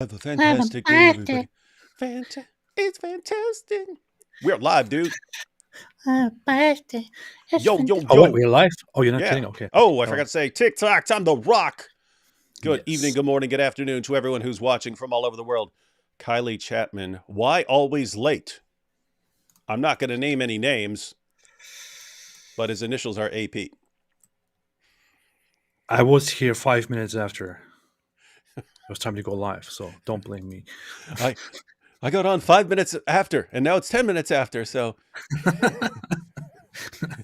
Have a fantastic day, everybody. It's fantastic. We're live, dude. Birthday. Yo, yo, Oh, yo. wait, we're live? Oh, you're not Yeah. kidding? Okay. Oh, I Oh, forgot to say TikTok, time to rock. Good yes. evening, good morning, good afternoon to everyone who's watching from all over the world. Kylie Chapman, why always late? I'm not going to name any names, but his initials are AP. I was here 5 minutes after it was time to go live, so don't blame me. I got on 5 minutes after, and now it's 10 minutes after, so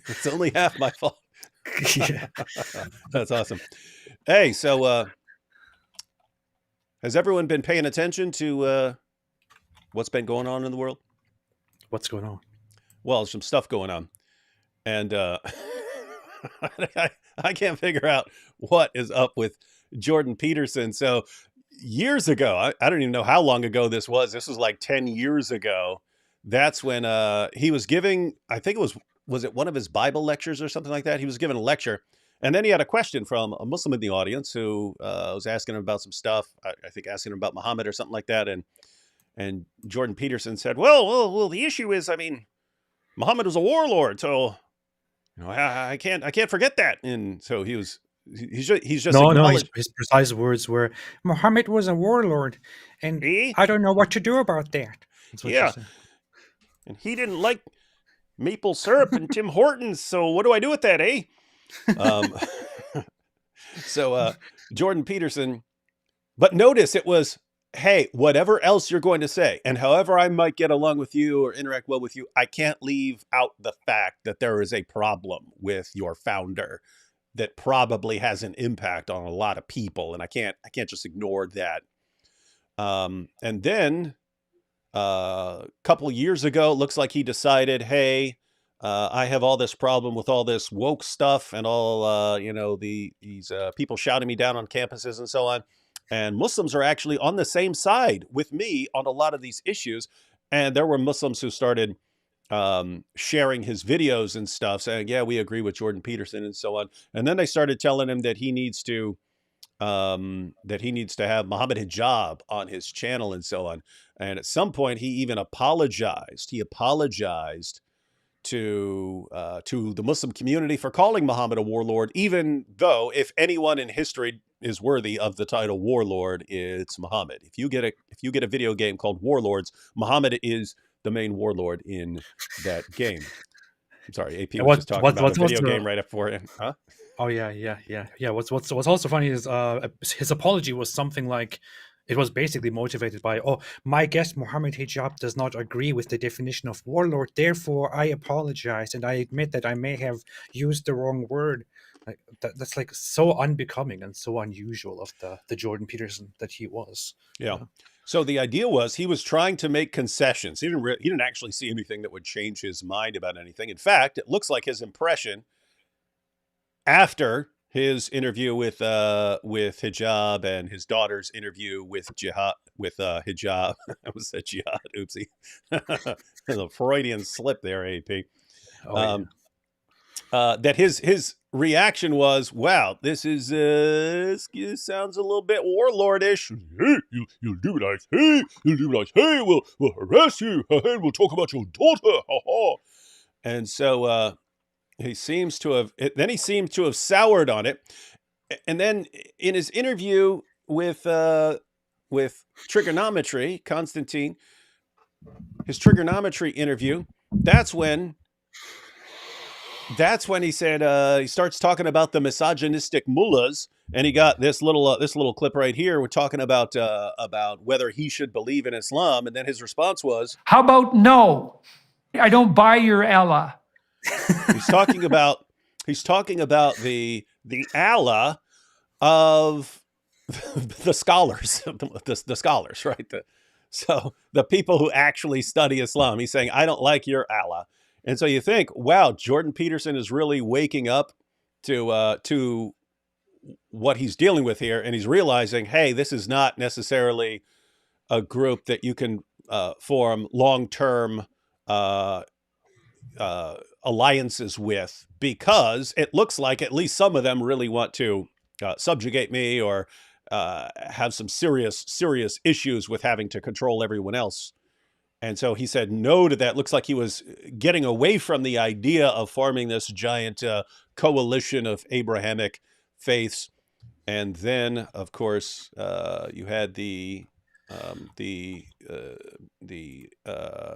it's only half my fault. Yeah. That's awesome. Hey, so has everyone been paying attention to what's been going on in the world? What's going on? Well, there's some stuff going on, and I can't figure out what is up with Jordan Peterson. So years ago, I don't even know how long ago this was. This was like 10 years ago. That's when he was giving, I think it was it one of his Bible lectures or something like that? He was giving a lecture. And then he had a question from a Muslim in the audience who was asking him about some stuff. I think asking him about Muhammad or something like that. And Jordan Peterson said, well, the issue is, I mean, Muhammad was a warlord, so I can't forget that. And so he's just No, his precise words were, Muhammad was a warlord, and I don't know what to do about that. That's what Yeah. she said. And he didn't like maple syrup and Tim Hortons, so what do I do with that, eh? So Jordan Peterson, but notice it was, hey, whatever else you're going to say, and however I might get along with you or interact well with you, I can't leave out the fact that there is a problem with your founder that probably has an impact on a lot of people, and I can't just ignore that. And then a couple years ago, it looks like he decided, hey, I have all this problem with all this woke stuff and all, these people shouting me down on campuses and so on. And Muslims are actually on the same side with me on a lot of these issues. And there were Muslims who started sharing his videos and stuff, saying, yeah, we agree with Jordan Peterson and so on. And then they started telling him that he needs to have Muhammad hijab on his channel and so on. And at some point, he even apologized. He apologized to the Muslim community for calling Muhammad a warlord, even though if anyone in history is worthy of the title warlord, it's Muhammad. If you get a video game called Warlords, Muhammad is the main warlord in that game. I'm sorry, AP was just talking about a video game right before it. Huh? Oh yeah. What's also funny is his apology was something like, it was basically motivated by, my guest Muhammad Hijab does not agree with the definition of warlord, therefore I apologize and I admit that I may have used the wrong word. Like that's like so unbecoming and so unusual of the Jordan Peterson that he was. Yeah. So the idea was he was trying to make concessions. He didn't actually see anything that would change his mind about anything. In fact, it looks like his impression after his interview with hijab and his daughter's interview with hijab. I was said jihad. Oopsie. A Freudian slip there, AP. That his reaction was, wow, this sounds a little bit warlordish. Hey, you'll do nice. Hey, you'll do nice. Hey, we'll harass you. Hey, we'll talk about your daughter. And so he seemed to have soured on it. And then in his interview with trigonometry, Constantine, his trigonometry interview, that's when he said he starts talking about the misogynistic mullahs, and he got this little clip right here. We're talking about whether he should believe in Islam, and then his response was, "How about no? I don't buy your Allah." He's talking about the Allah of the scholars, the scholars, right? So the people who actually study Islam. He's saying, I don't like your Allah. And so you think, wow, Jordan Peterson is really waking up to what he's dealing with here, and he's realizing, hey, this is not necessarily a group that you can form long-term alliances with, because it looks like at least some of them really want to subjugate me or have some serious issues with having to control everyone else. And so he said no to that. Looks like he was getting away from the idea of forming this giant coalition of Abrahamic faiths. And then, of course, you had the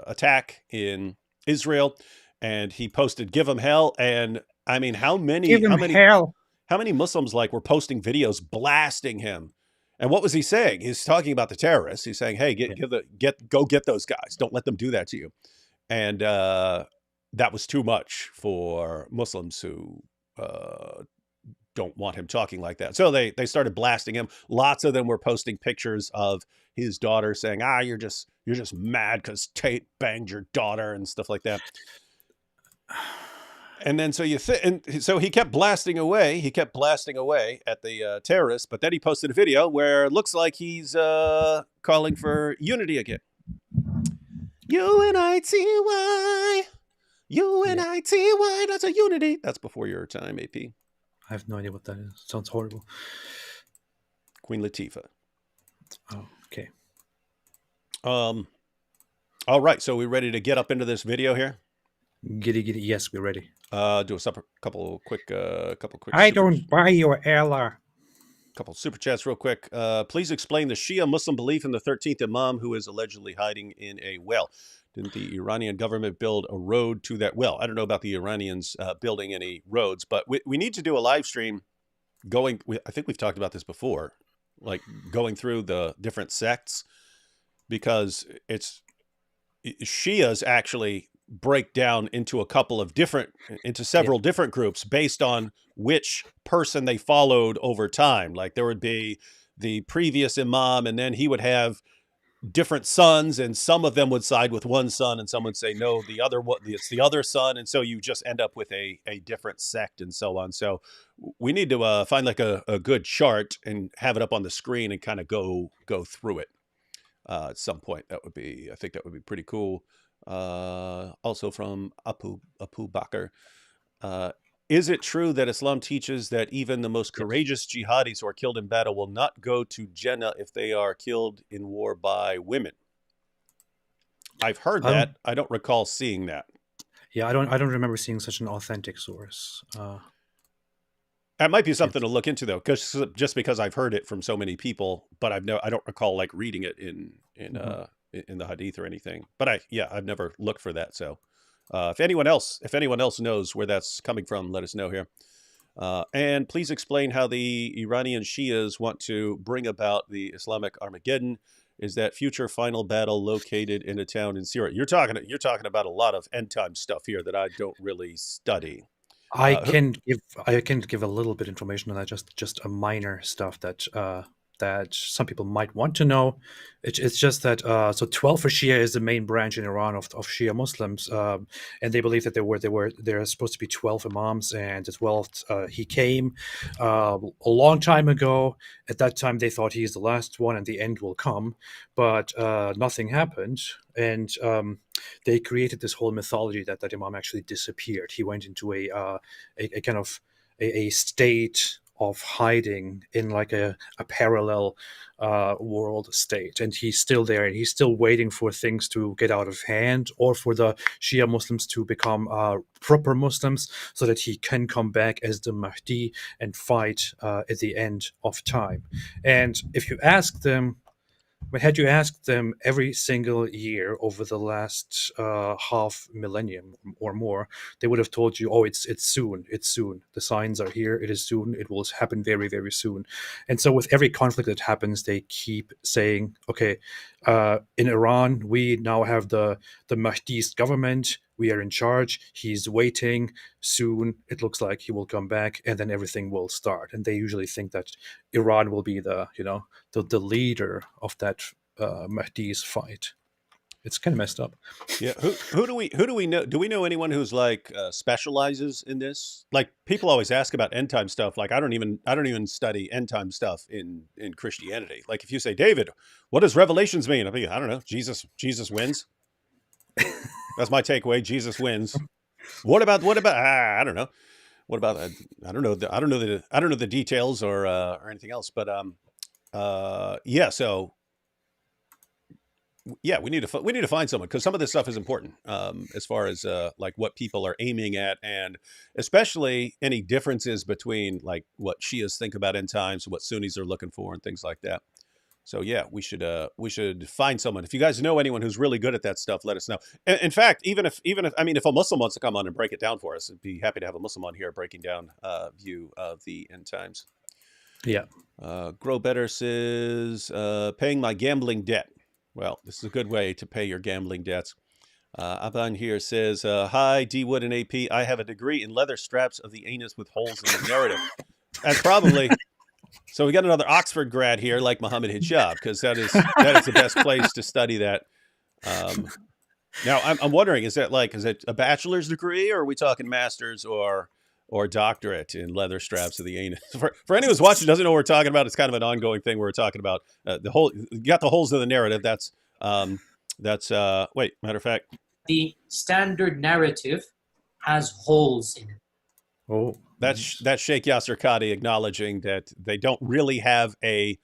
attack in Israel, and he posted "Give them hell." And I mean, how Give him hell. many Muslims like were posting videos blasting him? And what was he saying? He's talking about the terrorists. He's saying, "Hey, go get those guys. Don't let them do that to you." And that was too much for Muslims who don't want him talking like that. So they started blasting him. Lots of them were posting pictures of his daughter saying, you're just mad because Tate banged your daughter and stuff like that. And then so so he kept blasting away. He kept blasting away at the terrorists. But then he posted a video where it looks like he's calling for unity again. UNITY. UNITY. That's a unity. That's before your time, AP. I have no idea what that is. Sounds horrible. Queen Latifah. Oh, okay. All right. So we ready to get up into this video here? Giddy. Yes, we're ready. Do a couple quick. I don't buy your Allah. Couple super chats real quick. Please explain the Shia Muslim belief in the 13th Imam who is allegedly hiding in a well. Didn't the Iranian government build a road to that well? I don't know about the Iranians building any roads, but we need to do a live stream I think we've talked about this before, like going through the different sects, because Shias actually break down into several different groups based on which person they followed over time. Like there would be the previous Imam, and then he would have different sons, and some of them would side with one son and some would say no, it's the other son, and so you just end up with a different sect and so on. So we need to find like a good chart and have it up on the screen and kind of go through it at some point. I think that would be pretty cool. Also from Apu Bakr, is it true that Islam teaches that even the most courageous jihadis who are killed in battle will not go to Jannah if they are killed in war by women? I've heard that. I don't recall seeing that. Yeah, I don't remember seeing such an authentic source. That might be something to look into, though, because I've heard it from so many people, but I don't recall like reading it in the hadith or anything. But I've never looked for that. So if anyone else knows where that's coming from, let us know here. And please explain how the Iranian Shias want to bring about the Islamic Armageddon. Is that future final battle located in a town in Syria? You're talking about a lot of end time stuff here that I don't really study. I can give a little bit information on that, just a minor stuff that some people might want to know. It's just that so 12 for Shia is the main branch in Iran of Shia Muslims, and they believe that there are supposed to be 12 imams, and the 12th he came a long time ago. At that time, they thought he's the last one, and the end will come, but nothing happened, and they created this whole mythology that imam actually disappeared. He went into a kind of a state of hiding in like a parallel world state, and he's still there, and he's still waiting for things to get out of hand, or for the Shia Muslims to become proper Muslims, so that he can come back as the Mahdi and fight at the end of time. And if you ask them, but had you asked them every single year over the last half millennium or more, they would have told you, "Oh, it's soon. It's soon. The signs are here. It is soon. It will happen very, very soon." And so, with every conflict that happens, they keep saying, "Okay, in Iran, we now have the Mahdi's government. We are in charge. He's waiting. Soon, it looks like he will come back, and then everything will start." And they usually think that Iran will be the leader of that Mahdi's fight. It's kind of messed up. Yeah. Who do we know? Do we know anyone who's like specializes in this? Like people always ask about end time stuff. Like I don't even study end time stuff in Christianity. Like if you say, David, what does Revelations mean? I mean, I don't know. Jesus wins. That's my takeaway. Jesus wins. What about? I don't know. What about? I don't know the details or anything else. But Yeah. So yeah, we need to find someone, because some of this stuff is important, as far as like what people are aiming at, and especially any differences between like what Shias think about end times, what Sunnis are looking for, and things like that. So yeah, we should find someone. If you guys know anyone who's really good at that stuff, let us know. In fact, even if I mean, if a Muslim wants to come on and break it down for us, I'd be happy to have a Muslim on here breaking down view of the end times. Yeah. Grow Better says, paying my gambling debt. Well, this is a good way to pay your gambling debts. Aban here says, hi, D Wood and AP. I have a degree in leather straps of the anus with holes in the narrative. That's probably. So we got another Oxford grad here, like Muhammad Hijab, because that is the best place to study that. Now I'm wondering, is it a bachelor's degree, or are we talking master's or doctorate in leather straps of the anus? For anyone who's watching doesn't know what we're talking about, it's kind of an ongoing thing. We're talking about you got the holes in the narrative. That's wait, matter of fact, the standard narrative has holes in it. Oh, that's Sheikh Yasser Qadi acknowledging that they don't really have an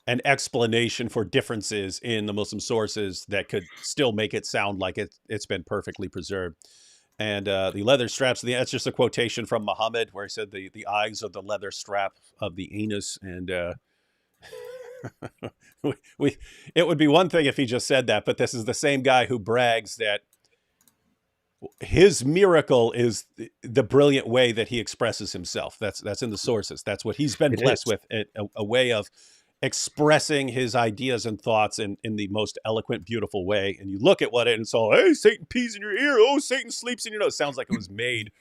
explanation for differences in the Muslim sources that could still make it sound like it's been perfectly preserved. And the leather straps, that's just a quotation from Muhammad, where he said the eyes of the leather strap of the anus. And it would be one thing if he just said that, but this is the same guy who brags that his miracle is the brilliant way that he expresses himself. That's in the sources. That's what he's been blessed with, a way of expressing his ideas and thoughts in the most eloquent, beautiful way. And you look at what it's all, hey, Satan pees in your ear. Oh, Satan sleeps in your nose. Sounds like it was made.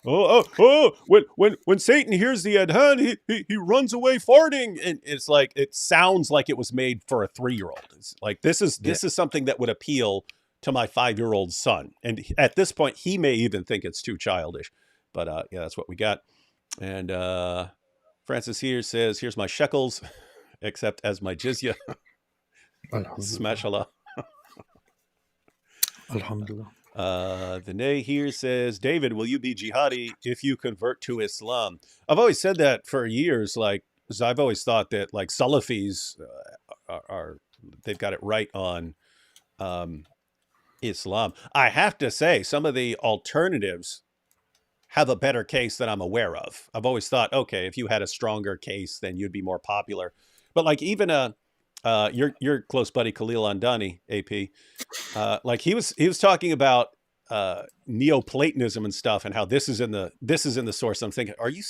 When Satan hears the adhan, he runs away farting. And it's like, it sounds like it was made for a 3-year-old. It's like, this is something that would appeal to my 5-year-old son. And at this point, he may even think it's too childish. But yeah, that's what we got. And Francis here says, here's my shekels, except as my jizya. Smashallah. Alhamdulillah. The Nay here says, David, will you be jihadi if you convert to Islam? I've always said that for years. Like, because I've always thought that like Salafis they've got it right on Islam. I have to say, some of the alternatives have a better case than I'm aware of. I've always thought, okay, if you had a stronger case, then you'd be more popular. But like even your close buddy Khalil Andani, AP, like he was talking about Neoplatonism and stuff, and how this is in the source. I'm thinking, are you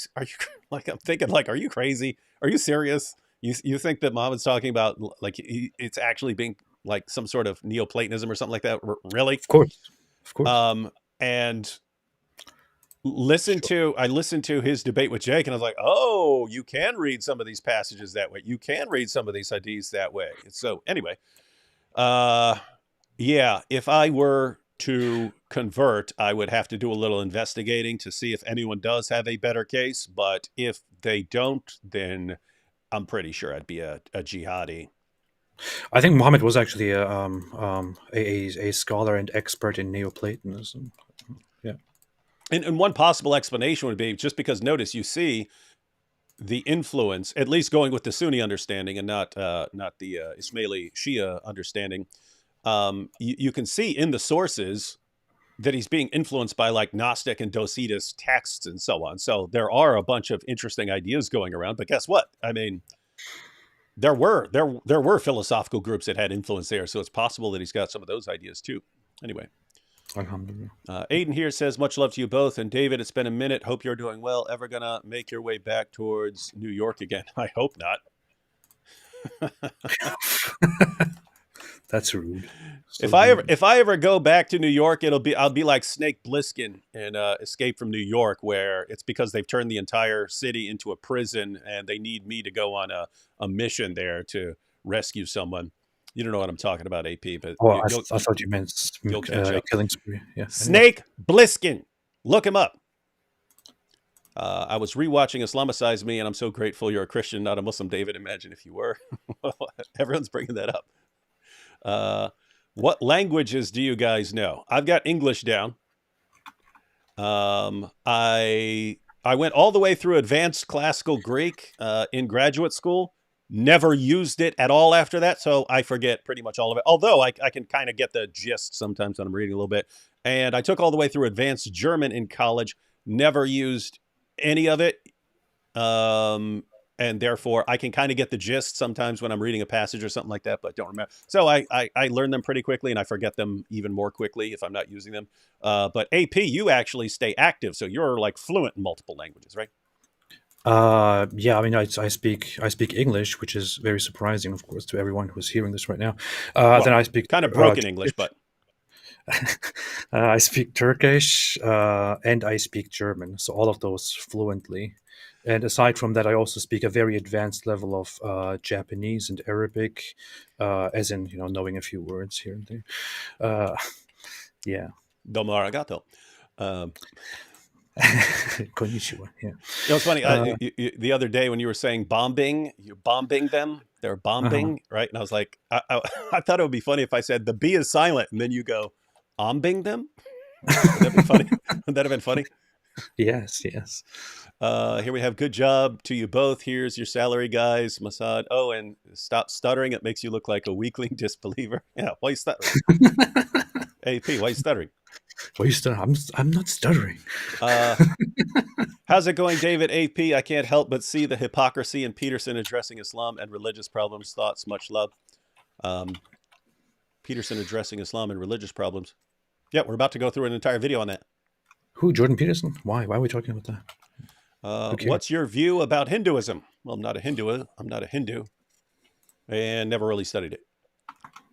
like, I'm thinking like, are you crazy? Are you serious? You think that Muhammad's talking about like it's actually being like some sort of Neoplatonism or something like that? Really? Of course. And I listened to his debate with Jake, and I was like, oh, you can read some of these passages that way. You can read some of these hadiths that way. So anyway, yeah, if I were to convert, I would have to do a little investigating to see if anyone does have a better case. But if they don't, then I'm pretty sure I'd be a jihadi. I think Muhammad was actually a scholar and expert in Neoplatonism. Yeah. And one possible explanation would be just because, notice, you see the influence, at least going with the Sunni understanding and not the Ismaili Shia understanding. You can see in the sources that he's being influenced by like Gnostic and Docetist texts and so on. So there are a bunch of interesting ideas going around. But guess what? I mean, there were philosophical groups that had influence there. So it's possible that he's got some of those ideas too. Anyway. Alhamdulillah. Aiden here says, much love to you both. And David, it's been a minute. Hope you're doing well. Ever gonna make your way back towards New York again? I hope not. That's rude. So if I ever go back to New York, I'll be like Snake Plissken in Escape from New York, where it's because they've turned the entire city into a prison and they need me to go on a mission there to rescue someone. You don't know what I'm talking about, AP, but I thought you meant killing spree. Yeah. Snake Plissken. Look him up. I was rewatching Islamicize Me, and I'm so grateful you're a Christian, not a Muslim, David. Imagine if you were. Everyone's bringing that up. What languages do you guys know? I've got English down. I went all the way through advanced classical Greek in graduate school. Never used it at all after that, so I forget pretty much all of it. Although I can kind of get the gist sometimes when I'm reading a little bit. And I took all the way through advanced German in college, never used any of it. And therefore I can kind of get the gist sometimes when I'm reading a passage or something like that, but don't remember. So I learn them pretty quickly, and I forget them even more quickly if I'm not using them. But AP, you actually stay active, so you're like fluent in multiple languages, right? Yeah, I mean, I speak English, which is very surprising, of course, to everyone who's hearing this right now. Well, Then I speak kind of broken English, but I speak Turkish and I speak German, so all of those fluently. And aside from that, I also speak a very advanced level of Japanese and Arabic, as in, knowing a few words here and there. Yeah. domo arigato. Konnichiwa. Yeah. It's funny. The other day when you were saying bombing, you're bombing them. They're bombing, right? And I was like, I thought it would be funny if I said the B is silent, and then you go, ombing them. Would that be funny? Would that have been funny? Yes. Here we have good job to you both. Here's your salary, guys. Masad. Oh, and stop stuttering. It makes you look like a weakling disbeliever. Yeah. Why are you stuttering? AP, why are you stuttering? Why are you stuttering? I'm not stuttering. How's it going, David? AP, I can't help but see the hypocrisy in Peterson addressing Islam and religious problems. Thoughts, much love. Peterson addressing Islam and religious problems. Yeah, we're about to go through an entire video on that. Who, Jordan Peterson? Why are we talking about that? What's your view about Hinduism? Well, I'm not a Hindu, and never really studied it.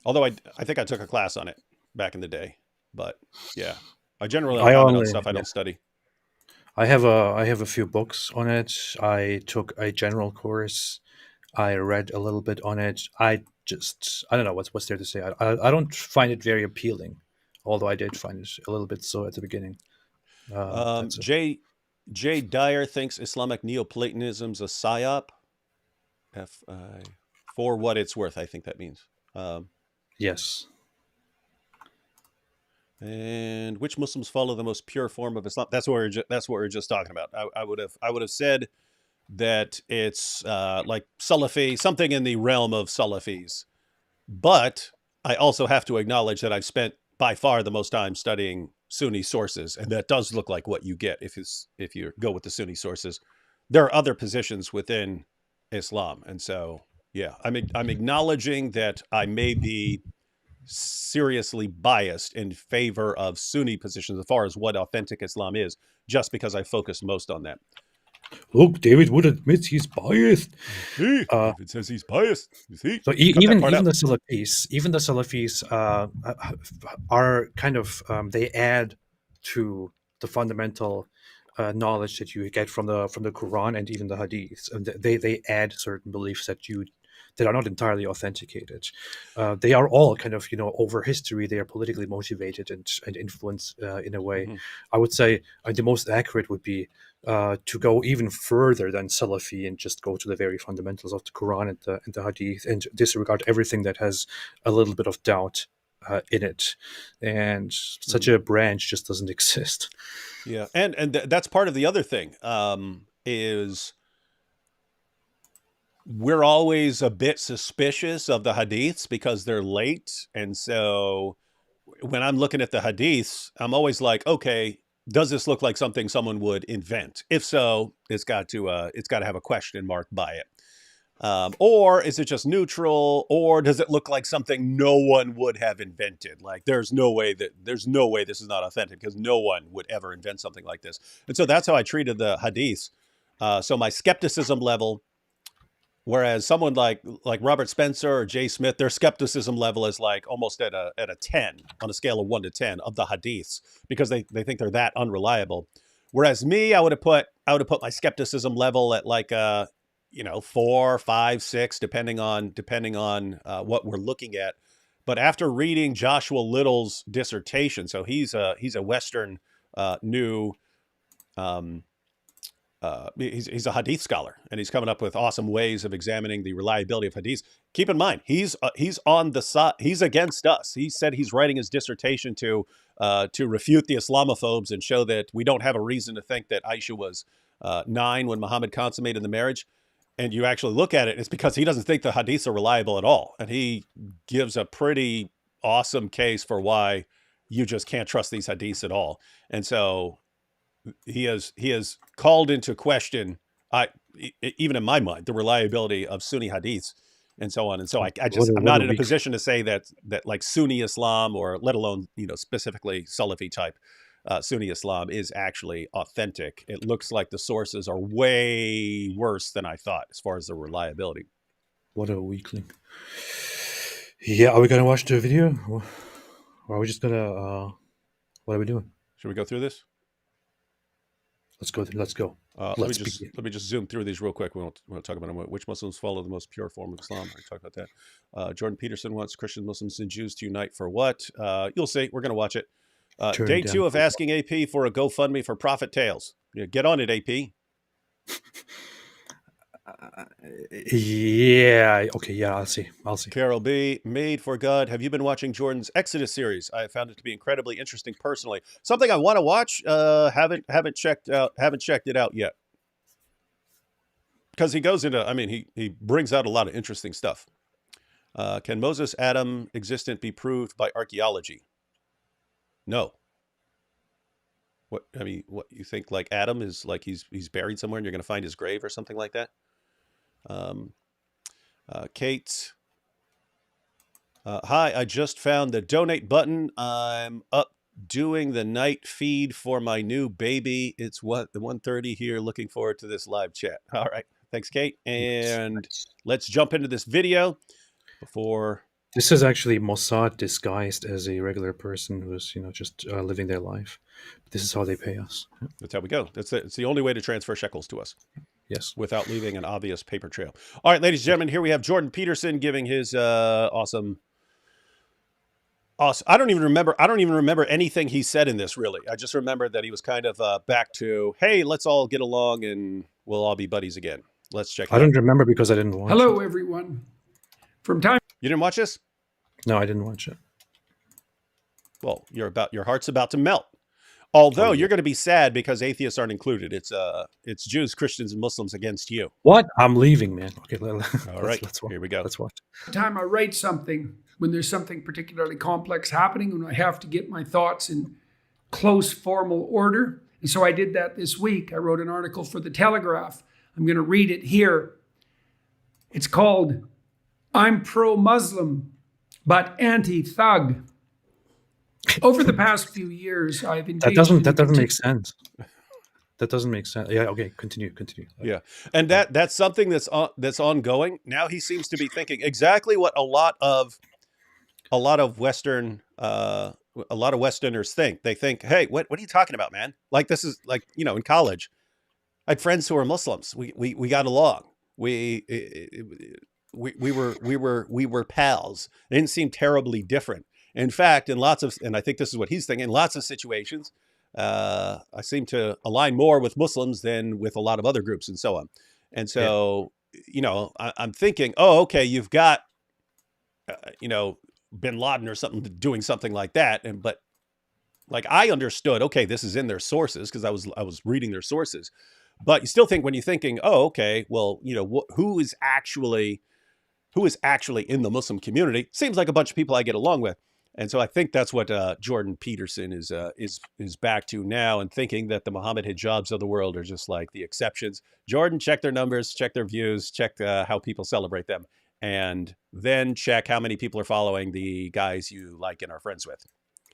Although I think I took a class on it back in the day. But yeah, I generally comment on stuff I don't study. I have a few books on it. I took a general course. I read a little bit on it. I don't know what's there to say. I don't find it very appealing, although I did find it a little bit so at the beginning. Jay Dyer thinks Islamic Neoplatonism's a psyop. For what it's worth, I think that means. Yes. And which Muslims follow the most pure form of Islam? That's what we're just talking about. I would have said that it's like Salafi, something in the realm of Salafis. But I also have to acknowledge that I've spent by far the most time studying Sunni sources, and that does look like what you get if you go with the Sunni sources. There are other positions within Islam, and so yeah, I'm acknowledging that I may be seriously biased in favor of Sunni positions as far as what authentic Islam is, just because I focus most on that. Look, David would admit he's biased. David says he's biased. You see? So even the Salafis are kind of they add to the fundamental knowledge that you get from the Quran and even the Hadith, and they add certain beliefs that are not entirely authenticated. They are all kind of, over history, they are politically motivated and influenced in a way. Mm-hmm. I would say the most accurate would be to go even further than Salafi and just go to the very fundamentals of the Quran and the Hadith and disregard everything that has a little bit of doubt in it. And such a branch just doesn't exist. Yeah, and that's part of the other thing is we're always a bit suspicious of the hadiths because they're late. And so when I'm looking at the hadiths, I'm always like, okay, does this look like something someone would invent? If so, it's got to have a question mark by it. Or is it just neutral? Or does it look like something no one would have invented? Like there's no way this is not authentic because no one would ever invent something like this. And so that's how I treated the hadiths. So my skepticism level, whereas someone like Robert Spencer or Jay Smith, their skepticism level is like almost at a 10 on a scale of 1 to 10 of the hadiths because they think they're that unreliable. Whereas me, I would have put my skepticism level at like 4, 5, 6, depending on what we're looking at. But after reading Joshua Little's dissertation, so he's a Western new. He's a hadith scholar, and he's coming up with awesome ways of examining the reliability of hadiths. Keep in mind, he's on the side. He's against us. He said he's writing his dissertation to refute the Islamophobes and show that we don't have a reason to think that Aisha was 9 when Muhammad consummated the marriage. and you actually look at it, it's because he doesn't think the hadiths are reliable at all. And he gives a pretty awesome case for why you just can't trust these hadiths at all. And so he has called into question, even in my mind, the reliability of Sunni hadiths and so on. And so I'm not in a position to say that like Sunni Islam, or let alone, specifically Salafi type Sunni Islam, is actually authentic. It looks like the sources are way worse than I thought as far as the reliability. What a weakling. Yeah, are we going to watch the video? Or are we just going to... what are we doing? Should we go through this? Let's go. Let me just zoom through these real quick. We'll talk about them. Which Muslims follow the most pure form of Islam? I talk about that. Jordan Peterson wants Christian Muslims and Jews to unite for what? You'll see. We're going to watch it. Day 2 of asking AP for a GoFundMe for Prophet Tales. Yeah, get on it, AP. Yeah. Okay. Yeah. I'll see. Carol B. Made for God. Have you been watching Jordan's Exodus series? I have found it to be incredibly interesting personally. Something I want to watch. Haven't checked it out yet. Because he goes into, he brings out a lot of interesting stuff. Can Moses Adam existent be proved by archaeology? No. What you think, like Adam is like he's buried somewhere and you're going to find his grave or something like that? Kate. Hi, I just found the donate button. I'm up doing the night feed for my new baby. It's 1:30 here. Looking forward to this live chat. All right. Thanks, Kate. And let's jump into this video before... This is actually Mossad disguised as a regular person who's, just living their life. This is how they pay us. That's how we go. It's the only way to transfer shekels to us. Yes. Without leaving an obvious paper trail. All right, ladies and gentlemen, here we have Jordan Peterson giving his awesome. I don't even remember anything he said in this, really. I just remember that he was kind of back to, hey, let's all get along and we'll all be buddies again. Let's check it out. I don't remember because I didn't watch it. Hello, everyone. You didn't watch this? No, I didn't watch it. Well, your heart's about to melt. Although you're going to be sad because atheists aren't included. It's Jews, Christians, and Muslims against you. What? I'm leaving, man. Okay, all right. Here we go. Let's watch. The time I write something, when there's something particularly complex happening, and I have to get my thoughts in close formal order. And so I did that this week. I wrote an article for the Telegraph. I'm going to read it here. It's called "I'm Pro-Muslim, but Anti-Thug." Over the past few years, I've engaged... That doesn't make sense. That doesn't make sense. Yeah. Okay. Continue. Yeah, and that's something that's ongoing. Now he seems to be thinking exactly what a lot of Westerners think. They think, hey, what are you talking about, man? Like, this is like, in college, I had friends who were Muslims. We got along. We were pals. It didn't seem terribly different. In fact, and I think this is what he's thinking, in lots of situations, I seem to align more with Muslims than with a lot of other groups and so on. And so, I'm thinking, oh, okay, you've got, bin Laden or something doing something like that. But like, I understood, okay, this is in their sources because I was reading their sources. But you still think, when you're thinking, oh, okay, well, who is actually in the Muslim community? Seems like a bunch of people I get along with. And so I think that's what Jordan Peterson is back to now, and thinking that the Muhammad hijabs of the world are just like the exceptions. Jordan, check their numbers, check their views, check how people celebrate them, and then check how many people are following the guys you like and are friends with.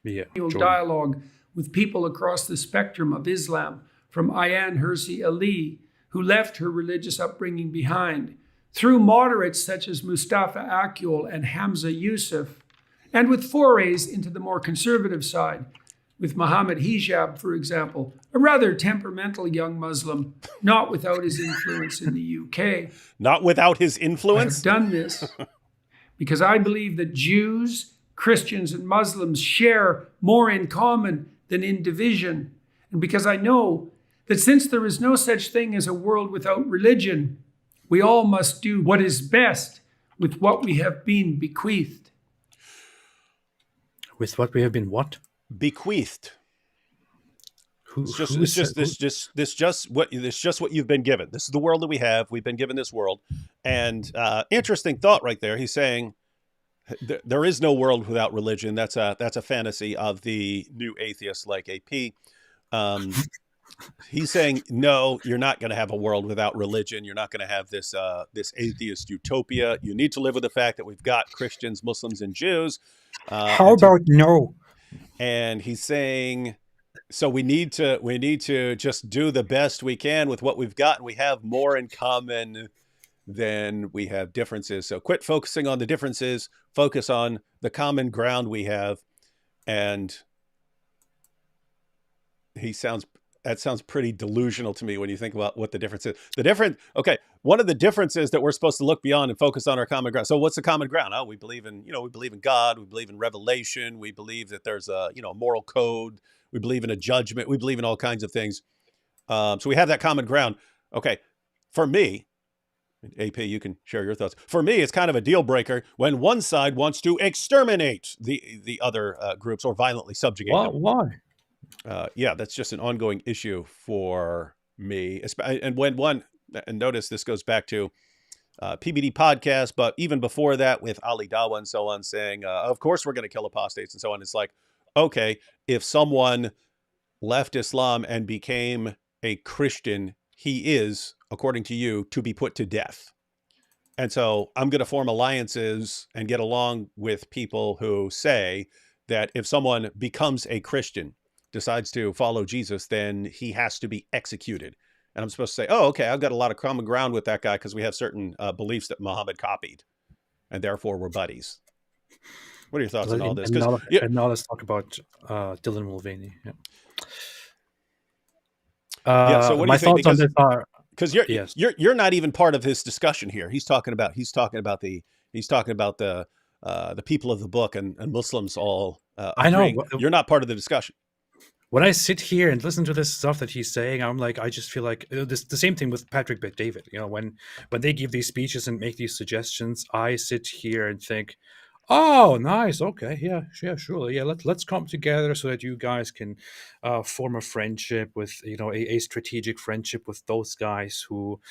Yeah. Dialogue with people across the spectrum of Islam, from Ayaan Hirsi Ali, who left her religious upbringing behind, through moderates such as Mustafa Akyol and Hamza Yusuf, and with forays into the more conservative side, with Muhammad Hijab, for example, a rather temperamental young Muslim, not without his influence in the UK. Not without his influence? I've done this because I believe that Jews, Christians, and Muslims share more in common than in division, and because I know that since there is no such thing as a world without religion, we all must do what is best with what we have been bequeathed. With what we have been what? Bequeathed. It's just, Who it's said just, this just what you've been given. This is the world that we have. We've been given this world. And interesting thought right there. He's saying there is no world without religion. That's a fantasy of the new atheists like AP. He's saying, no, you're not going to have a world without religion. You're not going to have this atheist utopia. You need to live with the fact that we've got Christians, Muslims, and Jews. how about no? And he's saying, so we need to just do the best we can with what we've got. And we have more in common than we have differences. So quit focusing on the differences. Focus on the common ground we have. And that sounds pretty delusional to me when you think about what the difference is. One of the differences that we're supposed to look beyond and focus on our common ground. So what's the common ground? Oh, we believe in God, we believe in revelation, we believe that there's a moral code, we believe in a judgment, we believe in all kinds of things. So we have that common ground. Okay, for me, AP, you can share your thoughts. For me, it's kind of a deal breaker when one side wants to exterminate the other groups or violently subjugate them. Why? Yeah, that's just an ongoing issue for me. And notice this goes back to PBD podcast, but even before that with Ali Dawa and so on, saying, of course we're going to kill apostates and so on. It's like, okay, if someone left Islam and became a Christian, he is, according to you, to be put to death. And so I'm going to form alliances and get along with people who say that if someone becomes a Christian, decides to follow Jesus, then he has to be executed. And I'm supposed to say, oh, okay, I've got a lot of common ground with that guy because we have certain beliefs that Muhammad copied, and therefore we're buddies. What are your thoughts on all this? And now let's talk about Dylan Mulvaney. Yeah. So what do my you think? thoughts on this are because you're not even part of his discussion here. He's talking about the people of the book and Muslims all. I know you're not part of the discussion. When I sit here and listen to this stuff that he's saying, I'm like, I just feel like the same thing with Patrick Bet-David. When they give these speeches and make these suggestions, I sit here and think, oh, nice, okay, yeah, sure, yeah. Let's come together so that you guys can form a friendship with, a strategic friendship with those guys who,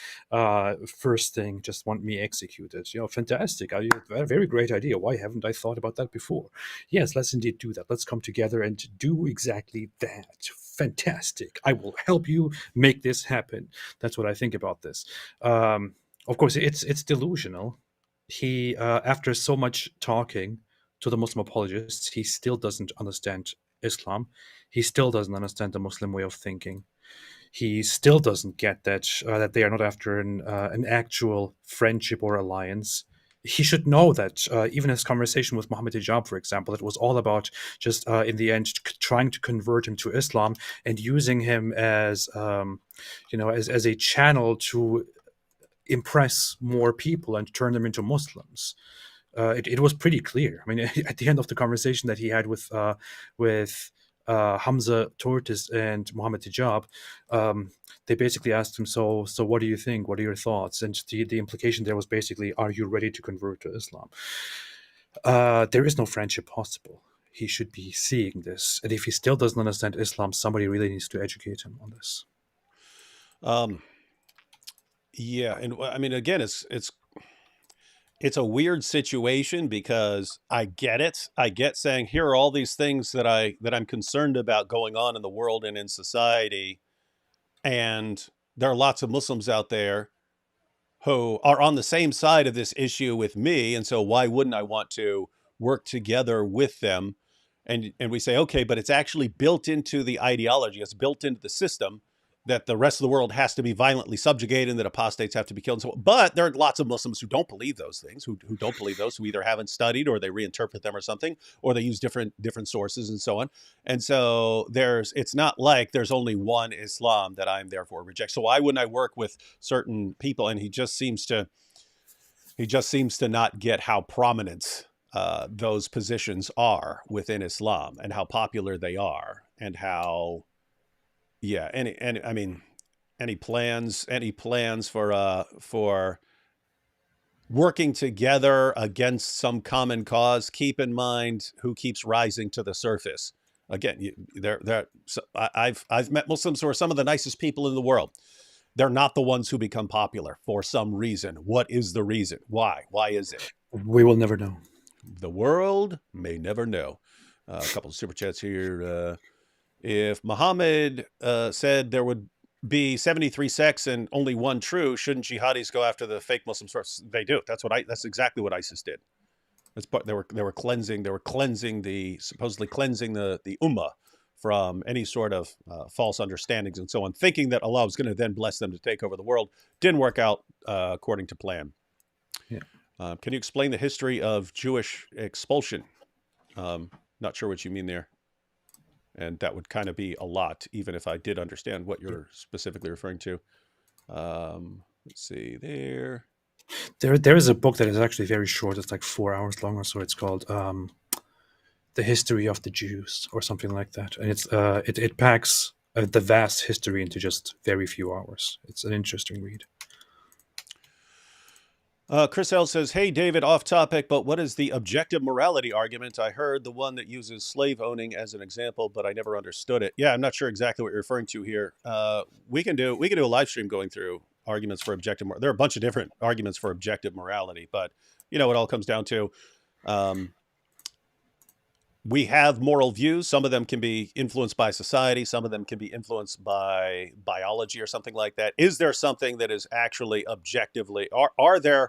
first thing, just want me executed. Fantastic, a very great idea. Why haven't I thought about that before? Yes, let's indeed do that. Let's come together and do exactly that. Fantastic. I will help you make this happen. That's what I think about this. Of course, it's delusional. He, after so much talking to the Muslim apologists, he still doesn't understand Islam. He still doesn't understand the Muslim way of thinking. He still doesn't get that they are not after an actual friendship or alliance. He should know that even his conversation with Muhammad Hijab, for example, it was all about just in the end trying to convert him to Islam and using him as as a channel to impress more people and turn them into Muslims. It was pretty clear. I mean, at the end of the conversation that he had with Hamza Tortis and Muhammad Hijab, they basically asked him, so what do you think? What are your thoughts? And the implication there was basically, are you ready to convert to Islam? There is no friendship possible. He should be seeing this. And if he still doesn't understand Islam, somebody really needs to educate him on this. Yeah, and I mean, again, it's a weird situation because I get it. I get saying here are all these things that I'm concerned about going on in the world and in society, and there are lots of Muslims out there who are on the same side of this issue with me, and so why wouldn't I want to work together with them? And we say, okay, but it's actually built into the ideology. It's built into the system that the rest of the world has to be violently subjugated and that apostates have to be killed and so on. But there are lots of Muslims who don't believe those things, who don't believe those, who either haven't studied or they reinterpret them or something, or they use different sources and so on. And so it's not like there's only one Islam that I'm therefore reject. So why wouldn't I work with certain people? And he just seems to not get how prominent those positions are within Islam and how popular they are and how, yeah, any plans for working together against some common cause? Keep in mind who keeps rising to the surface. Again, I've met Muslims who are some of the nicest people in the world. They're not the ones who become popular for some reason. What is the reason? Why? Why is it? We will never know. The world may never know. A couple of super chats here. If Muhammad said there would be 73 sects and only one true, shouldn't jihadis go after the fake Muslims first? They do. That's exactly what ISIS did. They were supposedly cleansing the ummah from any sort of false understandings and so on, thinking that Allah was going to then bless them to take over the world. Didn't work out according to plan. Yeah. Can you explain the history of Jewish expulsion? Not sure what you mean there. And that would kind of be a lot, even if I did understand what you're specifically referring to. Let's see there. There is a book that is actually very short. It's like 4 hours long or so. It's called The History of the Jews or something like that. And it packs the vast history into just very few hours. It's an interesting read. Chris L says, hey, David, off topic, but what is the objective morality argument? I heard the one that uses slave owning as an example, but I never understood it. Yeah, I'm not sure exactly what you're referring to here. We can do a live stream going through arguments for objective morality. There are a bunch of different arguments for objective morality, but you know, it all comes down to we have moral views. Some of them can be influenced by society. Some of them can be influenced by biology or something like that. Is there something that is actually objectively, are there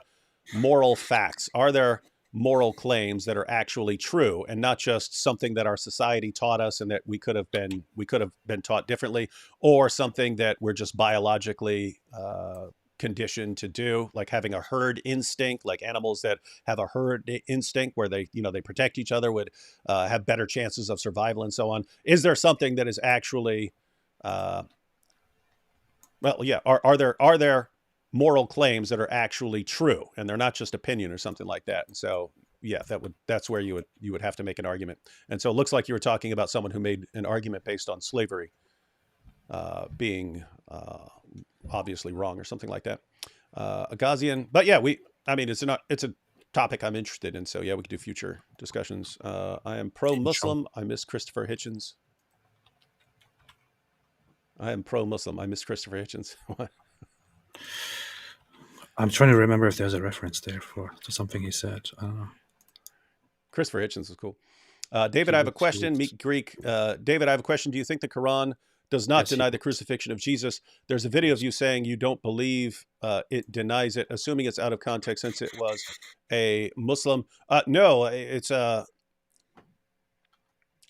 moral facts? Are there moral claims that are actually true and not just something that our society taught us and that we could have been taught differently, or something that we're just biologically conditioned to do, like having a herd instinct, like animals that have a herd instinct where they protect each other would have better chances of survival and so on. Is there something that is actually, are there moral claims that are actually true and they're not just opinion or something like that? And so, yeah, that's where you would have to make an argument. And so it looks like you were talking about someone who made an argument based on slavery being obviously wrong or something like that. Agazian, but yeah, it's a topic I'm interested in. So yeah, we could do future discussions. I am pro-Muslim. I miss Christopher Hitchens. I'm pro-Muslim. I miss Christopher Hitchens. I'm trying to remember if there's a reference there to something he said. I don't know. Christopher Hitchens is cool. David, I have a question. Meet Greek. David, I have a question. Do you think the Quran does not deny the crucifixion of Jesus? There's a video of you saying you don't believe it denies it, assuming it's out of context since it was a Muslim. No, it's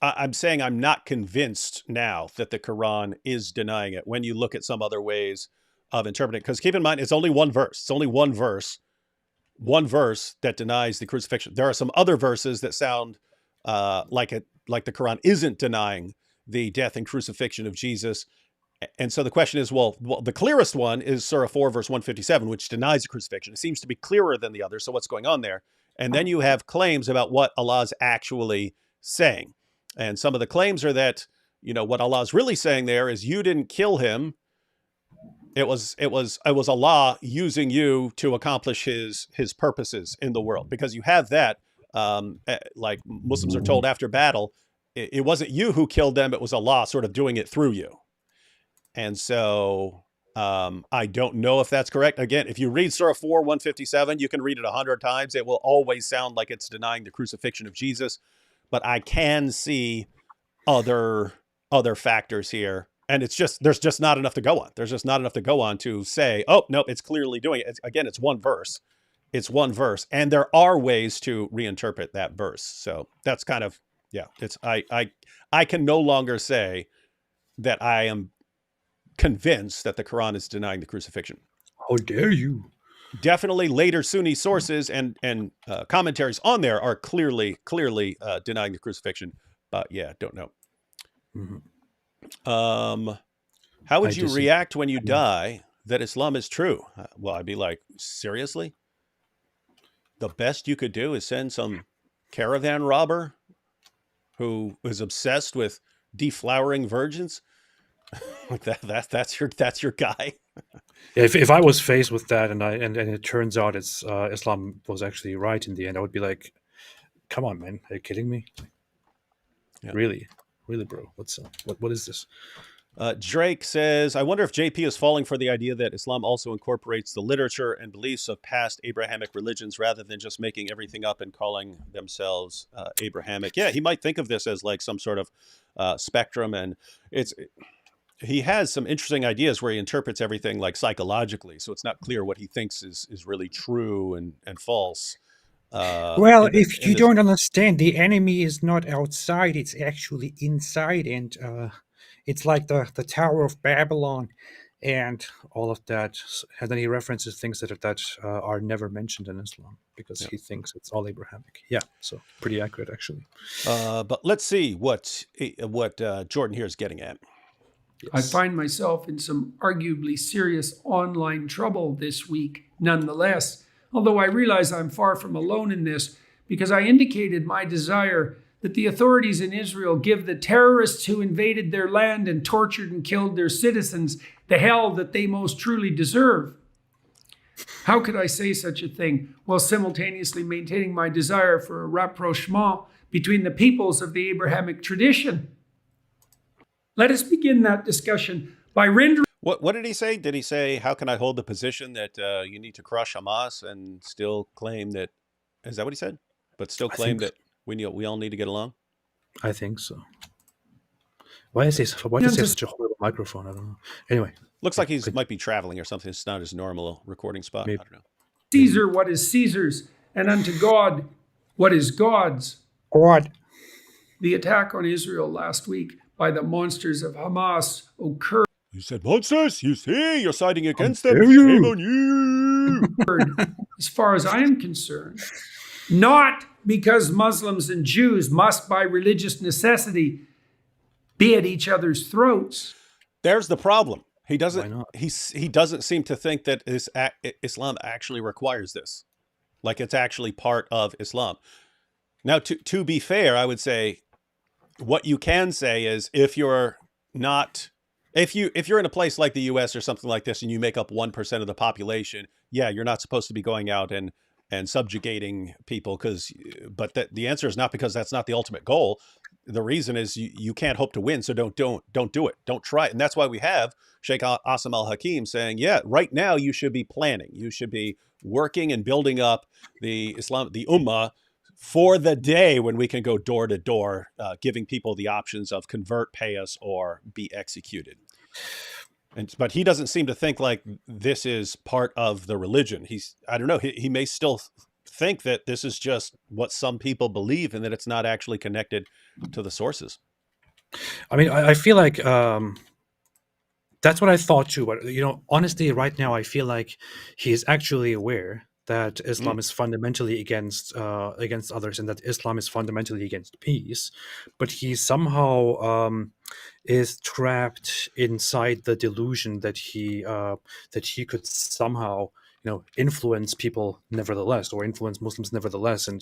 I'm saying I'm not convinced now that the Quran is denying it when you look at some other ways of interpreting it. Because keep in mind, it's only one verse. It's only one verse that denies the crucifixion. There are some other verses that sound like the Quran isn't denying the death and crucifixion of Jesus. And so the question is, well, the clearest one is Surah 4, verse 157, which denies the crucifixion. It seems to be clearer than the others. So what's going on there? And then you have claims about what Allah's actually saying. And some of the claims are that, what Allah's really saying there is you didn't kill him. It was Allah using you to accomplish his purposes in the world, because you have that, like Muslims are told after battle, it wasn't you who killed them. It was Allah sort of doing it through you. And so I don't know if that's correct. Again, if you read Surah 4, 157, you can read it 100 times. It will always sound like it's denying the crucifixion of Jesus. But I can see other factors here. And there's just not enough to go on. There's just not enough to go on to say, oh, no, it's clearly doing it. It's one verse. It's one verse. And there are ways to reinterpret that verse. So that's kind of, yeah, I can no longer say that I am convinced that the Quran is denying the crucifixion. How dare you? Definitely later Sunni sources and commentaries on there are clearly denying the crucifixion. But yeah, don't know. Mm-hmm. How would you react when you die that Islam is true? Well, I'd be like, seriously? The best you could do is send some caravan robber who is obsessed with deflowering virgins? Like that's your guy. Yeah, if I was faced with that and it turns out it's Islam was actually right in the end, I would be like, come on, man, are you kidding me? Yeah. Really? Really, bro. What is this? Drake says, I wonder if JP is falling for the idea that Islam also incorporates the literature and beliefs of past Abrahamic religions rather than just making everything up and calling themselves Abrahamic. Yeah, he might think of this as like some sort of spectrum, and he has some interesting ideas where he interprets everything like psychologically, so it's not clear what he thinks is really true and false. Well, if you don't understand, the enemy is not outside; it's actually inside, and it's like the Tower of Babylon, and all of that. And then he references things that are never mentioned in Islam because he thinks it's all Abrahamic. Yeah, so pretty accurate actually. But let's see what Jordan here is getting at. Yes. I find myself in some arguably serious online trouble this week, nonetheless. Although I realize I'm far from alone in this, because I indicated my desire that the authorities in Israel give the terrorists who invaded their land and tortured and killed their citizens the hell that they most truly deserve. How could I say such a thing while simultaneously maintaining my desire for a rapprochement between the peoples of the Abrahamic tradition? Let us begin that discussion by rendering... What did he say? Did he say, how can I hold the position that you need to crush Hamas and still claim that, is that what he said? But still claim that we all need to get along? I think so. Why does he have such a horrible microphone? I don't know. Anyway. Looks like he might be traveling or something. It's not his normal recording spot. Maybe. I don't know. Caesar what is Caesar's, and unto God what is God's. God. The attack on Israel last week by the monsters of Hamas occurred. You said monsters? You see, you're siding against them. Shame on you. As far as I am concerned, not because Muslims and Jews must, by religious necessity, be at each other's throats. There's the problem. He doesn't. He doesn't seem to think that Islam actually requires this, like it's actually part of Islam. Now, to be fair, I would say what you can say is if you're not. If you're in a place like the U.S. or something like this and you make up 1% of the population, yeah, you're not supposed to be going out and subjugating people but the answer is not because that's not the ultimate goal. The reason is you can't hope to win, so don't do it. Don't try it. And that's why we have Sheikh Asim al-Hakim saying, yeah, right now you should be planning. You should be working and building up the Ummah for the day when we can go door to door, giving people the options of convert, pay us, or be executed. But he doesn't seem to think like this is part of the religion. I don't know. He may still think that this is just what some people believe and that it's not actually connected to the sources. I mean, I feel like that's what I thought too. But honestly, right now I feel like he is actually aware that Islam is fundamentally against others, and that Islam is fundamentally against peace, but he somehow is trapped inside the delusion that he could somehow influence people nevertheless, or influence Muslims nevertheless, and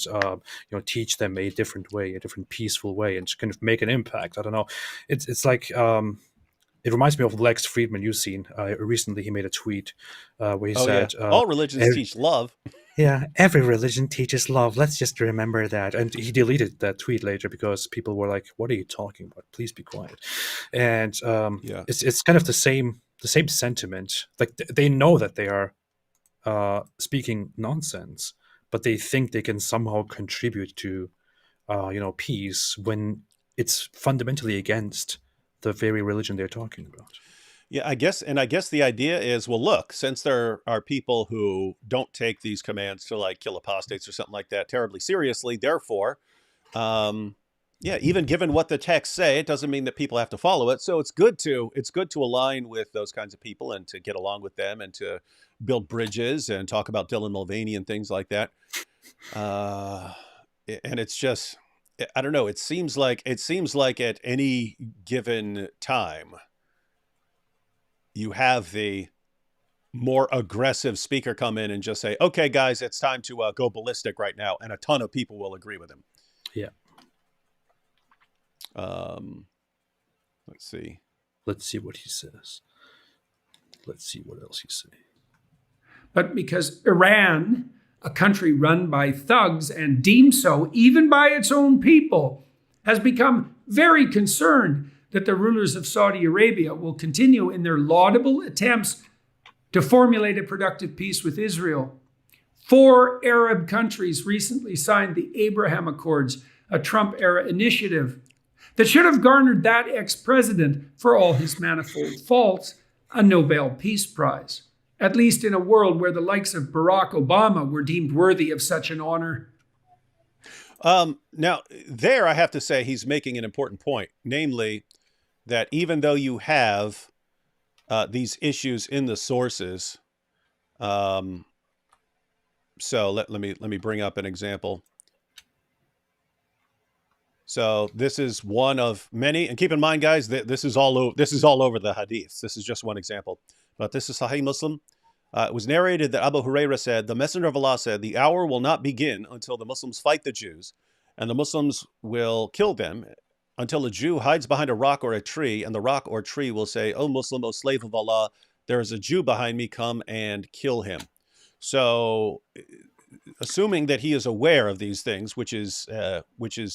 teach them a different way, a different peaceful way, and kind of make an impact. I don't know. It's like. It reminds me of Lex Friedman you've seen. Recently, he made a tweet where he said... Yeah. All religions teach love. Yeah, every religion teaches love. Let's just remember that. And he deleted that tweet later because people were like, what are you talking about? Please be quiet. And it's kind of the same sentiment. Like they know that they are speaking nonsense, but they think they can somehow contribute to peace when it's fundamentally against the very religion they're talking about. Yeah, I guess the idea is, well, look, since there are people who don't take these commands to like kill apostates or something like that terribly seriously, therefore, even given what the texts say, it doesn't mean that people have to follow it. So it's good to align with those kinds of people and to get along with them and to build bridges and talk about Dylan Mulvaney and things like that. And it's just, I don't know. It seems like at any given time, you have the more aggressive speaker come in and just say, okay, guys, it's time to go ballistic right now. And a ton of people will agree with him. Yeah. Let's see. Let's see what he says. Let's see what else he says. But because Iran, a country run by thugs and deemed so even by its own people, has become very concerned that the rulers of Saudi Arabia will continue in their laudable attempts to formulate a productive peace with Israel. 4 Arab countries recently signed the Abraham Accords, a Trump-era initiative that should have garnered that ex-president, for all his manifold faults, a Nobel Peace Prize, at least in a world where the likes of Barack Obama were deemed worthy of such an honor. Now, there I have to say he's making an important point, namely that even though you have these issues in the sources, so let me bring up an example. So this is one of many, and keep in mind, guys, that this is all over the hadiths. This is just one example, but this is Sahih Muslim. It was narrated that Abu Huraira said, "The Messenger of Allah said, the hour will not begin until the Muslims fight the Jews, and the Muslims will kill them until a Jew hides behind a rock or a tree, and the rock or tree will say, 'O Muslim, O slave of Allah, there is a Jew behind me, come and kill him.'" So, assuming that he is aware of these things, which is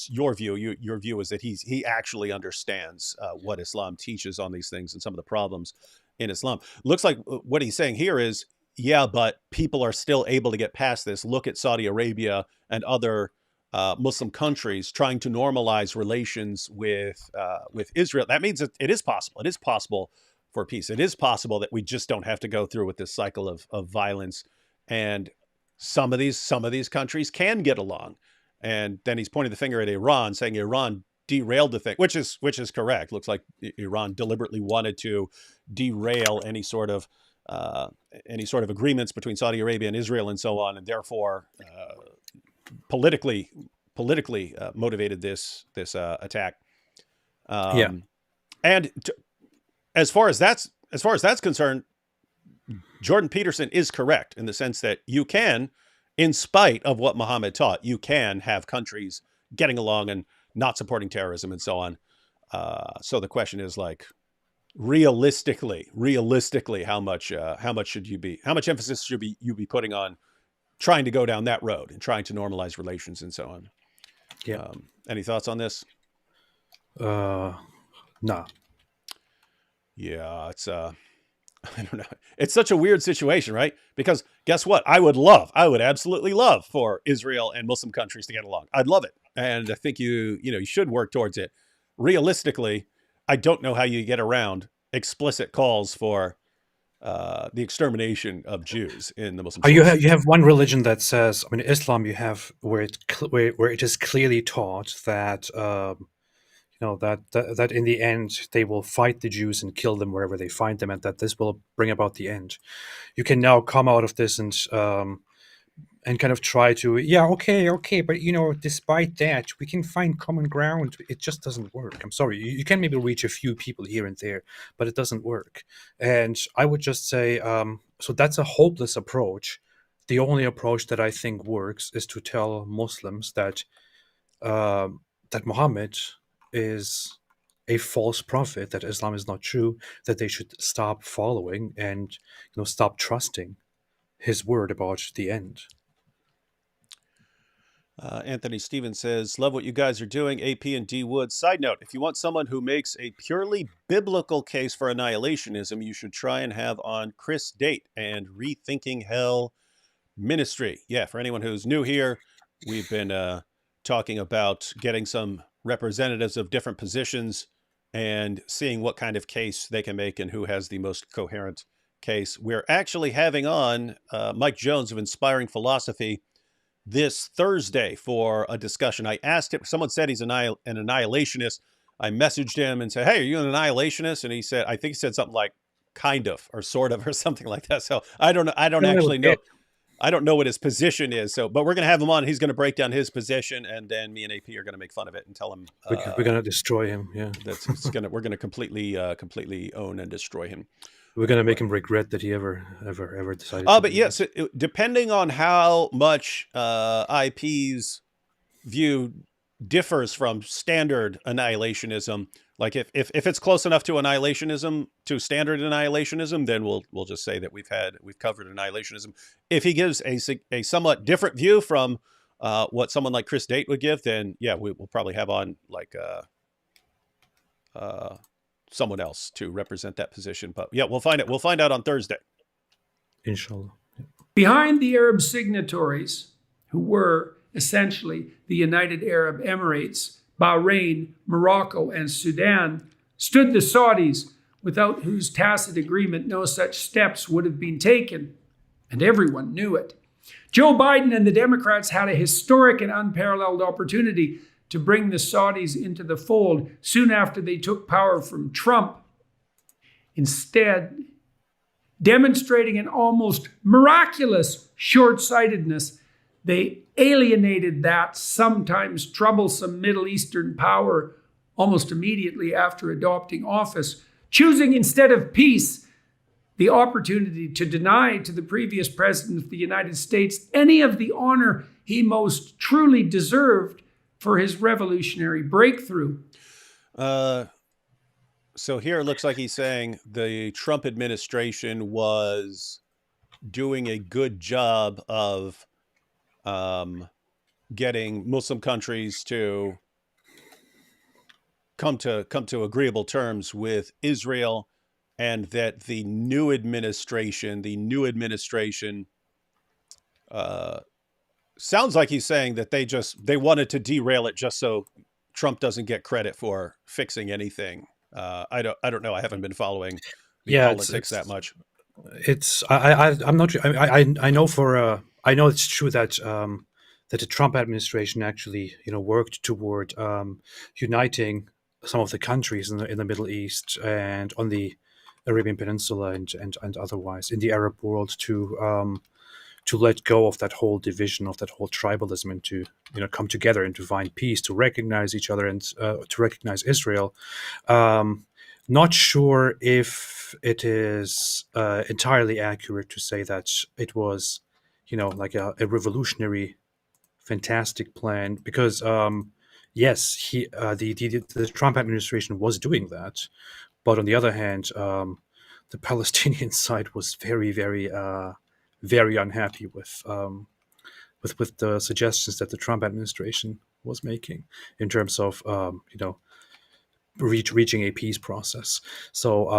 your view. Your view is that he actually understands what Islam teaches on these things and some of the problems in Islam. Looks like what he's saying here is, yeah, but people are still able to get past this. Look at Saudi Arabia and other Muslim countries trying to normalize relations with Israel. That means that it is possible. It is possible for peace. It is possible that we just don't have to go through with this cycle of violence. And some of these countries can get along. And then he's pointing the finger at Iran, saying Iran derailed the thing, which is correct. Looks like Iran deliberately wanted to derail any sort of agreements between Saudi Arabia and Israel and so on, and therefore politically motivated this attack. And as far as that's concerned, Jordan Peterson is correct in the sense that you can, in spite of what Muhammad taught, you can have countries getting along and not supporting terrorism and so on. So the question is, like, realistically, how much emphasis should you be putting on trying to go down that road and trying to normalize relations and so on? Yeah. Any thoughts on this? No. Yeah, it's I don't know. It's such a weird situation, right? Because guess what? I would absolutely love for Israel and Muslim countries to get along. I'd love it. And I think you should work towards it. Realistically, I don't know how you get around explicit calls for the extermination of Jews in the Muslim. You have one religion that says, I mean, Islam. You have where it is clearly taught that that in the end they will fight the Jews and kill them wherever they find them, and that this will bring about the end. You can now come out of this and kind of try to, okay, but despite that, we can find common ground. It just doesn't work. I'm sorry. You can maybe reach a few people here and there, but it doesn't work. And I would just say, so that's a hopeless approach. The only approach that I think works is to tell Muslims that Muhammad is a false prophet, that Islam is not true, that they should stop following and stop trusting his word about the end. Anthony Stevens says, love what you guys are doing, AP and D Wood. Side note, if you want someone who makes a purely biblical case for annihilationism, you should try and have on Chris Date and Rethinking Hell Ministry. Yeah, for anyone who's new here, we've been talking about getting some representatives of different positions and seeing what kind of case they can make and who has the most coherent case. We're actually having on Mike Jones of Inspiring Philosophy this Thursday for a discussion. I asked him, someone said he's an annihilationist. I messaged him and said, hey, are you an annihilationist? And he said, I think he said something like kind of, or sort of, or something like that. So I don't know. I don't actually know. I don't know what his position is. So, but we're going to have him on. He's going to break down his position, and then me and AP are going to make fun of it and tell him we're going to destroy him. Yeah, we're going to completely own and destroy him. We're going to make him regret that he ever decided. Oh, but yes, depending on how much IP's view differs from standard annihilationism, like if it's close enough to annihilationism, to standard annihilationism, then we'll just say that we've covered annihilationism. If he gives a somewhat different view from what someone like Chris Date would give, then yeah, we'll probably have on like someone else to represent that position. But yeah, we'll find it. We'll find out on Thursday. Inshallah. Behind the Arab signatories, who were essentially the United Arab Emirates, Bahrain, Morocco, and Sudan, stood the Saudis, without whose tacit agreement no such steps would have been taken. And everyone knew it. Joe Biden and the Democrats had a historic and unparalleled opportunity to bring the Saudis into the fold soon after they took power from Trump. Instead, demonstrating an almost miraculous short-sightedness, they alienated that sometimes troublesome Middle Eastern power almost immediately after adopting office, choosing instead of peace the opportunity to deny to the previous president of the United States any of the honor he most truly deserved for his revolutionary breakthrough. So here it looks like he's saying the Trump administration was doing a good job of getting Muslim countries to come to agreeable terms with Israel, and that the new administration sounds like he's saying that they wanted to derail it just so Trump doesn't get credit for fixing anything. I don't know. I haven't been following the politics that much. I'm not. I know I know it's true that that the Trump administration actually worked toward uniting some of the countries in the Middle East and on the Arabian Peninsula and otherwise in the Arab world to let go of that whole division, of that whole tribalism, and to come together and to find peace, to recognize each other and to recognize Israel. Not sure if it is entirely accurate to say that it was, like a revolutionary, fantastic plan, because yes, the Trump administration was doing that, but on the other hand, the Palestinian side was very, very, very unhappy with the suggestions that the Trump administration was making in terms of reaching a peace process. So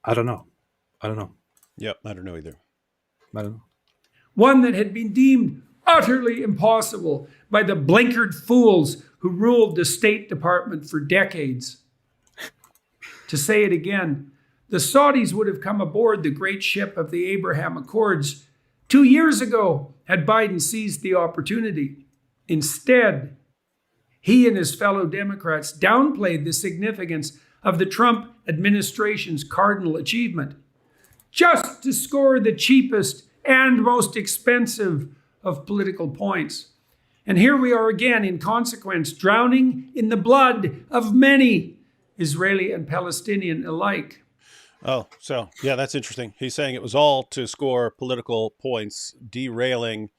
I don't know. Yep, I don't know either. One that had been deemed utterly impossible by the blinkered fools who ruled the State Department for decades. To say it again, the Saudis would have come aboard the great ship of the Abraham Accords 2 years ago had Biden seized the opportunity. Instead, he and his fellow Democrats downplayed the significance of the Trump administration's cardinal achievement, just to score the cheapest and most expensive of political points. And here we are again, in consequence, drowning in the blood of many, Israeli and Palestinian alike. Oh, so yeah, that's interesting. He's saying it was all to score political points, derailing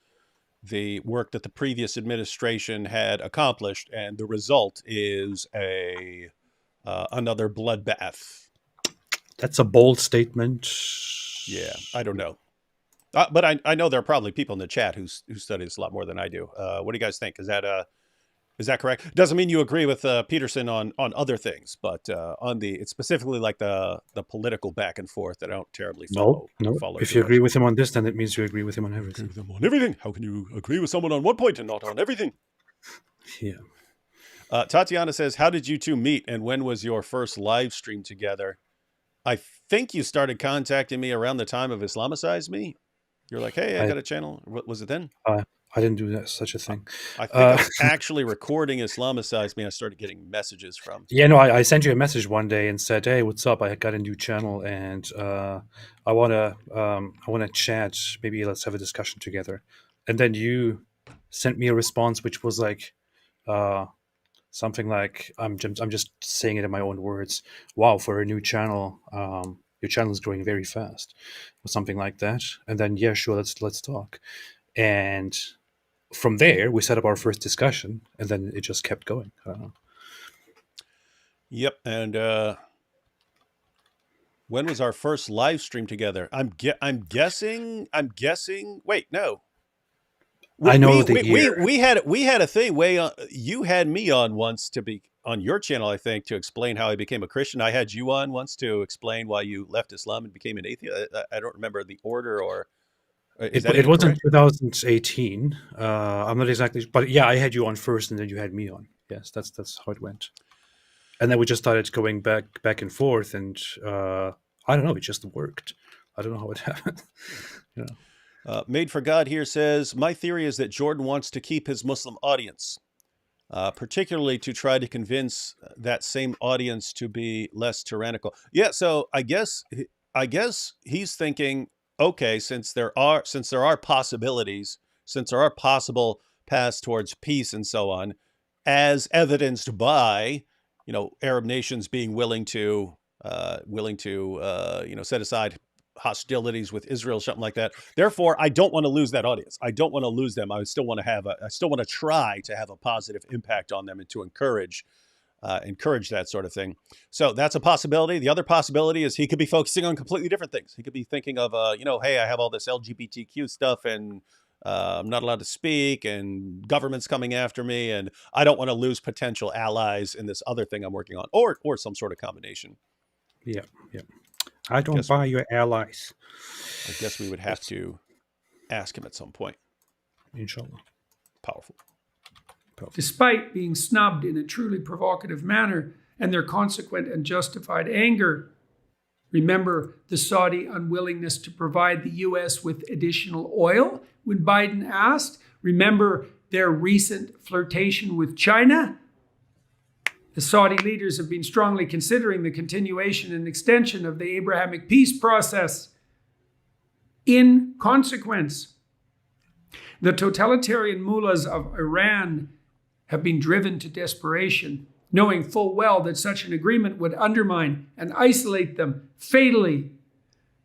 the work that the previous administration had accomplished, and the result is another bloodbath. That's a bold statement. Yeah, I don't know. But I know there are probably people in the chat who study this a lot more than I do. What do you guys think? Is that correct? Doesn't mean you agree with Peterson on other things, but it's specifically like the political back and forth that I don't terribly follow. No. Follow if you agree with him on this, then it means you agree with him on everything. Agree with him on everything. How can you agree with someone on one point and not on everything? Yeah. Tatiana says, "How did you two meet, and when was your first live stream together?" I think you started contacting me around the time of Islamicize Me. You're like, "Hey, I got a channel." What was it then? I didn't do such a thing. I think I was actually recording Islamicize Me. I started getting messages from. Yeah, no, I sent you a message one day and said, "Hey, what's up? I got a new channel, and I wanna chat. Maybe let's have a discussion together." And then you sent me a response, which was like something like, "I'm just saying it in my own words. Wow, for a new channel, your channel is growing very fast," or something like that. And then yeah, sure, let's talk. And from there, we set up our first discussion, and then it just kept going. I don't know. Yep. And when was our first live stream together? I'm guessing. Wait, no. I know the year. We had a thing way on. You had me on once to be on your channel, I think, to explain how I became a Christian. I had you on once to explain why you left Islam and became an atheist. I don't remember the order, or is that It even was in correct? 2018. I'm not exactly, but yeah, I had you on first, and then you had me on. Yes, that's how it went. And then we just started going back and forth, and I don't know, it just worked. I don't know how it happened. you know. Made for God here says, my theory is that Jordan wants to keep his Muslim audience, particularly to try to convince that same audience to be less tyrannical. Yeah, so I guess he's thinking, okay, since there are possibilities, since there are possible paths towards peace and so on, as evidenced by, Arab nations being willing to set aside hostilities with Israel, something like that. Therefore, I don't want to lose that audience. I don't want to lose them. I still want to try to have a positive impact on them and to encourage that sort of thing. So that's a possibility. The other possibility is he could be focusing on completely different things. He could be thinking of, hey, I have all this LGBTQ stuff and I'm not allowed to speak and government's coming after me and I don't want to lose potential allies in this other thing I'm working on, or some sort of combination. Yeah. I don't buy your allies. I guess we would have to ask him at some point. Inshallah. Powerful. Despite being snubbed in a truly provocative manner and their consequent and justified anger, remember the Saudi unwillingness to provide the U.S. with additional oil when Biden asked. Remember their recent flirtation with China. The Saudi leaders have been strongly considering the continuation and extension of the Abrahamic peace process. In consequence, the totalitarian mullahs of Iran have been driven to desperation, knowing full well that such an agreement would undermine and isolate them fatally.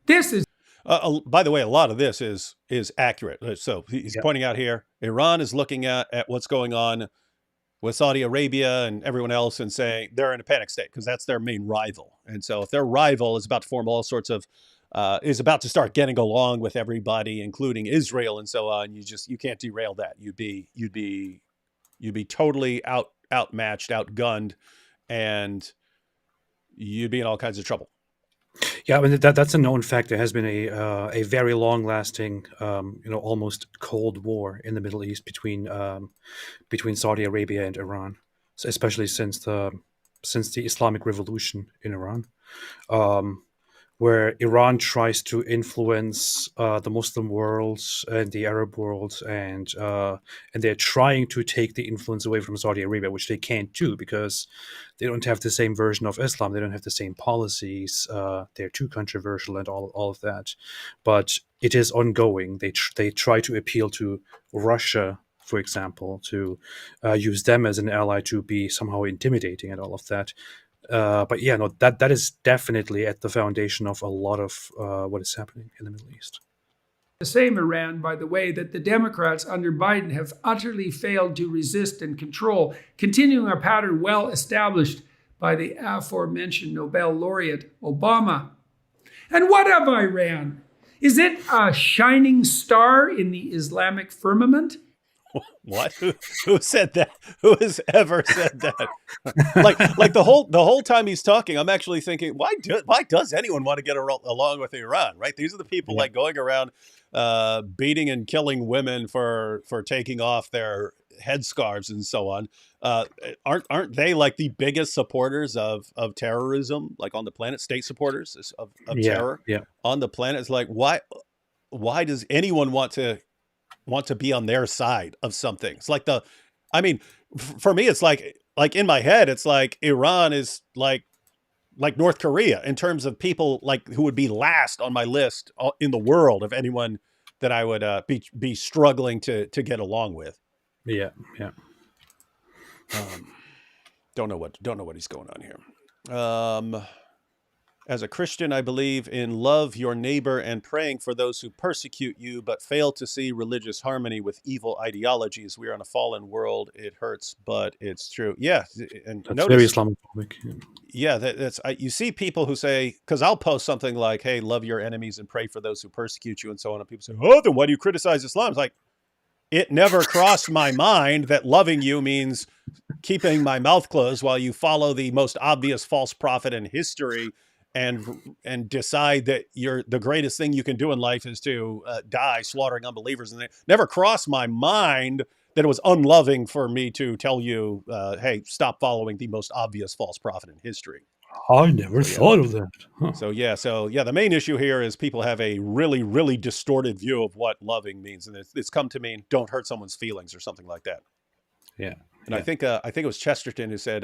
This is... by the way, a lot of this is accurate. So he's pointing out here, Iran is looking at what's going on with Saudi Arabia and everyone else and saying they're in a panic state because that's their main rival. And so if their rival is about to form all sorts of, is about to start getting along with everybody, including Israel and so on, you can't derail that. You'd be totally outmatched, outgunned, and you'd be in all kinds of trouble. Yeah, I mean that's a known fact. There has been a very long-lasting, almost Cold War in the Middle East between Saudi Arabia and Iran, so especially since the Islamic Revolution in Iran, where Iran tries to influence the Muslim world and the Arab world, and they're trying to take the influence away from Saudi Arabia, which they can't do because they don't have the same version of Islam. They don't have the same policies. They're too controversial and all of that. But it is ongoing. They try to appeal to Russia, for example, to use them as an ally to be somehow intimidating and all of that. But yeah, no, that is definitely at the foundation of a lot of what is happening in the Middle East. The same Iran, by the way, that the Democrats under Biden have utterly failed to resist and control, continuing a pattern well established by the aforementioned Nobel laureate Obama. And what of Iran? Is it a shining star in the Islamic firmament? What? Who said that? Who has ever said that? like the whole time he's talking, I'm actually thinking, why does anyone want to get along with Iran? Right? These are the people like going around beating and killing women for taking off their headscarves and so on. Aren't they like the biggest supporters of terrorism, like on the planet? State supporters of terror on the planet. It's like why does anyone want to be on their side of something? It's like for me, it's like in my head, it's like Iran is like North Korea in terms of people like who would be last on my list in the world of anyone that I would be struggling to get along with. Yeah. Don't know what he's going on here. As a Christian, I believe in love your neighbor and praying for those who persecute you, but fail to see religious harmony with evil ideologies. We are in a fallen world. It hurts, but it's true. Yeah, and that's very Islamophobic. Yeah, that's you see people who say, because I'll post something like, "Hey, love your enemies and pray for those who persecute you," and so on. And people say, "Oh, then why do you criticize Islam?" It's like, it never crossed my mind that loving you means keeping my mouth closed while you follow the most obvious false prophet in history and decide that the greatest thing you can do in life is to die slaughtering unbelievers. And it never crossed my mind that it was unloving for me to tell you, hey, stop following the most obvious false prophet in history. I never thought of that. Huh. So the main issue here is people have a really, really distorted view of what loving means, and it's come to mean don't hurt someone's feelings or something like that. Yeah, and I think it was Chesterton who said,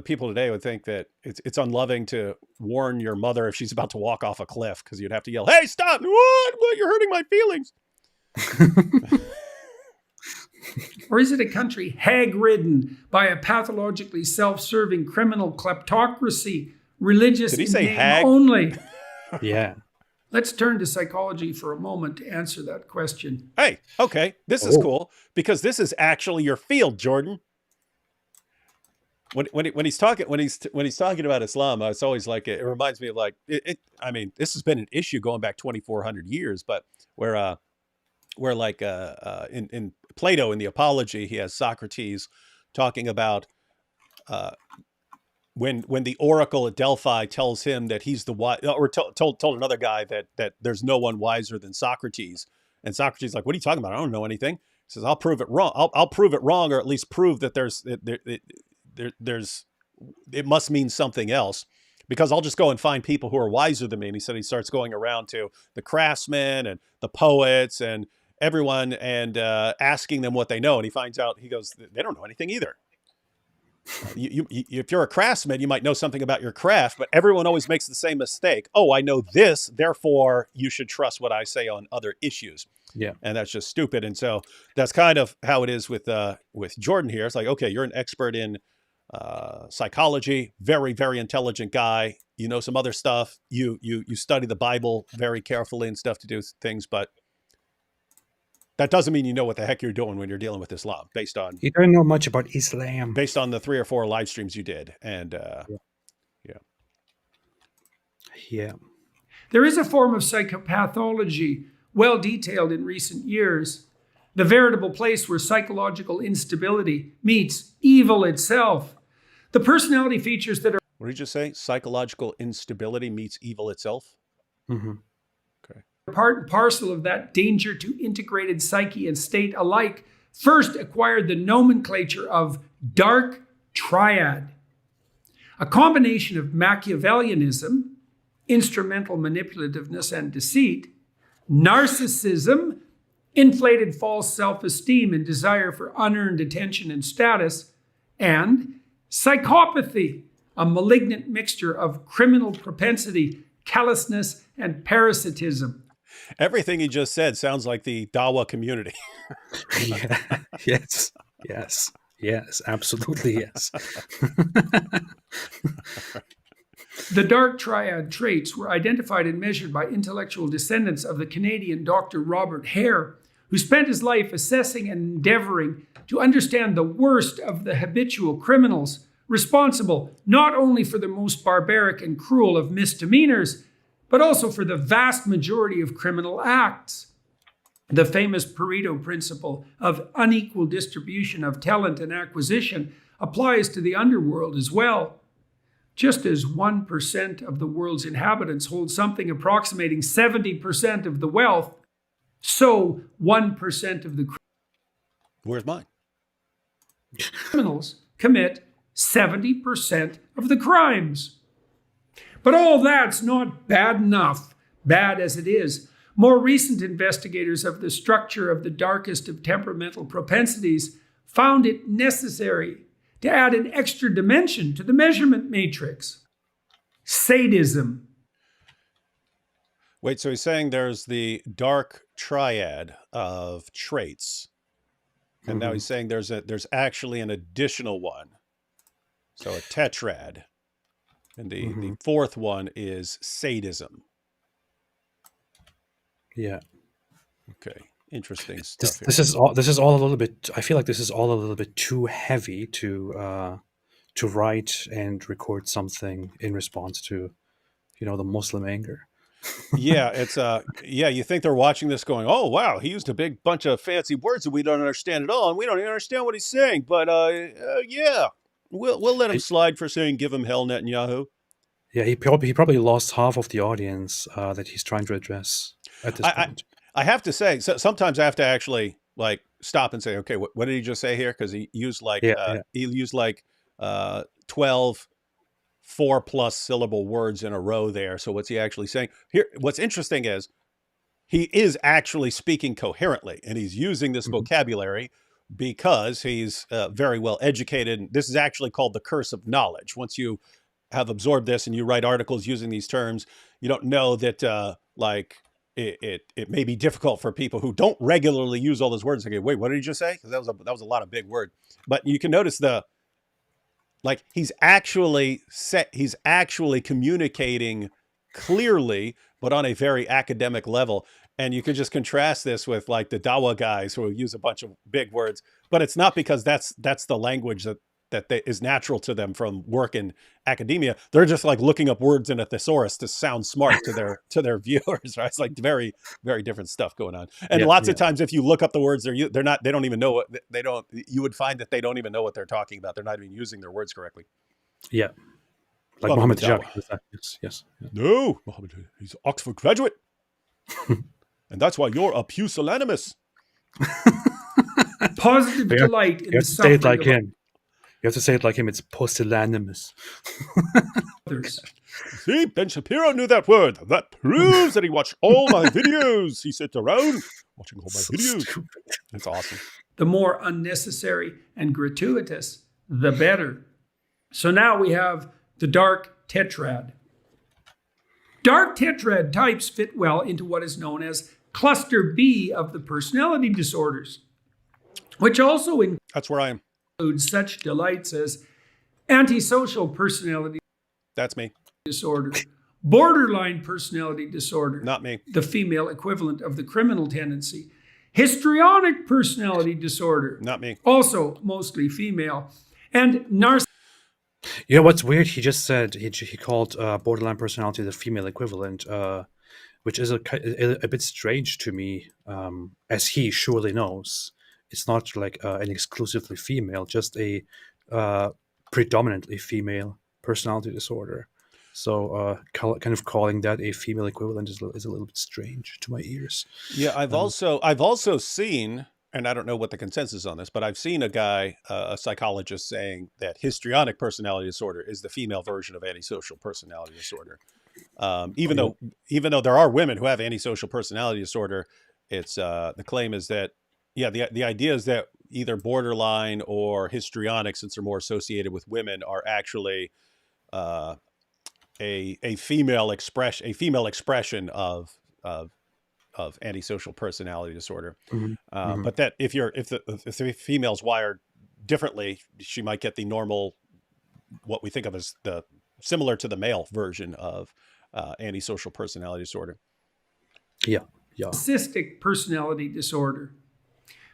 people today would think that it's unloving to warn your mother if she's about to walk off a cliff, because you'd have to yell, "Hey, stop! What? You're hurting my feelings." Or is it a country hag-ridden by a pathologically self-serving criminal kleptocracy, religious Did he in say name hag? only? yeah. Let's turn to psychology for a moment to answer that question. Hey, okay, this is cool, because this is actually your field, Jordan. When he's talking about Islam, it's always like it reminds me of like I mean, this has been an issue going back 2,400 years, but where like in Plato, in the Apology, he has Socrates talking about when the oracle at Delphi tells him that he's the wise, or told another guy that there's no one wiser than Socrates, and Socrates is like, "What are you talking about? I don't know anything." He says, "I'll prove it wrong. I'll prove it wrong, or at least prove that it must mean something else, because I'll just go and find people who are wiser than me." And he said he starts going around to the craftsmen and the poets and everyone and asking them what they know. And he finds out, he goes, they don't know anything either. If you're a craftsman, you might know something about your craft, but everyone always makes the same mistake. Oh, I know this, therefore you should trust what I say on other issues. Yeah. And that's just stupid. And so that's kind of how it is with Jordan here. It's like, okay, you're an expert in psychology, very, very intelligent guy. You know some other stuff. You study the Bible very carefully and stuff to do things, but that doesn't mean you know what the heck you're doing when you're dealing with Islam, based on You don't know much about Islam. based on the 3 or 4 live streams you did. And Yeah. There is a form of psychopathology well detailed in recent years, the veritable place where psychological instability meets evil itself. The personality features that are what did you just say? Psychological instability meets evil itself? Mm-hmm. Okay. part and parcel of that danger to integrated psyche and state alike first acquired the nomenclature of dark triad, a combination of Machiavellianism, instrumental manipulativeness and deceit, narcissism, inflated false self-esteem and desire for unearned attention and status, and psychopathy, a malignant mixture of criminal propensity, callousness, and parasitism. Everything he just said sounds like the Dawa community. Yeah. Yes, absolutely yes. The dark triad traits were identified and measured by intellectual descendants of the Canadian Dr. Robert Hare, who spent his life assessing and endeavoring to understand the worst of the habitual criminals, responsible not only for the most barbaric and cruel of misdemeanors, but also for the vast majority of criminal acts. The famous Pareto principle of unequal distribution of talent and acquisition applies to the underworld as well. Just as 1% of the world's inhabitants hold something approximating 70% of the wealth, so 1% of the Where's mine? criminals commit 70% of the crimes. But all that's not bad enough, bad as it is. More recent investigators of the structure of the darkest of temperamental propensities found it necessary to add an extra dimension to the measurement matrix: sadism. Wait, so he's saying there's the dark triad of traits, and now he's saying there's actually an additional one, so a tetrad, and the fourth one is sadism. Yeah. Okay, interesting stuff. This is all a little bit. I feel like this is all a little bit too heavy to write and record something in response to, the Muslim anger. Yeah, it's yeah, you think they're watching this going, "Oh, wow, he used a big bunch of fancy words that we don't understand at all, and we don't even understand what he's saying." But yeah, we'll let him He- slide for saying "Give him hell, Netanyahu." yeah, he probably lost half of the audience that he's trying to address at this I I, point. I have to say, sometimes I have to actually like stop and say, "Okay, what did he just say here?" Because Yeah, yeah, he used like 12 4+ syllable words in a row there. So what's he actually saying here? What's interesting is he is actually speaking coherently, and he's using this mhm, vocabulary because he's very well educated. This is actually called the curse of knowledge. Once you have absorbed this and you write articles using these terms, you don't know that like it may be difficult for people who don't regularly use all those words. Like, wait, what did he just say? Because that was a lot of big word. But you can notice like he's actually communicating clearly, but on a very academic level. And you can just contrast this with like the Dawa guys who use a bunch of big words, but it's not because that's the language that is natural to them from work in academia. They're just like looking up words in a thesaurus to sound smart to their viewers, right? It's like very, very different stuff going on. And yeah, lots of yeah, times, if you look up the words, they don't even know what they don't. You would find that they don't even know what they're talking about. They're not even using their words correctly. yeah. Like Welcome Mohammed to Dawa. Hijabi. With that. Yes, yes. Yeah. No, Mohammed, he's an Oxford graduate, and that's why you're a pusillanimous. Positive You have, delight in you the have to say it suffering like of him. You have to say it like him. It's pusillanimous. others. See, Ben Shapiro knew that word. That proves that he watched all my videos. He sits around watching all my So videos. stupid. It's awesome. The more unnecessary and gratuitous, the better. So now we have the dark tetrad. Dark tetrad types fit well into what is known as cluster B of the personality disorders, which also That's where I am. includes such delights as antisocial personality That's me. disorder, borderline personality disorder, Not me. the female equivalent of the criminal tendency, histrionic personality disorder, Not me. also mostly female, and narcissistic. You know what's weird? He just said he called borderline personality the female equivalent, which is a bit strange to me, as he surely knows. It's not like an exclusively female, just a predominantly female personality disorder. So kind of calling that a female equivalent is a little bit strange to my ears. Yeah, I've also seen, and I don't know what the consensus is on this, but I've seen a guy, a psychologist, saying that histrionic personality disorder is the female version of antisocial personality disorder. Even though there are women who have antisocial personality disorder, it's the claim is that the idea is that either borderline or histrionic, since they're more associated with women, are actually a female expression of antisocial personality disorder. But that if the female's wired differently, she might get the normal, what we think of as the similar to the male version of antisocial personality disorder. Yeah, yeah. Cystic personality disorder.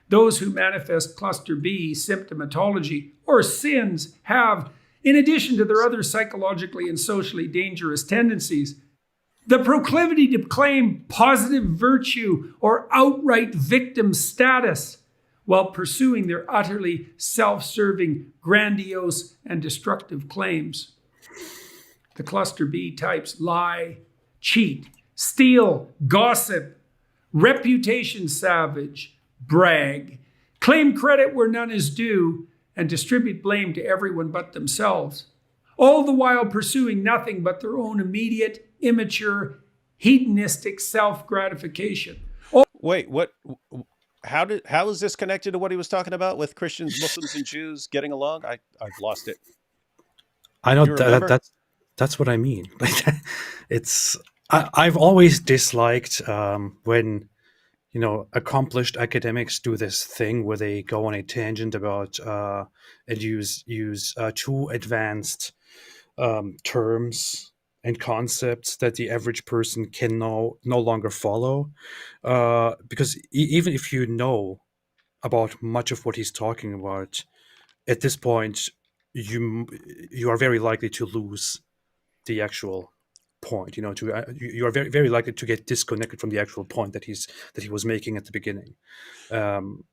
Those who manifest cluster B symptomatology or sins have, in addition to their other psychologically and socially dangerous tendencies, the proclivity to claim positive virtue or outright victim status while pursuing their utterly self-serving, grandiose, and destructive claims. The cluster B types lie, cheat, steal, gossip, reputation savage, brag, claim credit where none is due, and distribute blame to everyone but themselves, all the while pursuing nothing but their own immediate, immature, hedonistic self-gratification. Wait, what? How is this connected to what he was talking about with Christians, Muslims, and Jews getting along? I've lost it. I know You remember? that's what I mean. I've always disliked when accomplished academics do this thing where they go on a tangent about and use too advanced terms and concepts that the average person can no longer follow, because even if you know about much of what he's talking about, at this point you are very likely to lose the actual point. You are very, very likely to get disconnected from the actual point that he was making at the beginning. And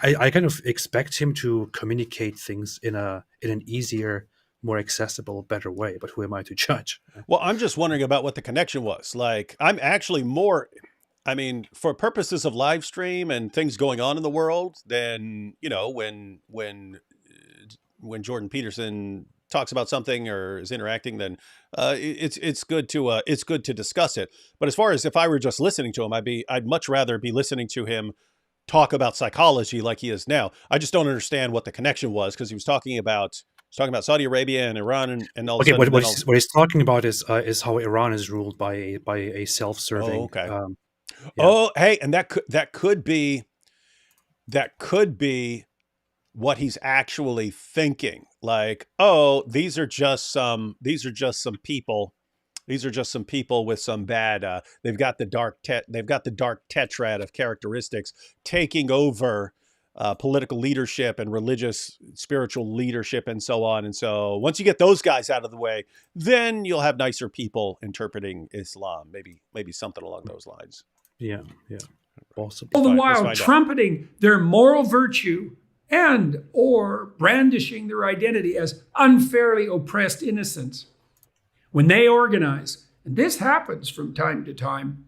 I kind of expect him to communicate things in an easier, more accessible, better way. But who am I to judge? Well, I'm just wondering about what the connection was. Like, I'm actually more, I mean, for purposes of live stream and things going on in the world, then, when Jordan Peterson talks about something or is interacting, then it's good to discuss it. But as far as if I were just listening to him, I'd much rather be listening to him talk about psychology like he is now. I just don't understand what the connection was, because he was talking about Saudi Arabia and Iran and all. Okay, what he's talking about is how Iran is ruled by a self-serving. Oh, okay. Yeah. Oh, hey, and that could be what he's actually thinking. Like, oh, these are just some people. These are just some people with some bad. They've got the dark tetrad of characteristics taking over political leadership and religious, spiritual leadership, and so on. And so, once you get those guys out of the way, then you'll have nicer people interpreting Islam. Maybe something along those lines. Yeah. Awesome. All the while trumpeting their moral virtue and or brandishing their identity as unfairly oppressed innocents. When they organize, and this happens from time to time,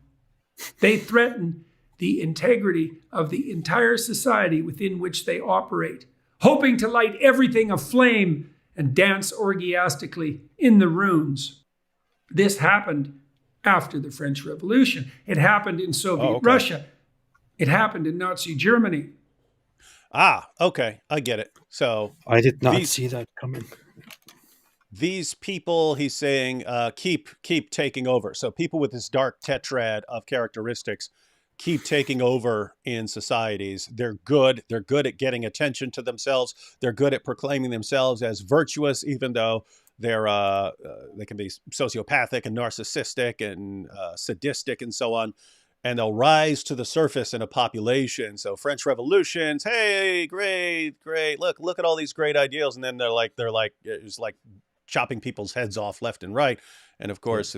they threaten the integrity of the entire society within which they operate, hoping to light everything aflame and dance orgiastically in the ruins. This happened after the French Revolution. It happened in Soviet Russia. It happened in Nazi Germany. Ah, okay. I get it. So I did not see that coming. These people, he's saying, keep taking over. So people with this dark tetrad of characteristics keep taking over in societies. They're good. They're good at getting attention to themselves. They're good at proclaiming themselves as virtuous, even though they can be sociopathic and narcissistic and sadistic and so on. And they'll rise to the surface in a population. So French revolutions, hey, great. Look at all these great ideals. And then they're like, it's like chopping people's heads off left and right. And of course,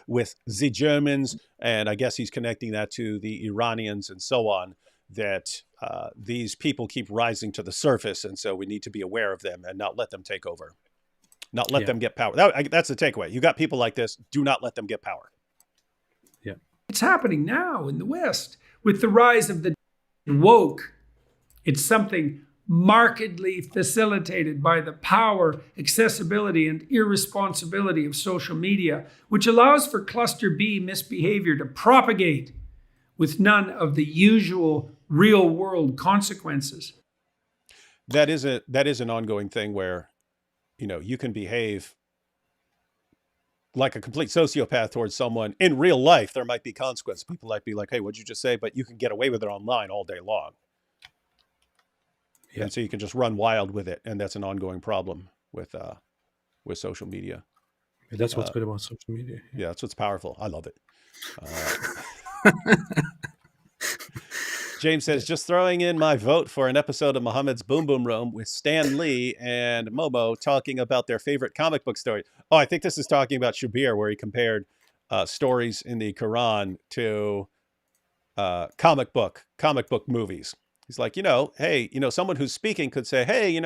with the Germans, and I guess he's connecting that to the Iranians and so on, that these people keep rising to the surface. And so we need to be aware of them and not let them take over, not let them get power. That's the takeaway. You got people like this, do not let them get power. Yeah. It's happening now in the West with the rise of the woke. It's something markedly facilitated by the power, accessibility, and irresponsibility of social media, which allows for cluster B misbehavior to propagate with none of the usual real-world consequences. That is an ongoing thing where, you can behave like a complete sociopath towards someone in real life. There might be consequences. People might be like, hey, what'd you just say? But you can get away with it online all day long. Yeah. And so you can just run wild with it. And that's an ongoing problem with social media. Yeah, that's what's good about social media. Yeah, that's what's powerful. I love it. James says, just throwing in my vote for an episode of Muhammad's Boom Boom Room with Stan Lee and Momo talking about their favorite comic book story. Oh, I think this is talking about Shabir, where he compared stories in the Quran to comic book movies. He's like, hey, someone who's speaking could say, hey,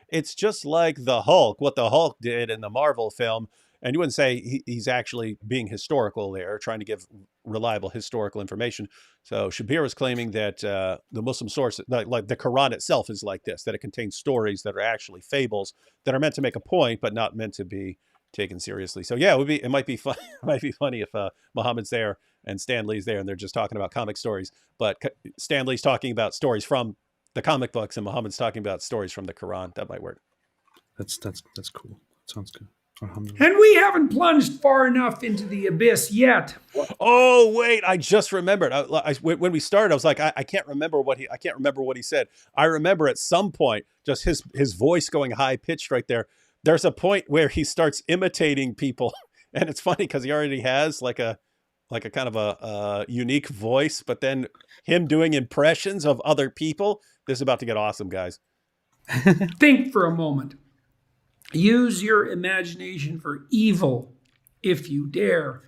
it's just like the Hulk, what the Hulk did in the Marvel film. And you wouldn't say he's actually being historical there, trying to give reliable historical information. So Shabir was claiming that the Muslim source, like the Quran itself, is like this, that it contains stories that are actually fables that are meant to make a point, but not meant to be taken seriously. So yeah, it might be fun. It might be funny if Muhammad's there and Stan Lee's there and they're just talking about comic stories, but Stan Lee's talking about stories from the comic books and Muhammad's talking about stories from the Quran. That might work. That's cool. Sounds good. And we haven't plunged far enough into the abyss yet. Oh wait, I just remembered. When we started, I was like, I can't remember what he said. I remember at some point just his voice going high pitched right there. There's a point where he starts imitating people, and it's funny because he already has like a kind of a unique voice, but then him doing impressions of other people. This is about to get awesome, guys. Think for a moment. Use your imagination for evil if you dare.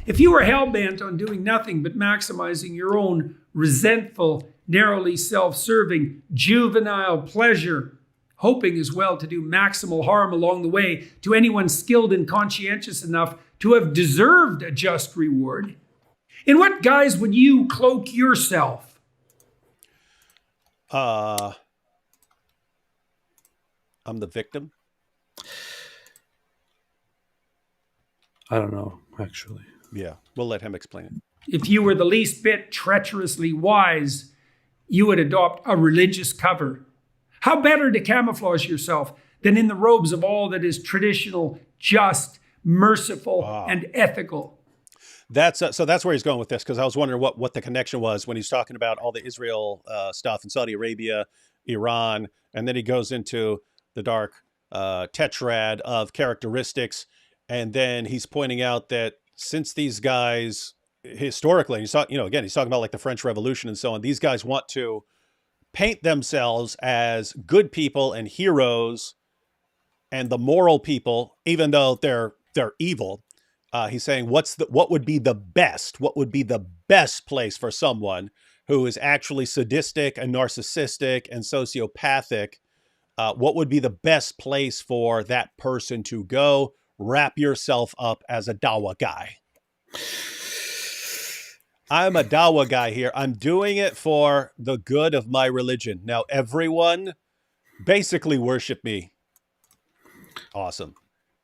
If you are hell-bent on doing nothing but maximizing your own resentful, narrowly self-serving, juvenile pleasure, hoping as well to do maximal harm along the way to anyone skilled and conscientious enough to have deserved a just reward, in what guise would you cloak yourself? I'm the victim. I don't know, actually. Yeah, we'll let him explain it. If you were the least bit treacherously wise, you would adopt a religious cover. How better to camouflage yourself than in the robes of all that is traditional, just, merciful, and ethical? So that's where he's going with this, because I was wondering what the connection was when he's talking about all the Israel stuff in Saudi Arabia, Iran, and then he goes into the dark tetrad of characteristics, and then he's pointing out that since these guys historically, he's talking about like the French Revolution and so on, these guys want to paint themselves as good people and heroes and the moral people, even though they're evil. He's saying what would be the best place for someone who is actually sadistic and narcissistic and sociopathic? What would be the best place for that person to go? Wrap yourself up as a Dawa guy. I'm a Dawa guy here. I'm doing it for the good of my religion. Now, everyone basically worship me. Awesome.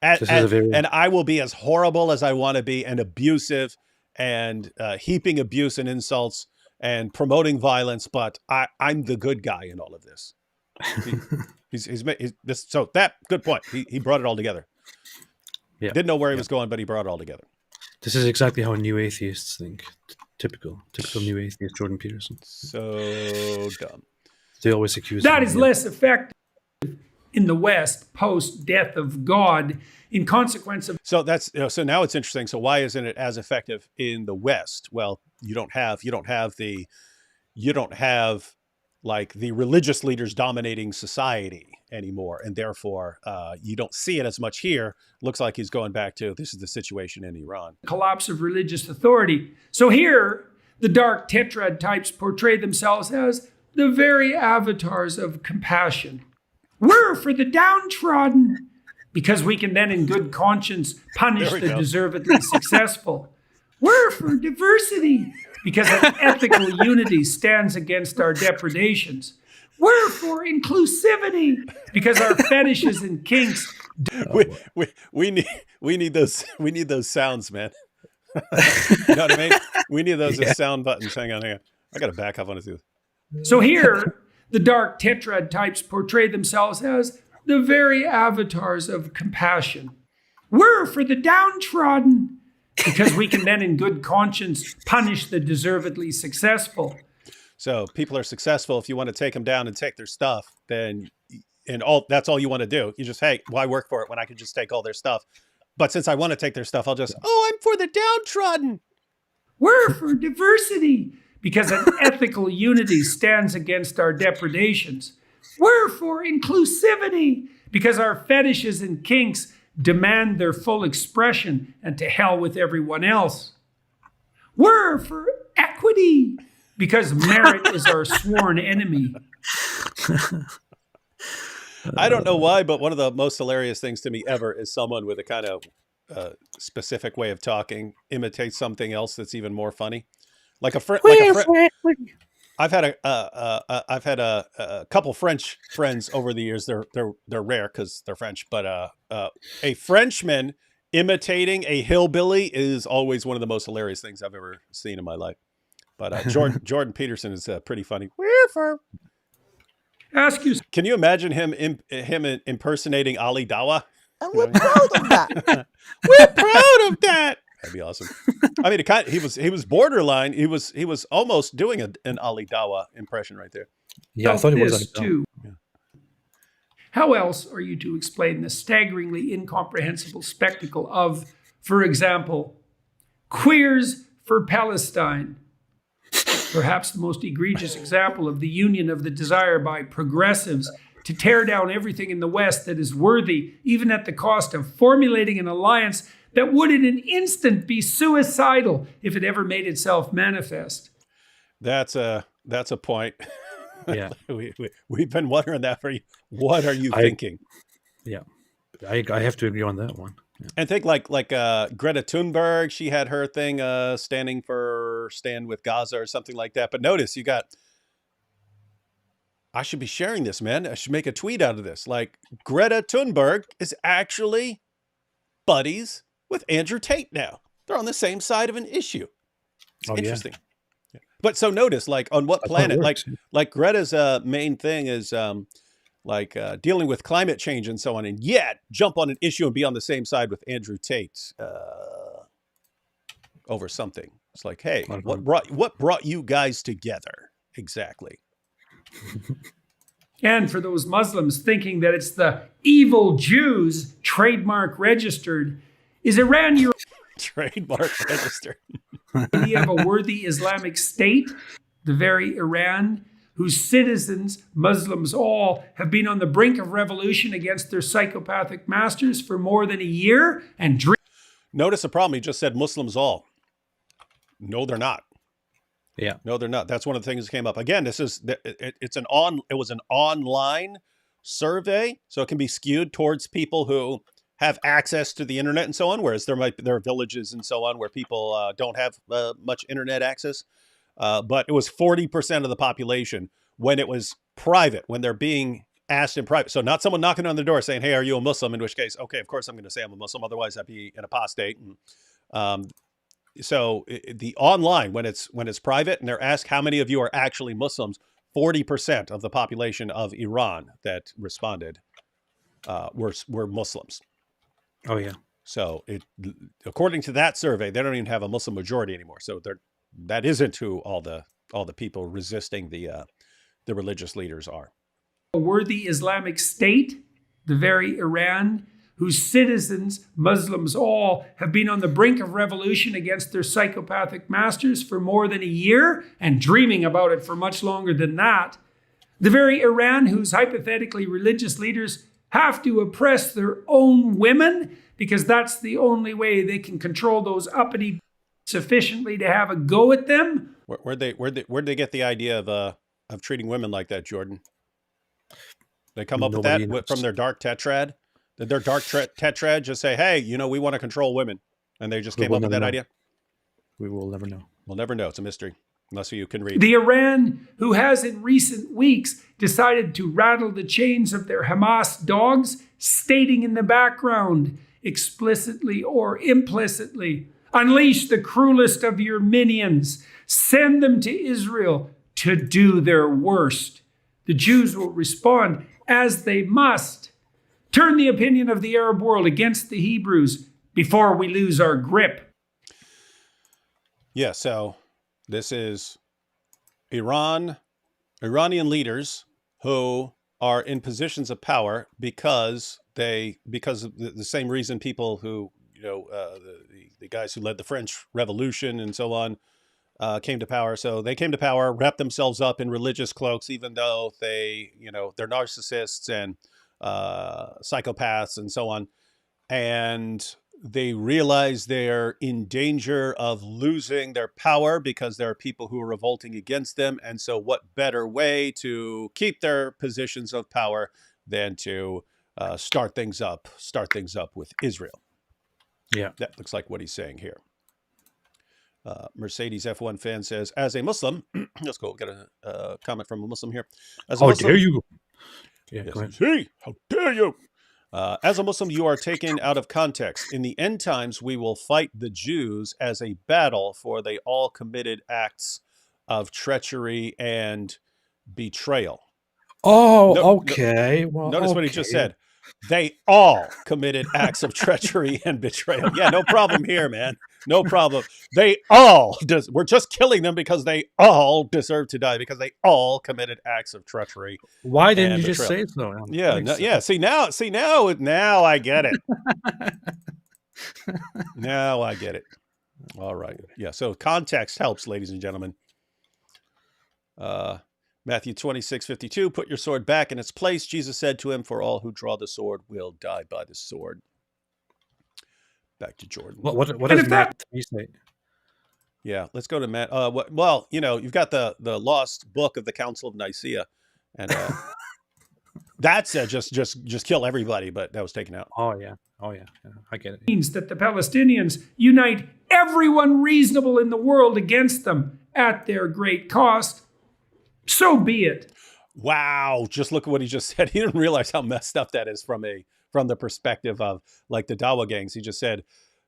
And I will be as horrible as I want to be and abusive and heaping abuse and insults and promoting violence, but I'm the good guy in all of this. So that good point. He brought it all together. Yeah. Didn't know where he was going, but he brought it all together. This is exactly how new atheists think. Typical new atheist Jordan Peterson. So dumb. They always accuse that him, is less effective in the West post death of God in consequence of. So so now it's interesting. So why isn't it as effective in the West? Well, you don't have like the religious leaders dominating society anymore, and therefore you don't see it as much here. Looks like he's going back to this is the situation in Iran. Collapse of religious authority. So here, the dark tetrad types portray themselves as the very avatars of compassion. We're for the downtrodden, because we can then in good conscience punish the deservedly successful. We're for diversity, because an ethical unity stands against our depredations. We're for inclusivity, because our fetishes and kinks. We need those sounds, man. You know what I mean? We need those as sound buttons. Hang on. I got to back up on it too. So here, the dark tetrad types portray themselves as the very avatars of compassion. We're for the downtrodden, because we can then in good conscience punish the deservedly successful. So people are successful. If you want to take them down and take their stuff, then that's all you want to do. You just, hey, why work for it when I can just take all their stuff? But since I want to take their stuff, I'm for the downtrodden. We're for diversity, because an ethical unity stands against our depredations. We're for inclusivity, because our fetishes and kinks demand their full expression, and to hell with everyone else. We're for equity, because merit is our sworn enemy. I don't know why, but one of the most hilarious things to me ever is someone with a kind of specific way of talking imitates something else that's even more funny. Like a friend. I've had a couple French friends over the years. They're rare because they're French, but a Frenchman imitating a hillbilly is always one of the most hilarious things I've ever seen in my life. But Jordan Peterson is pretty funny. Ask you. Can you imagine him impersonating Ali Dawa? And we're proud of that. We're proud of that. That'd be awesome. I mean, he was borderline. He was almost doing an Ali Dawa impression right there. Yeah, I thought it was this like too. Yeah. How else are you to explain the staggeringly incomprehensible spectacle of, for example, queers for Palestine? Perhaps the most egregious example of the union of the desire by progressives to tear down everything in the West that is worthy, even at the cost of formulating an alliance that would in an instant be suicidal if it ever made itself manifest. That's a point. Yeah. We've been wondering that for you. What are you I- thinking? Yeah, I have to agree on that one. Yeah. And think like Greta Thunberg, she had her thing stand with Gaza or something like that. But notice you got, I should be sharing this, man. I should make a tweet out of this. Like Greta Thunberg is actually buddies with Andrew Tate now. They're on the same side of an issue. It's Oh, yeah. interesting. Yeah. But so notice, like on what That's how it planet, works. like Greta's main thing is dealing with climate change and so on, and yet jump on an issue and be on the same side with Andrew Tate over something. It's like, hey, what brought you guys together exactly? And for those Muslims thinking that it's the evil Jews trademark registered, is Iran your Trademark register. idea of a worthy Islamic state? The very Iran whose citizens, Muslims all, have been on the brink of revolution against their psychopathic masters for more than a year and Notice the problem. He just said Muslims all. No, they're not. Yeah. No, they're not. That's one of the things that came up. Again, it was an online survey, so it can be skewed towards people who have access to the internet and so on, whereas there are villages and so on where people don't have much internet access. But it was 40% of the population when it was private, when they're being asked in private. So not someone knocking on the door saying, hey, are you a Muslim? In which case, okay, of course I'm going to say I'm a Muslim. Otherwise I'd be an apostate. And, so the online, when it's private and they're asked how many of you are actually Muslims, 40% of the population of Iran that responded were Muslims. Oh, yeah. So according to that survey, they don't even have a Muslim majority anymore. So that isn't who all the people resisting the religious leaders are. a worthy Islamic state, the very Iran whose citizens, Muslims all, have been on the brink of revolution against their psychopathic masters for more than a year and dreaming about it for much longer than that. The very Iran whose hypothetically religious leaders have to oppress their own women because that's the only way they can control those uppity sufficiently to have a go at them. Where'd they get the idea of treating women like that, Jordan? They come up with Nobody that knows. from their dark tetrad? Did their dark tetrad just say, hey, we want to control women? And they just We came will up with never that know. idea? We will never know. We'll never know. It's a mystery. Unless you can read. The Iran who has in recent weeks decided to rattle the chains of their Hamas dogs, stating in the background, explicitly or implicitly, unleash the cruelest of your minions, send them to Israel to do their worst. The Jews will respond as they must. Turn the opinion of the Arab world against the Hebrews before we lose our grip. Yeah, so this is Iranian leaders who are in positions of power because of the same reason people who, the guys who led the French Revolution and so on came to power. So they came to power, wrapped themselves up in religious cloaks, even though they're narcissists and psychopaths and so on. And they realize they're in danger of losing their power because there are people who are revolting against them. And so what better way to keep their positions of power than to start things up with Israel? Yeah. That looks like what he's saying here. Mercedes F1 fan says, as a Muslim, let's go get a comment from a Muslim here. As a How Muslim, dare you? Yeah, yes, go ahead. hey, how dare you? As a Muslim, you are taken out of context. In the end times, we will fight the Jews as a battle, for they all committed acts of treachery and betrayal. Oh, No, okay. Well, Notice what he just okay. said. They all committed acts of treachery and betrayal. Yeah, no problem here, man. No problem. They all, we're just killing them because they all deserve to die, because they all committed acts of treachery. Why didn't and you just betrayal. say so? Yeah, Makes yeah. See now I get it. Now I get it. All right. Yeah. So context helps, ladies and gentlemen. Matthew 26:52. Put your sword back in its place. Jesus said to him, "For all who draw the sword will die by the sword." Back to Jordan. What And does if that Matt 3 say? Yeah, let's go to Matt. Well, you've got the lost book of the Council of Nicaea, and that said just kill everybody, but that was taken out. Oh yeah, I get it. means that the Palestinians unite everyone reasonable in the world against them at their great cost, so be it. Wow, just look at what he just said. He didn't realize how messed up that is from the perspective of like the Dawa gangs. He just said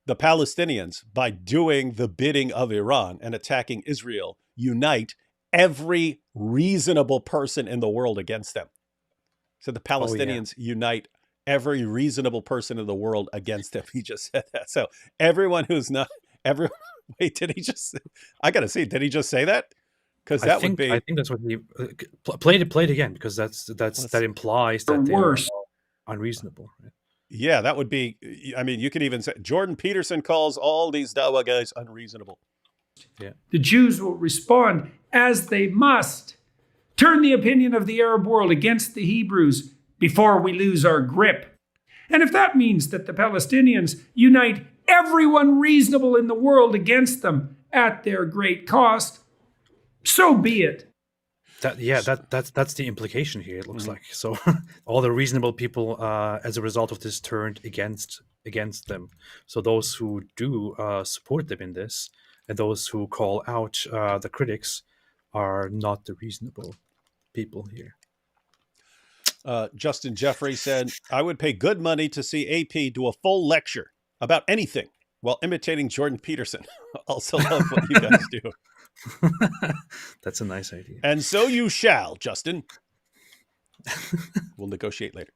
the Palestinians, by doing the bidding of Iran and attacking Israel, unite every reasonable person in the world against them. So the Palestinians unite every reasonable person in the world against them. He just said that. So everyone who's not wait, did he just? I gotta see. Did he just say that? Because that would be. I think that's what he play it again, because that implies that they're worse. unreasonable. Right? Yeah, that would be. I mean, you could even say Jordan Peterson calls all these Dawa guys unreasonable. Yeah. The Jews will respond as they must. Turn the opinion of the Arab world against the Hebrews before we lose our grip. And if that means that the Palestinians unite everyone reasonable in the world against them at their great cost, so be it. That's the implication here. It looks like so. All the reasonable people, as a result of this, turned against them. So those who do support them in this, and those who call out the critics, are not the reasonable people here. Justin Jeffrey said, "I would pay good money to see AP do a full lecture about anything while imitating Jordan Peterson. Also love what you guys do." That's a nice idea. And so you shall, Justin. We'll negotiate later.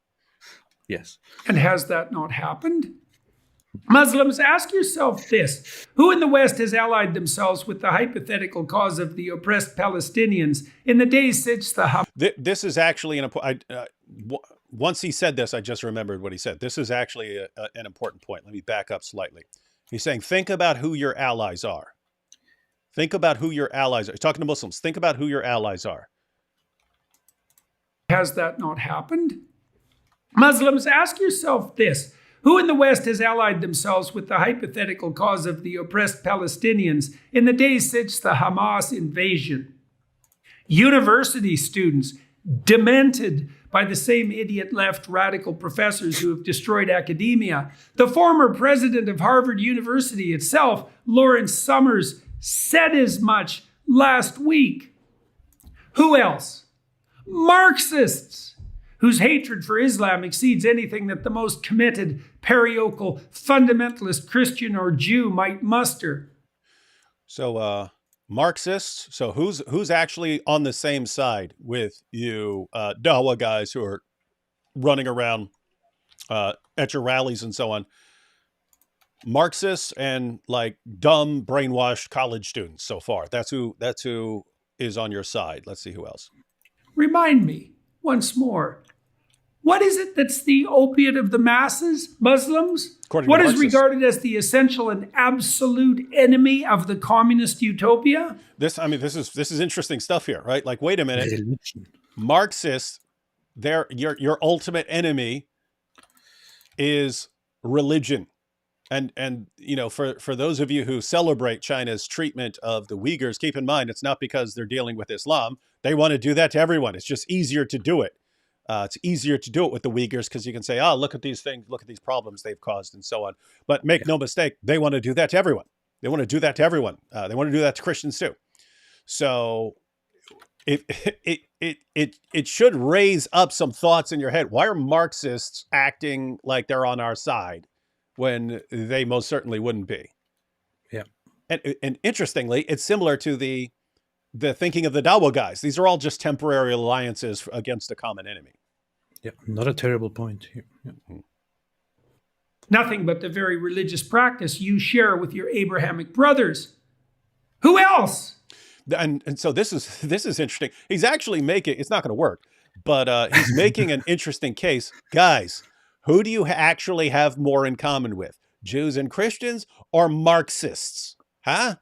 Yes. And has that not happened? Muslims, ask yourself this. Who in the West has allied themselves with the hypothetical cause of the oppressed Palestinians in the days since the Hamas? This is actually once he said this, I just remembered what he said. This is actually an important point. Let me back up slightly. He's saying, think about who your allies are. Think about who your allies are. He's talking to Muslims. Think about who your allies are. Has that not happened? Muslims, ask yourself this. Who in the West has allied themselves with the hypothetical cause of the oppressed Palestinians in the days since the Hamas invasion? University students, demented by the same idiot left radical professors who have destroyed academia. The former president of Harvard University itself, Lawrence Summers, said as much last week. Who else? Marxists, whose hatred for Islam exceeds anything that the most committed, parochial, fundamentalist Christian or Jew might muster. So, Marxists. So who's actually on the same side with you, Dawa guys who are running around at your rallies and so on? Marxists and like dumb, brainwashed college students so far. That's who is on your side. Let's see who else. Remind me once more. What is it that's the opiate of the masses? Muslims? What is regarded as the essential and absolute enemy of the communist utopia? This is interesting stuff here, right? Like, wait a minute. Marxists, your ultimate enemy is religion. And for those of you who celebrate China's treatment of the Uyghurs, keep in mind, it's not because they're dealing with Islam. They want to do that to everyone. It's just easier to do it. It's easier to do it with the Uyghurs because you can say, oh, look at these things, look at these problems they've caused and so on. But make no mistake, they want to do that to everyone. They want to do that to everyone. They want to do that to Christians too. So it should raise up some thoughts in your head. Why are Marxists acting like they're on our side when they most certainly wouldn't be? Yeah. And interestingly, it's similar to the thinking of the Dawa guys. These are all just temporary alliances against a common enemy. Yeah, not a terrible point here. Yeah. Nothing but the very religious practice you share with your Abrahamic brothers. Who else? And so this is interesting. He's actually making, it's not going to work, but he's making an interesting case. Guys, who do you actually have more in common with? Jews and Christians or Marxists? Huh?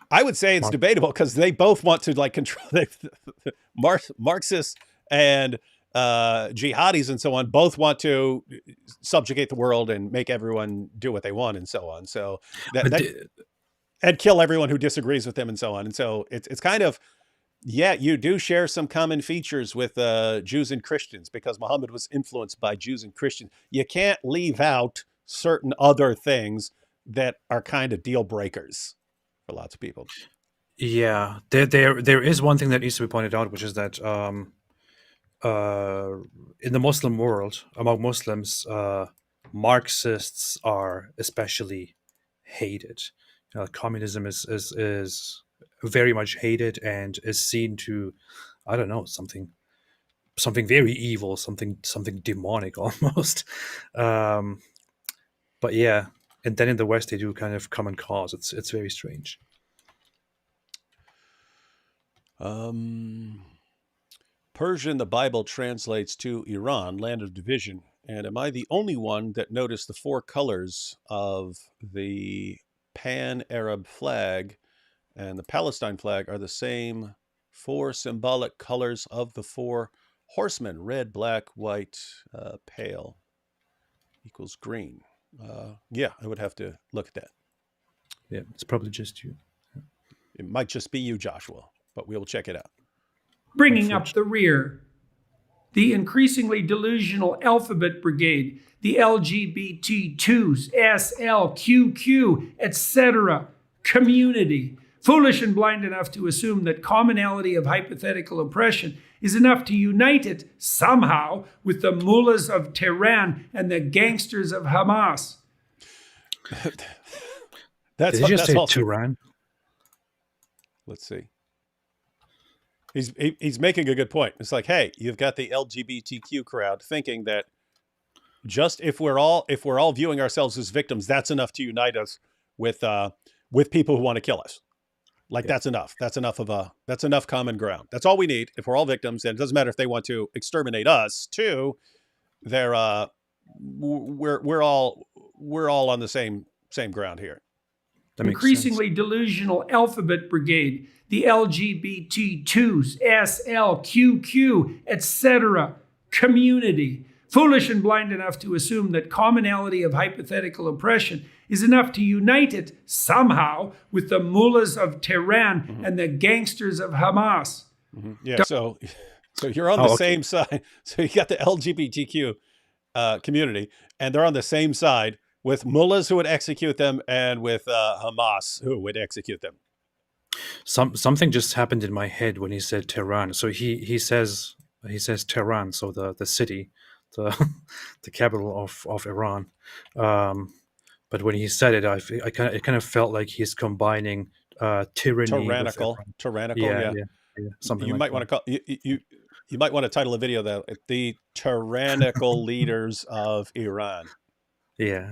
I would say it's debatable because they both want to like control Marxists and jihadis and so on both want to subjugate the world and make everyone do what they want and so on. So But and kill everyone who disagrees with them and so on. And so it's kind of, yeah, you do share some common features with Jews and Christians because Muhammad was influenced by Jews and Christians. You can't leave out certain other things that are kind of deal breakers for lots of people. yeah, there is one thing that needs to be pointed out, which is that in the Muslim world, among Muslims, Marxists are especially hated. Communism is very much hated and is seen to, I don't know, something very evil, something demonic almost. But yeah, and then in the West they do kind of common cause. It's very strange. Persian, the Bible translates to Iran, land of division. And am I the only one that noticed the 4 colors of the pan-Arab flag and the Palestine flag are the same 4 symbolic colors of the 4 horsemen: red, black, white, pale equals green. Yeah, I would have to look at that. Yeah, it's probably just you. It might just be you, Joshua, but we will check it out. Bringing up the rear, the increasingly delusional Alphabet Brigade, the LGBT2s, SLQQ, etc. community, foolish and blind enough to assume that commonality of hypothetical oppression is enough to unite it somehow with the mullahs of Tehran and the gangsters of Hamas. Did you just say also, Tehran? let's see. He's making a good point. It's like, hey, you've got the LGBTQ crowd thinking that just if we're all viewing ourselves as victims, that's enough to unite us with people who want to kill us. Like, yeah. That's enough common ground. That's all we need. If we're all victims, and it doesn't matter if they want to exterminate us too. We're all on the same ground here. Increasingly delusional Alphabet Brigade, the LGBT2s, SLQQ, etc. community, foolish and blind enough to assume that commonality of hypothetical oppression is enough to unite it somehow with the mullahs of Tehran and the gangsters of Hamas. Yeah, so you're on the same side. So you got the LGBTQ community, and they're on the same side with mullahs who would execute them and with Hamas who would execute them. Something just happened in my head when he said Tehran. So he says Tehran, so the city, the capital of Iran. But when he said it, it kind of felt like he's combining tyranny, tyrannical. Yeah. Something you like might that. want to call you might want to title a video that the tyrannical leaders of Iran. Yeah.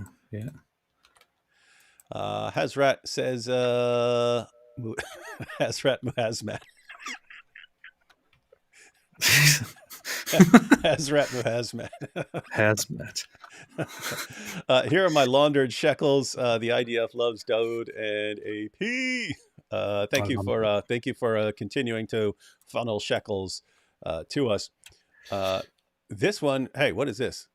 Hazrat says Hazrat Muhazmat. Hazrat Muhazmat. Hazmat. Here are my laundered shekels. The IDF loves Dawood and AP. Thank you for continuing to funnel shekels to us. This one, hey, what is this?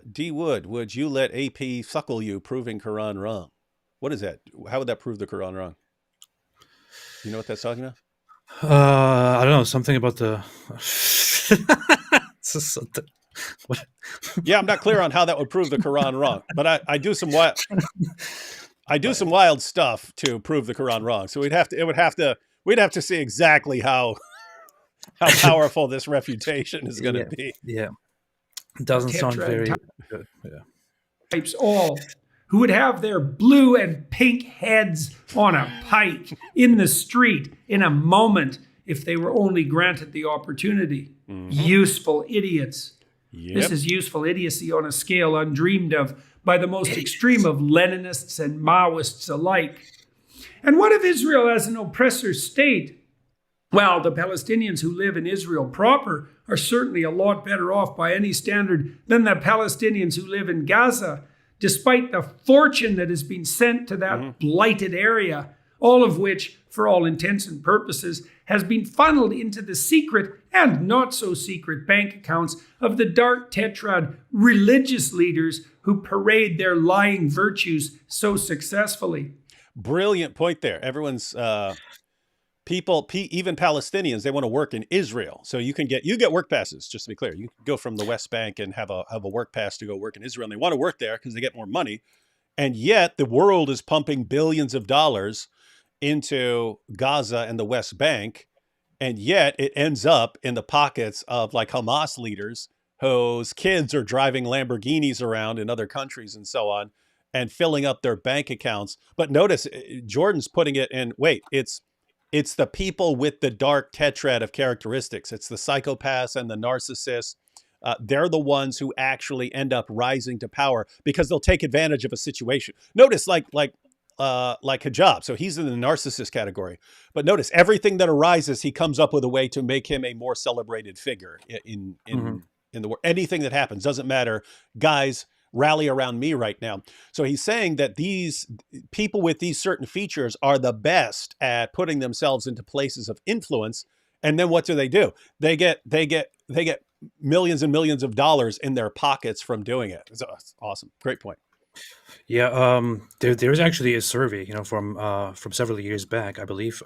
D. would you let AP suckle you, proving Quran wrong? What is that? How would that prove the Quran wrong? You know what that's talking about? I don't know, something about the what? Yeah, I'm not clear on how that would prove the Quran wrong, but I do some wild stuff to prove the Quran wrong. So we'd have to see exactly how powerful this refutation is going to be. Yeah. Doesn't sound very good. Yeah. Types all who would have their blue and pink heads on a pike in the street in a moment if they were only granted the opportunity. Useful idiots. Yep. This is useful idiocy on a scale undreamed of by the most extreme of Leninists and Maoists alike. And what of Israel as an oppressor state? Well, the Palestinians who live in Israel proper are certainly a lot better off by any standard than the Palestinians who live in Gaza, despite the fortune that has been sent to that blighted area. all of which, for all intents and purposes, has been funneled into the secret and not so secret bank accounts of the dark tetrad religious leaders who parade their lying virtues so successfully. Brilliant point there. Everyone's people, even Palestinians, they want to work in Israel. So you get work passes. Just to be clear, you can go from the West Bank and have a work pass to go work in Israel. And they want to work there because they get more money. And yet the world is pumping billions of dollars into Gaza and the West Bank. And yet it ends up in the pockets of like Hamas leaders whose kids are driving Lamborghinis around in other countries and so on and filling up their bank accounts. But notice Jordan's putting it in, wait, it's the people with the dark tetrad of characteristics. It's the psychopaths and the narcissists. They're the ones who actually end up rising to power because they'll take advantage of a situation. Notice like hijab. So he's in the narcissist category. But notice everything that arises, he comes up with a way to make him a more celebrated figure in the world. Anything that happens, doesn't matter. Guys, rally around me right now. So he's saying that these people with these certain features are the best at putting themselves into places of influence. And then what do? They get millions and millions of dollars in their pockets from doing it. It's awesome. Great point. Yeah, there's actually a survey, from several years back, I believe,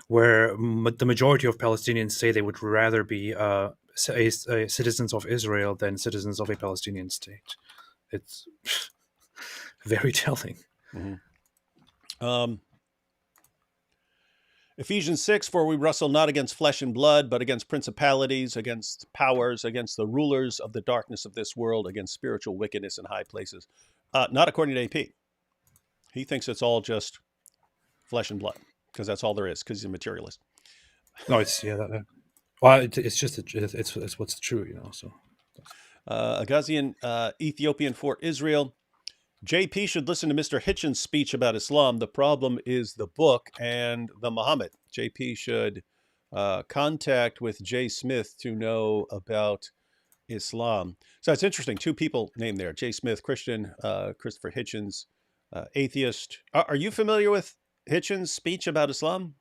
where the majority of Palestinians say they would rather be citizens of Israel than citizens of a Palestinian state. It's very telling. Mm-hmm. Ephesians 6, for we wrestle not against flesh and blood, but against principalities, against powers, against the rulers of the darkness of this world, against spiritual wickedness in high places. Not according to AP. He thinks it's all just flesh and blood because that's all there is because he's a materialist. No, it's it's just it's what's true, So Agazian, Ethiopian for Israel. JP should listen to Mr. Hitchens' speech about Islam. The problem is the book and the Muhammad. JP should contact with Jay Smith to know about Islam. So it's interesting. Two people named there. Jay Smith, Christian, Christopher Hitchens, atheist. Are you familiar with Hitchens' speech about Islam?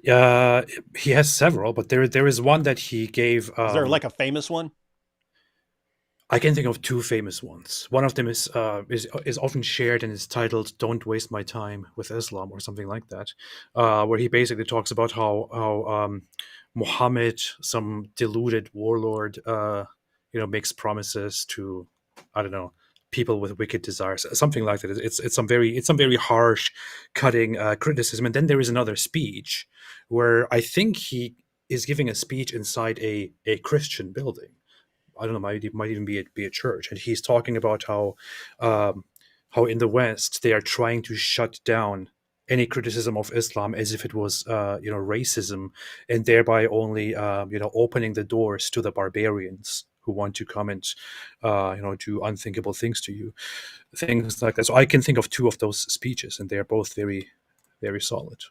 He has several, but there is one that he gave. Is there like a famous one? I can think of two famous ones. One of them is often shared and is titled "Don't Waste My Time with Islam" or something like that, where he basically talks about how Muhammad, some deluded warlord, makes promises to, I don't know, people with wicked desires, something like that. It's some very harsh, cutting criticism. And then there is another speech where I think he is giving a speech inside a Christian building. I don't know, might even be a church, and he's talking about how in the West they are trying to shut down any criticism of Islam as if it was racism, and thereby only opening the doors to the barbarians who want to come and do unthinkable things to you, things like that. So I can think of two of those speeches, and they're both very, very solid.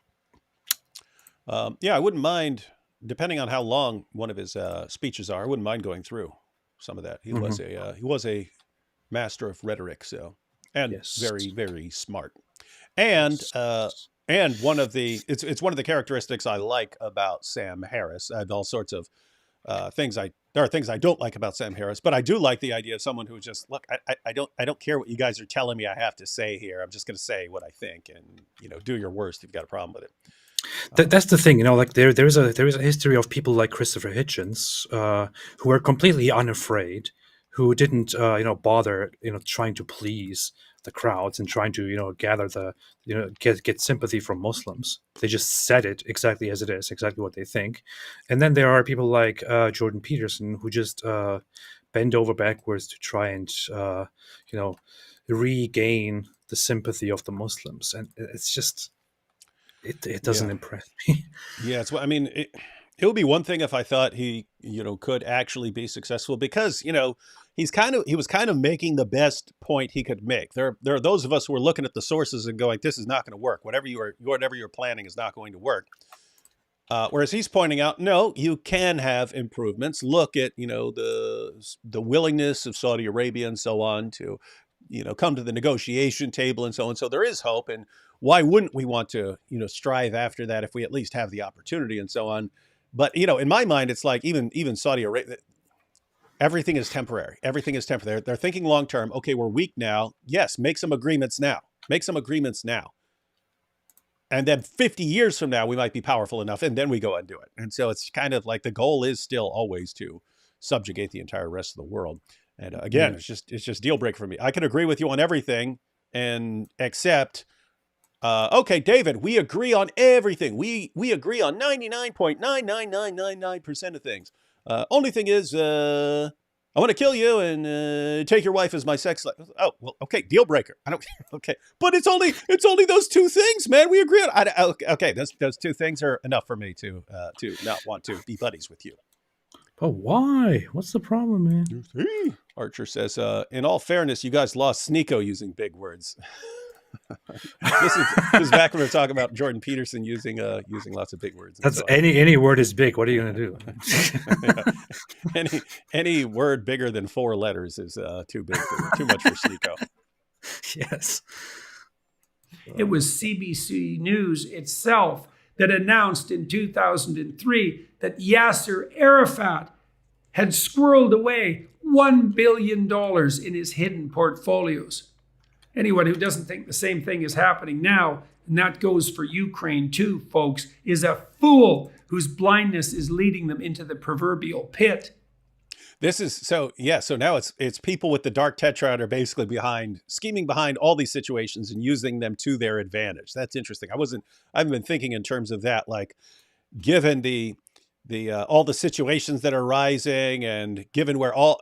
I wouldn't mind, depending on how long one of his speeches are. I wouldn't mind going through some of that. He was a master of rhetoric, and very, very smart. And one of the it's one of the characteristics I like about Sam Harris. I have all sorts of things there are things I don't like about Sam Harris, but I do like the idea of someone who just, look, I don't care what you guys are telling me I have to say here. I'm just going to say what I think, and do your worst if you've got a problem with it. That's the thing, like there is a history of people like Christopher Hitchens who are completely unafraid, who didn't bother trying to please the crowds and trying to gather the get sympathy from Muslims. They just said it exactly as it is, exactly what they think. And then there are people like Jordan Peterson who just bend over backwards to try and regain the sympathy of the Muslims, and it's just it doesn't impress me. Yeah, it's what I mean. It would be one thing if I thought he could actually be successful, because he was kind of making the best point he could make. There are those of us who are looking at the sources and going, this is not going to work. Whatever you're planning is not going to work. Whereas he's pointing out, no, you can have improvements. Look at the willingness of Saudi Arabia and so on to come to the negotiation table and so on. So there is hope, and why wouldn't we want to, strive after that if we at least have the opportunity and so on? But, in my mind, it's like even Saudi Arabia, everything is temporary. Everything is temporary. They're thinking long term. Okay, we're weak now. Yes, make some agreements now. Make some agreements now. And then 50 years from now, we might be powerful enough, and then we go and do it. And so it's kind of like the goal is still always to subjugate the entire rest of the world. And again, it's just deal breaker for me. I can agree with you on everything, and accept. Okay, David, we agree on everything. We agree on 99.99999% of things. Only thing is, I want to kill you and take your wife as my sex slave. Oh, well, okay, deal breaker. I don't. Okay, but it's only those two things, man. We agree on. Okay, those two things are enough for me to not want to be buddies with you. But why? What's the problem, man? Archer says, in all fairness, you guys lost Sneeko using big words. This is back when we were talking about Jordan Peterson using lots of big words. That's so any word is big. What are you going to do? Yeah. Any word bigger than 4 letters is too much for Sneeko. Yes. It was CBC News itself that announced in 2003 that Yasser Arafat had squirreled away $1 billion in his hidden portfolios. Anyone who doesn't think the same thing is happening now, and that goes for Ukraine too, folks, is a fool whose blindness is leading them into the proverbial pit. This is so now it's people with the dark tetrad are basically scheming behind all these situations and using them to their advantage. That's interesting. I haven't been thinking in terms of that, like given the all the situations that are rising and given where all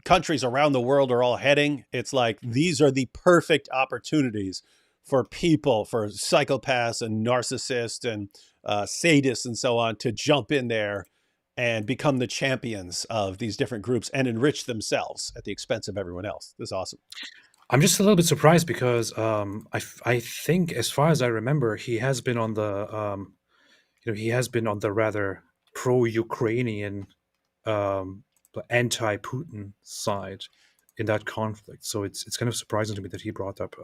countries around the world are all heading, it's like these are the perfect opportunities for people, for psychopaths and narcissists and sadists and so on, to jump in there and become the champions of these different groups and enrich themselves at the expense of everyone else. This is awesome. I'm just a little bit surprised because I think, as far as I remember, he has been on the rather pro-Ukrainian, anti-Putin side in that conflict. So it's kind of surprising to me that he brought up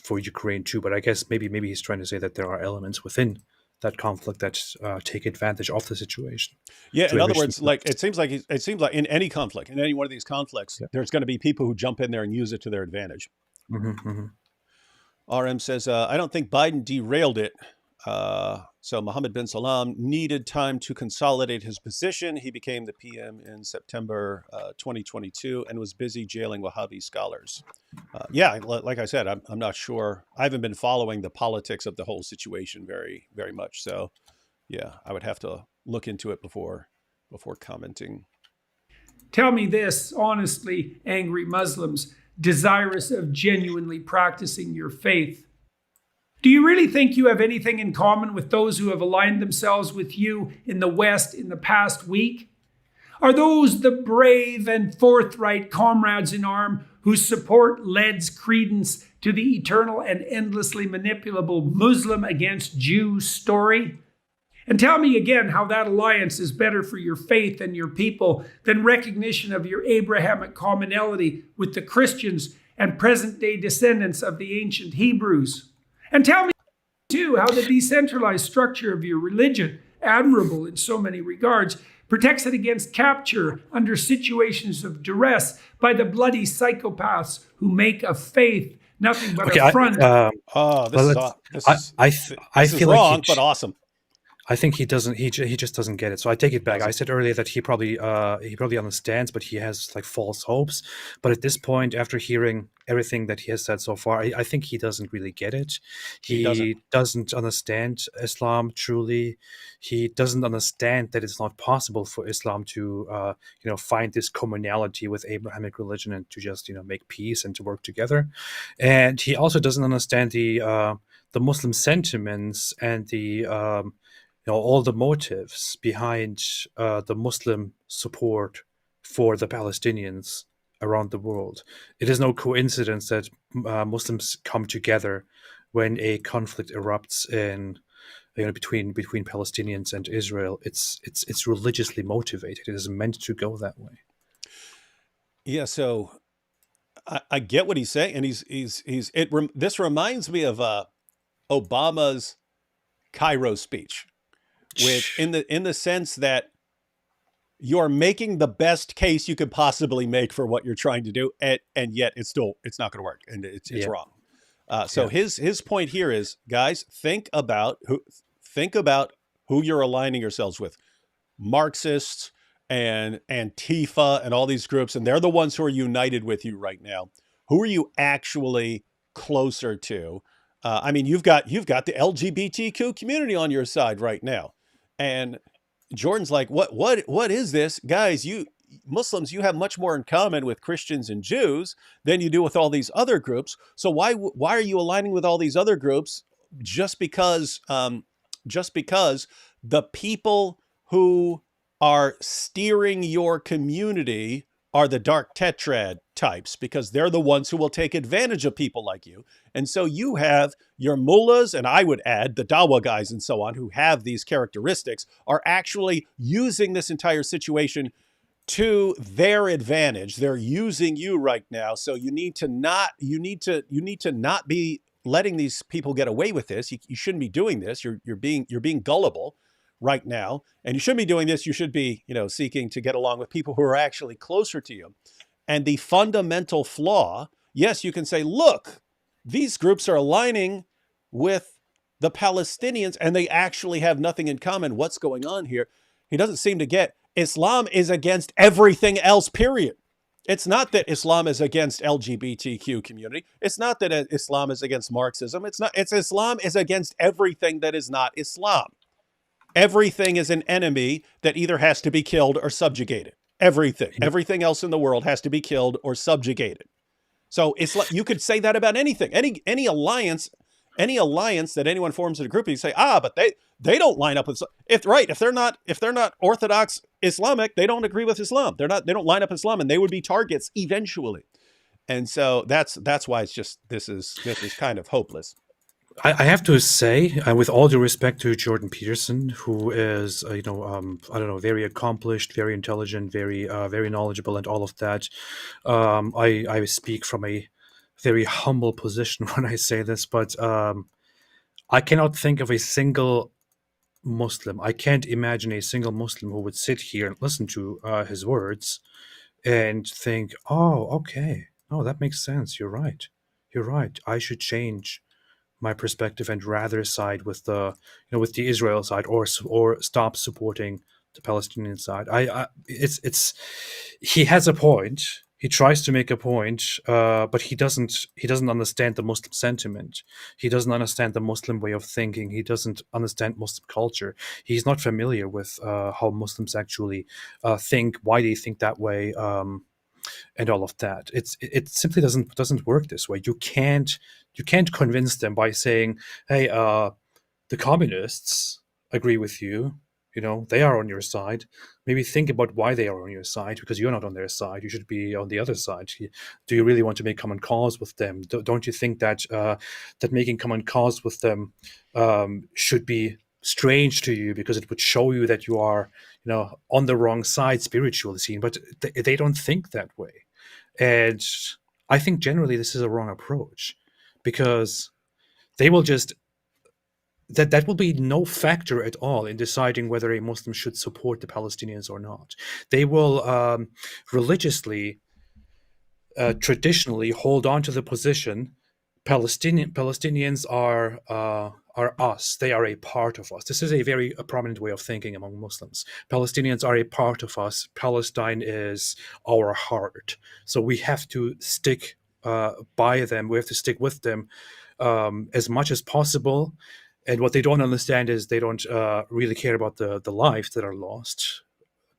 for Ukraine too. But I guess maybe he's trying to say that there are elements within that conflict that take advantage of the situation. Yeah, in other words, like it seems like in any conflict, in any one of these conflicts, there's going to be people who jump in there and use it to their advantage. RM says, I don't think Biden derailed it. So Mohammed bin Salman needed time to consolidate his position. He became the PM in September 2022 and was busy jailing Wahhabi scholars. Like I said, I'm not sure. I haven't been following the politics of the whole situation very, very much. So, yeah, I would have to look into it before commenting. Tell me this, honestly, angry Muslims, desirous of genuinely practicing your faith. Do you really think you have anything in common with those who have aligned themselves with you in the West in the past week? Are those the brave and forthright comrades in arms whose support lends credence to the eternal and endlessly manipulable Muslim against Jew story? And tell me again how that alliance is better for your faith and your people than recognition of your Abrahamic commonality with the Christians and present-day descendants of the ancient Hebrews. And tell me, too, how the decentralized structure of your religion, admirable in so many regards, protects it against capture under situations of duress by the bloody psychopaths who make of faith nothing but a front. I feel wrong, but awesome. I think he doesn't. He just doesn't get it. So I take it back. I said earlier that he probably understands, but he has like false hopes. But at this point, after hearing everything that he has said so far, I think he doesn't really get it. He doesn't understand Islam truly. He doesn't understand that it's not possible for Islam to find this commonality with Abrahamic religion and to just make peace and to work together. And he also doesn't understand the Muslim sentiments and the all the motives behind the Muslim support for the Palestinians around the world. It is no coincidence that Muslims come together when a conflict erupts in between Palestinians and Israel. It's religiously motivated. It is meant to go that way. Yeah. So I get what he's saying, and this reminds me of Obama's Cairo speech, which in the sense that you're making the best case you could possibly make for what you're trying to do, and yet it's not going to work, and it's Yeah. wrong. So his point here is, guys, think about who you're aligning yourselves with. Marxists and Antifa and all these groups, and they're the ones who are united with you right now. Who are you actually closer to? I mean, you've got the LGBTQ community on your side right now, and Jordan's like, what is this, guys? You Muslims, you have much more in common with Christians and Jews than you do with all these other groups. So why are you aligning with all these other groups just because the people who are steering your community are the dark tetrad types, because they're the ones who will take advantage of people like you. And so you have your mullahs, and I would add the Dawa guys and so on, who have these characteristics, are actually using this entire situation to their advantage. They're using you right now. So you need to not be letting these people get away with this. You shouldn't be doing this. You're being gullible right now, and you shouldn't be doing this. You should be, seeking to get along with people who are actually closer to you. And the fundamental flaw, yes, you can say, look, these groups are aligning with the Palestinians and they actually have nothing in common. What's going on here? He doesn't seem to get Islam is against everything else, period. It's not that Islam is against LGBTQ community. It's not that Islam is against Marxism. It's Islam is against everything that is not Islam. Everything is an enemy that either has to be killed or subjugated. Everything else in the world has to be killed or subjugated. So it's like, you could say that about anything, any alliance that anyone forms in a group. You say, but they don't line up with if they're not Orthodox Islamic, they don't agree with Islam. They don't line up Islam, and they would be targets eventually. And so that's why it's just this is kind of hopeless. I have to say, with all due respect to Jordan Peterson, who is, I don't know, very accomplished, very intelligent, very knowledgeable, and all of that, I speak from a very humble position when I say this, but I cannot think of a single Muslim. I can't imagine a single Muslim who would sit here and listen to his words and think, "Oh, okay, no, that makes sense. You're right. I should change my perspective and rather side with the Israel side, or stop supporting the Palestinian side." He has a point. He tries to make a point, but he doesn't understand the Muslim sentiment. He doesn't understand the Muslim way of thinking. He doesn't understand Muslim culture. He's not familiar with how Muslims actually think, why they think that way, and all of that. It simply doesn't work this way. You can't convince them by saying, "Hey, the communists agree with you. They are on your side. Maybe think about why they are on your side, because you're not on their side. You should be on the other side. Do you really want to make common cause with them? Don't you think that that making common cause with them should be strange to you, because it would show you that you are, on the wrong side spiritually seen?" But they don't think that way. And I think generally this is a wrong approach, because they will just that will be no factor at all in deciding whether a Muslim should support the Palestinians or not. They will religiously, traditionally hold on to the position Palestinians are us. They are a part of us. This is a very prominent way of thinking among Muslims. Palestinians are a part of us. Palestine is our heart. So we have to stick by them. We have to stick with them as much as possible. And what they don't understand is they don't really care about the lives that are lost.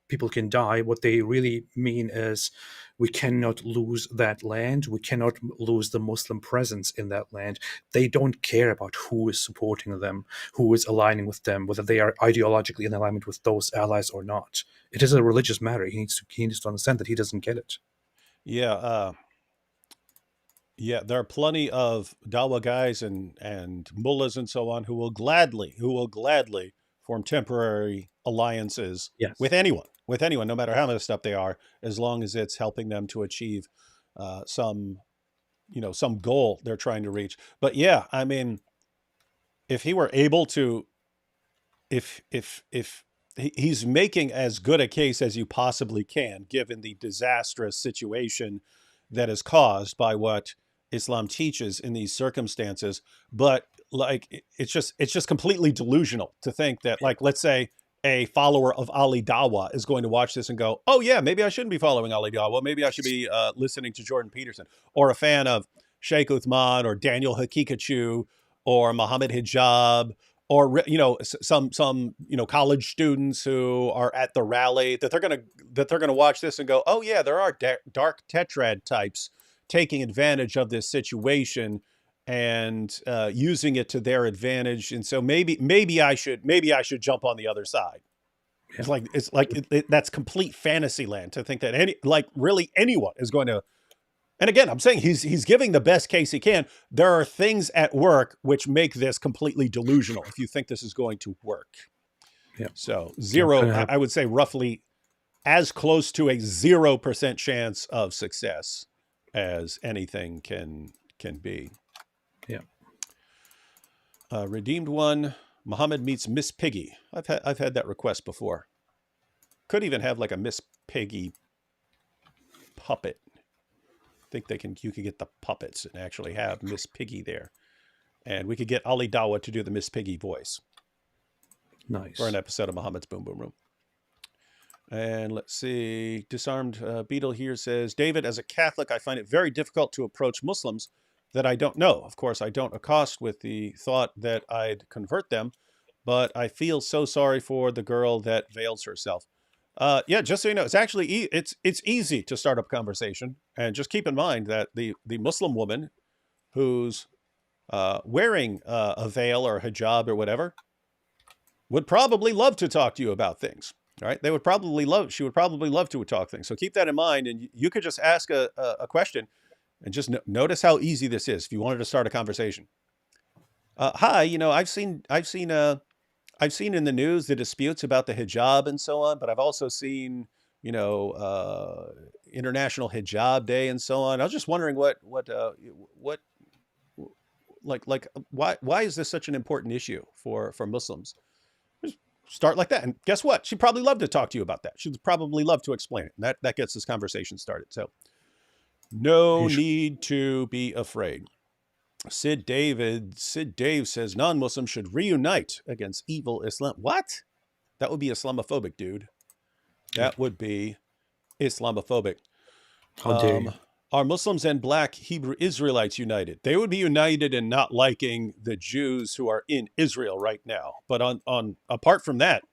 People can die. What they really mean is we cannot lose that land. We cannot lose the Muslim presence in that land. They don't care about who is supporting them, who is aligning with them, whether they are ideologically in alignment with those allies or not. It is a religious matter. He needs to understand that he doesn't get it. Yeah. Yeah, there are plenty of Dawa guys and mullahs and so on who will gladly form temporary alliances Yes. with anyone, no matter how messed up they are, as long as it's helping them to achieve some some goal they're trying to reach. But yeah, I mean, if he were able to, if he's making as good a case as you possibly can, given the disastrous situation that is caused by what Islam teaches in these circumstances. But like, it's just completely delusional to think that, like, let's say a follower of Ali Dawah is going to watch this and go, oh yeah, maybe I shouldn't be following Ali Dawah. Maybe I should be listening to Jordan Peterson, or a fan of Sheikh Uthman or Daniel Hakikachu or Muhammad Hijab, or some college students who are at the rally, that they're gonna watch this and go, oh yeah, there are dark tetrad types taking advantage of this situation and using it to their advantage, and so maybe I should jump on the other side. Yeah. It's like that's complete fantasy land to think that really anyone is going to. And again, I'm saying he's giving the best case he can. There are things at work which make this completely delusional if you think this is going to work. Yeah. So zero, I would say roughly as close to a 0% chance of success as anything can be. Yeah. Redeemed one, Muhammad meets Miss Piggy. I've had that request before. Could even have like a Miss Piggy puppet. I think you could get the puppets and actually have Miss Piggy there. And we could get Ali Dawah to do the Miss Piggy voice. Nice. For an episode of Muhammad's Boom Boom Room. And let's see, Disarmed Beetle here says, David, as a Catholic, I find it very difficult to approach Muslims that I don't know. Of course, I don't accost with the thought that I'd convert them, but I feel so sorry for the girl that veils herself. Yeah, just so you know, it's actually it's easy to start up a conversation, and just keep in mind that the Muslim woman who's wearing a veil or a hijab or whatever would probably love to talk to you about things. All right, she would probably love to talk things. So keep that in mind, and you could just ask a question, and just notice how easy this is if you wanted to start a conversation. Hi, I've seen in the news the disputes about the hijab and so on, but I've also seen, International Hijab Day and so on. I was just wondering why is this such an important issue for Muslims? Just start like that, and guess what? She'd probably love to talk to you about that. She'd probably love to explain it. And that gets this conversation started. So no need to be afraid. Sid Dave says non-Muslims should reunite against evil Islam. What? That would be Islamophobic, dude. That would be Islamophobic. How dare you? Are Muslims and Black Hebrew Israelites united? They would be united in not liking the Jews who are in Israel right now. But on apart from that,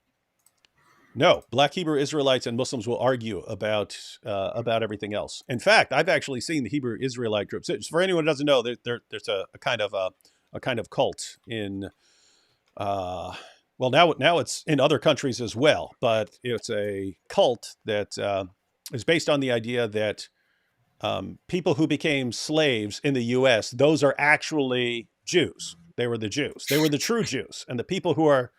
no, Black Hebrew Israelites and Muslims will argue about everything else. In fact, I've actually seen the Hebrew Israelite groups. For anyone who doesn't know, there's a kind of cult in now it's in other countries as well, but it's a cult that is based on the idea that people who became slaves in the U.S., those are actually Jews. They were the Jews. They were the true Jews, and the people who are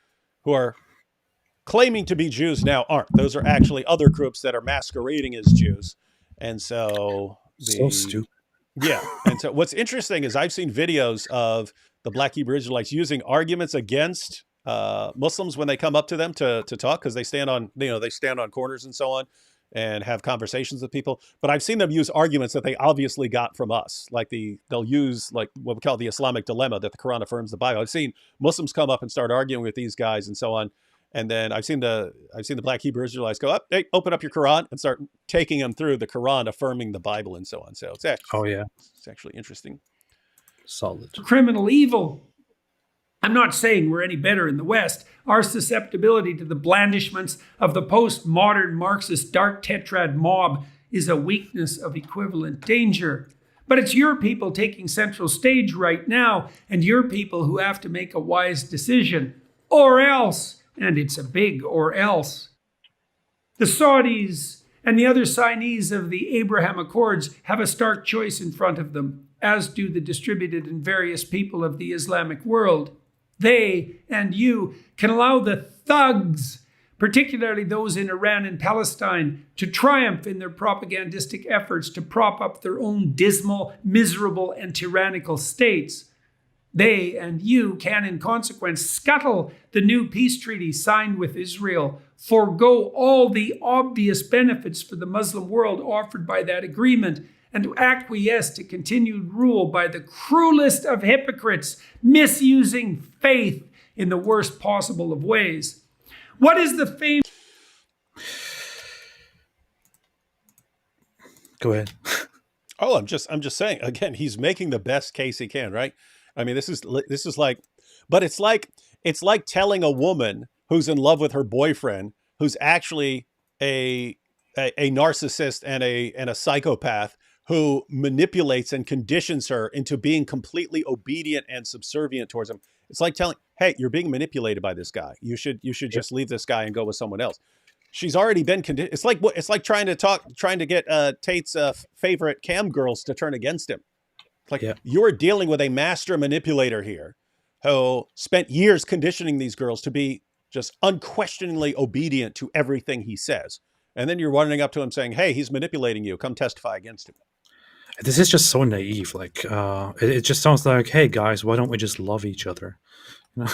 claiming to be Jews now aren't. Those are actually other groups that are masquerading as Jews. And so so stupid. Yeah. And so what's interesting is I've seen videos of the Black Hebrew Israelites using arguments against Muslims when they come up to them to talk, because they stand on corners and so on and have conversations with people. But I've seen them use arguments that they obviously got from us. Like they'll use like what we call the Islamic dilemma, that the Quran affirms the Bible. I've seen Muslims come up and start arguing with these guys and so on. And then I've seen the Black Hebrew Israelites go up, hey, open up your Quran, and start taking them through the Quran, affirming the Bible and so on. So it's actually interesting. Solid. Criminal evil. I'm not saying we're any better in the West. Our susceptibility to the blandishments of the postmodern Marxist dark tetrad mob is a weakness of equivalent danger. But it's your people taking central stage right now, and your people who have to make a wise decision. Or else, and it's a big or else. The Saudis and the other signees of the Abraham Accords have a stark choice in front of them, as do the distributed and various people of the Islamic world. They and you can allow the thugs particularly those in Iran and Palestine, to triumph in their propagandistic efforts to prop up their own dismal, miserable, and tyrannical states. They and you can, in consequence, scuttle the new peace treaty signed with Israel, forego all the obvious benefits for the Muslim world offered by that agreement, and acquiesce to continued rule by the cruelest of hypocrites, misusing faith in the worst possible of ways. What is the famous... Go ahead. Oh, I'm just saying, again, he's making the best case he can, right? I mean, this is like, but it's like telling a woman who's in love with her boyfriend, who's actually a narcissist and a psychopath, who manipulates and conditions her into being completely obedient and subservient towards him. It's like telling, hey, you're being manipulated by this guy. You should just leave this guy and go with someone else. She's already been conditioned. It's like trying to get Tate's favorite cam girls to turn against him. Like, you're dealing with a master manipulator here who spent years conditioning these girls to be just unquestioningly obedient to everything he says. And then you're running up to him saying, hey, he's manipulating you. Come testify against him. This is just so naive. Like, it just sounds like, hey, guys, why don't we just love each other? You know?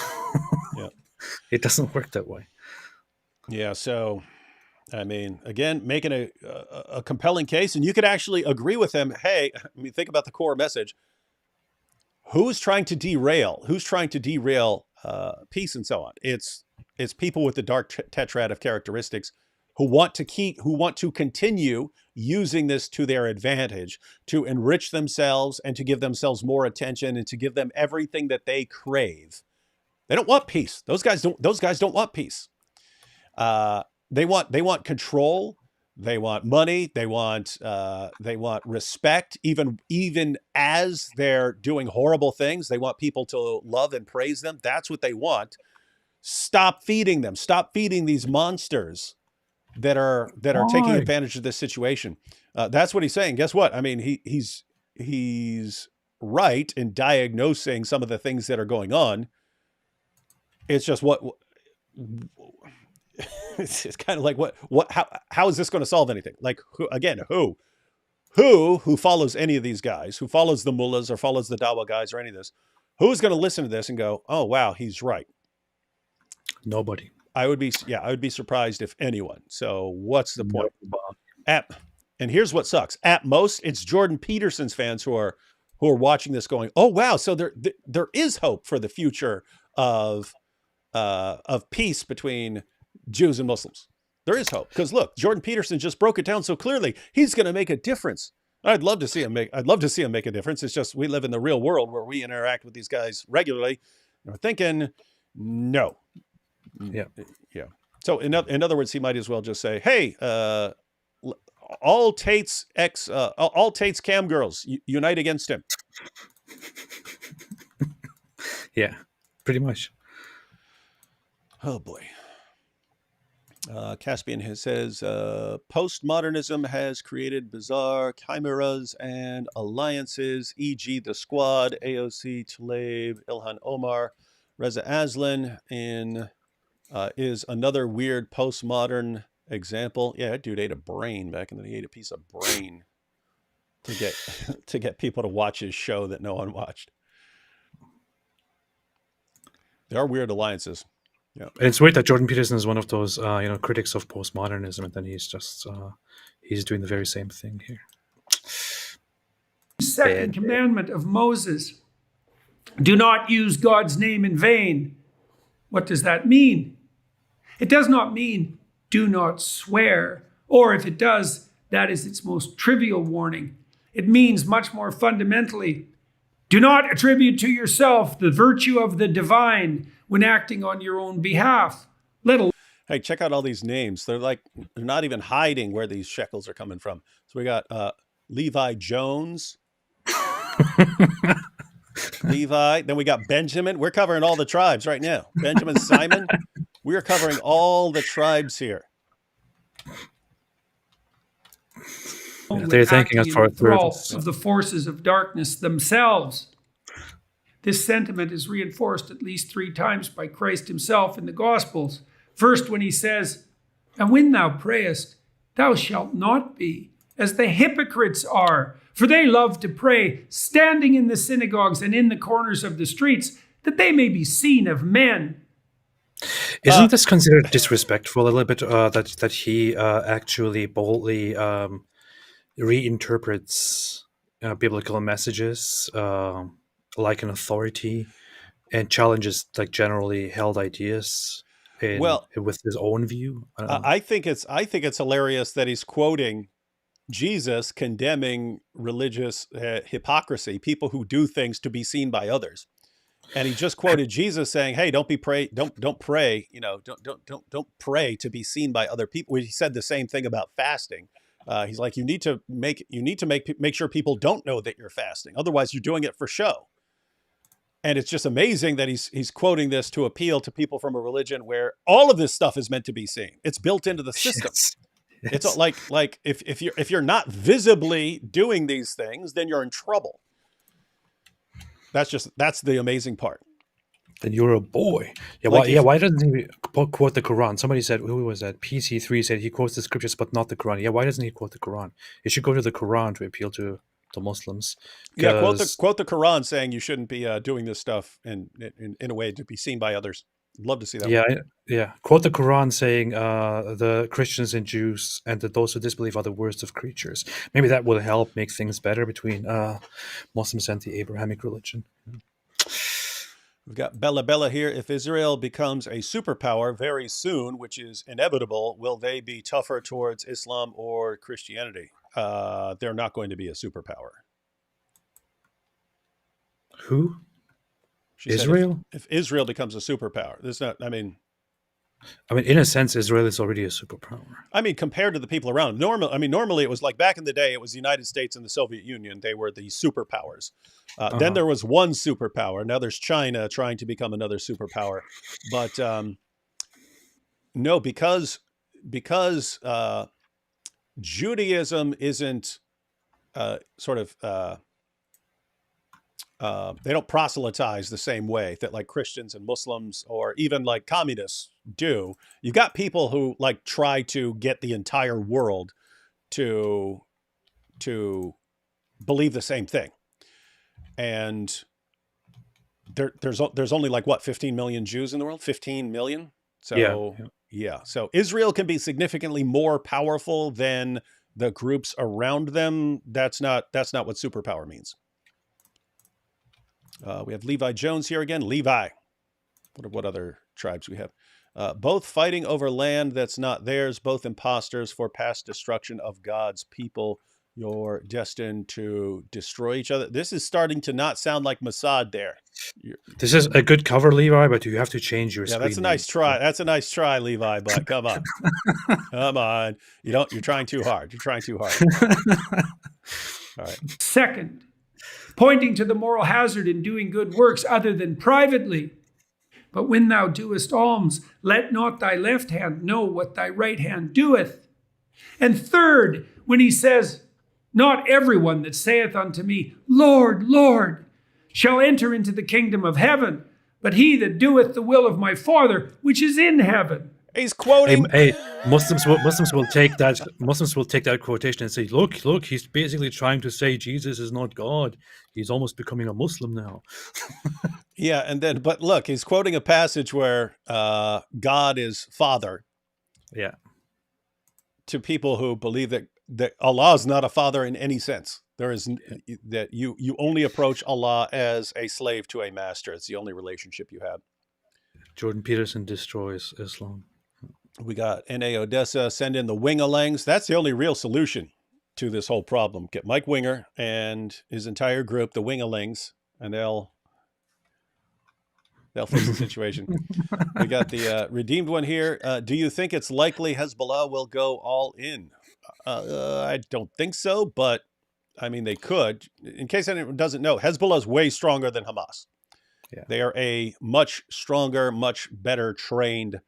Yeah. It doesn't work that way. Yeah. So, I mean, again, making a compelling case, and you could actually agree with him. Hey, I mean, think about the core message. Who's trying to derail? Who's trying to derail peace and so on? It's people with the dark tetrad of characteristics who want to continue using this to their advantage, to enrich themselves and to give themselves more attention and to give them everything that they crave. They don't want peace. Those guys don't want peace. They want control. They want money. They want respect. Even as they're doing horrible things, they want people to love and praise them. That's what they want. Stop feeding them. Stop feeding these monsters that are taking advantage of this situation. That's what he's saying. Guess what? I mean, he's right in diagnosing some of the things that are going on. It's just it's kind of like how is this going to solve anything? Like, who follows any of these guys, who follows the mullahs or follows the dawah guys or any of this, who's going to listen to this and go, oh, wow, he's right? Nobody. I would be surprised if anyone. So what's the point? And here's what sucks. At most, it's Jordan Peterson's fans who are watching this going, oh, wow. So there is hope for the future of peace between Jews and Muslims. There is hope, because look, Jordan Peterson just broke it down so clearly. He's going to make a difference. I'd love to see him make a difference. It's just we live in the real world where we interact with these guys regularly, and we're thinking, no. Yeah. So in other words, he might as well just say, hey, all Tate's cam girls unite against him. Yeah, pretty much. Oh boy. Caspian says, postmodernism has created bizarre chimeras and alliances, e.g. the Squad, AOC, Tlaib, Ilhan Omar, Reza Aslan is another weird postmodern example. Yeah, that dude ate a brain back in the day. He ate a piece of brain to get people to watch his show that no one watched. There are weird alliances. Yeah, and it's weird that Jordan Peterson is one of those critics of postmodernism, and then he's just he's doing the very same thing here. Second commandment of Moses: do not use God's name in vain. What does that mean? It does not mean do not swear, or if it does, that is its most trivial warning. It means much more fundamentally, do not attribute to yourself the virtue of the divine when acting on your own behalf. Hey, check out all these names. They're not even hiding where these shekels are coming from. So we got Levi Jones, Levi. Then we got Benjamin. We're covering all the tribes right now. Benjamin, Simon. We are covering all the tribes here. They're thanking us for of the forces of darkness themselves. This sentiment is reinforced at least 3 times by Christ himself in the Gospels. First, when he says, "And when thou prayest, thou shalt not be as the hypocrites are, for they love to pray, standing in the synagogues and in the corners of the streets, that they may be seen of men." Isn't this considered disrespectful a little bit? That he actually boldly reinterprets biblical messages like an authority, and challenges like generally held ideas with his own view. I think it's hilarious that he's quoting Jesus condemning religious hypocrisy, people who do things to be seen by others. And he just quoted Jesus saying, "Hey, don't pray, don't pray to be seen by other people." He said the same thing about fasting. He's like, you need to make sure people don't know that you're fasting. Otherwise, you're doing it for show. And it's just amazing that he's quoting this to appeal to people from a religion where all of this stuff is meant to be seen. It's built into the system. Yes. It's like if you're not visibly doing these things, then you're in trouble. That's the amazing part. Then you're a boy. Yeah, why doesn't he quote the Quran? Somebody said, who was that? PC3 said he quotes the scriptures but not the Quran. Yeah, why doesn't he quote the Quran? He should go to the Quran to appeal to Muslims. Yeah, quote the Quran saying you shouldn't be doing this stuff in a way to be seen by others. I'd love to see that. Yeah. Quote the Quran saying the Christians and Jews and those who disbelieve are the worst of creatures. Maybe that will help make things better between Muslims and the Abrahamic religion. We've got Bella here. If Israel becomes a superpower very soon, which is inevitable, will they be tougher towards Islam or Christianity? They're not going to be a superpower. Who? She Israel? Said if Israel becomes a superpower, in a sense, Israel is already a superpower. I mean, compared to the people around, normally it was like back in the day, it was the United States and the Soviet Union. They were the superpowers. Then there was one superpower. Now there's China trying to become another superpower. But no, because Judaism isn't they don't proselytize the same way that like Christians and Muslims or even like communists do. You've got people who like try to get the entire world to believe the same thing. And there's only like what, 15 million Jews in the world? 15 million? So yeah. So Israel can be significantly more powerful than the groups around them. That's not what superpower means. We have Levi Jones here again. Levi. What other tribes we have? Both fighting over land that's not theirs, both imposters for past destruction of God's people. You're destined to destroy each other. This is starting to not sound like Mossad there. This is a good cover, Levi, but you have to change your screen that's a nice try. That's a nice try, Levi, but come on. Come on. You're trying too hard. You're trying too hard. All right. Second, pointing to the moral hazard in doing good works other than privately. But when thou doest alms, let not thy left hand know what thy right hand doeth. And third, when he says, not everyone that saith unto me, Lord, Lord, shall enter into the kingdom of heaven, but he that doeth the will of my Father, which is in heaven. He's quoting. Hey, Muslims will take that. Muslims will take that quotation and say, "Look! He's basically trying to say Jesus is not God. He's almost becoming a Muslim now." Yeah, but look, he's quoting a passage where God is Father. Yeah. To people who believe that Allah is not a father in any sense. There is that you only approach Allah as a slave to a master. It's the only relationship you have. Jordan Peterson destroys Islam. We got N.A. Odessa, send in the Wingalangs. That's the only real solution to this whole problem. Get Mike Winger and his entire group, the Wingalings, and they'll fix the situation. We got the redeemed one here. Do you think it's likely Hezbollah will go all in? I don't think so, but I mean, they could. In case anyone doesn't know, Hezbollah is way stronger than Hamas. Yeah. They are a much stronger, much better trained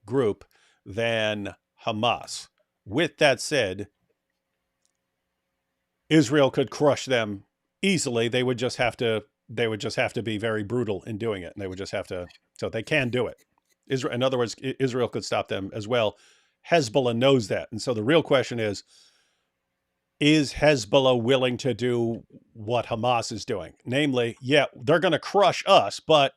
group than Hamas. With that said, Israel could crush them easily. They would just have to be very brutal in doing it. And they would just have to, so they can do it. Israel, in other words, Israel could stop them as well. Hezbollah knows that. And so the real question is Hezbollah willing to do what Hamas is doing? Namely, yeah, they're going to crush us, but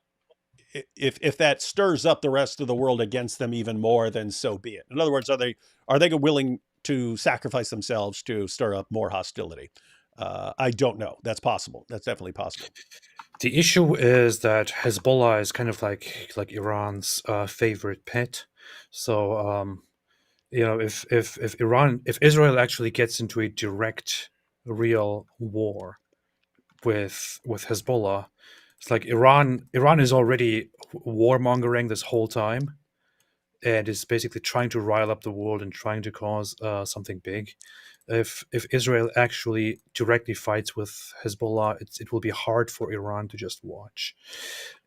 if that stirs up the rest of the world against them even more, then so be it. In other words, are they willing to sacrifice themselves to stir up more hostility? I don't know. That's possible. That's definitely possible. The issue is that Hezbollah is kind of like Iran's favorite pet. So if Israel actually gets into a direct, real war with Hezbollah, it's like Iran is already warmongering this whole time, and is basically trying to rile up the world and trying to cause something big. If Israel actually directly fights with Hezbollah, it will be hard for Iran to just watch.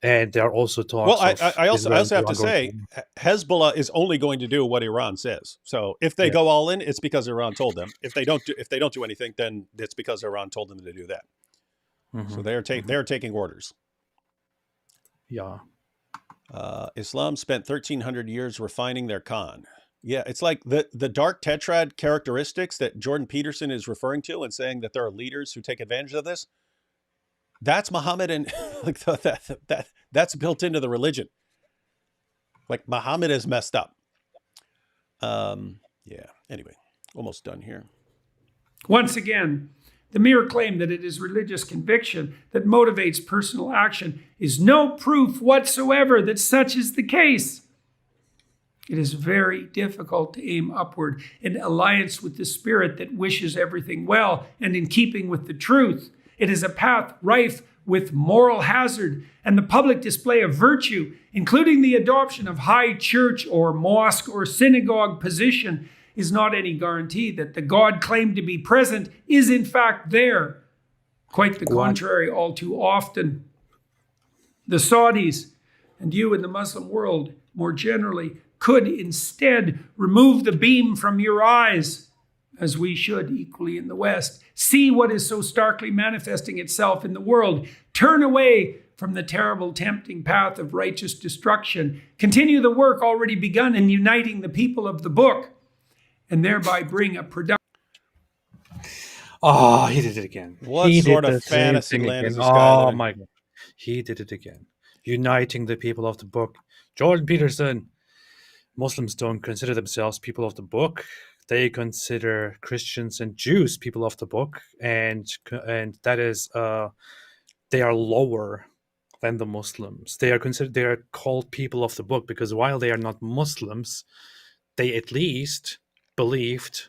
And there are also talks. Well, I also have to say, Hezbollah is only going to do what Iran says. So if they go all in, it's because Iran told them. If they don't do anything, then it's because Iran told them to do that. Mm-hmm. So they're taking orders. Yeah. Islam spent 1,300 years refining their Quran. Yeah, it's like the dark tetrad characteristics that Jordan Peterson is referring to and saying that there are leaders who take advantage of this. That's Muhammad, and like that's built into the religion. Like Muhammad is messed up. Yeah. Anyway, almost done here. Once again, the mere claim that it is religious conviction that motivates personal action is no proof whatsoever that such is the case. It is very difficult to aim upward in alliance with the spirit that wishes everything well and in keeping with the truth. It is a path rife with moral hazard, and the public display of virtue, including the adoption of high church or mosque or synagogue position, is not any guarantee that the God claimed to be present is in fact there. Quite the contrary, all too often. The Saudis, and you in the Muslim world more generally, could instead remove the beam from your eyes, as we should equally in the West. See what is so starkly manifesting itself in the world. Turn away from the terrible, tempting path of righteous destruction. Continue the work already begun in uniting the people of the book, and thereby bring a production. Oh, he did it again. What sort of fantasy land is this guy living in? My God. He did it again. Uniting the people of the book. Jordan Peterson. Muslims don't consider themselves people of the book. They consider Christians and Jews people of the book, and that is they are lower than the Muslims. They are called people of the book because while they are not Muslims, they at least believe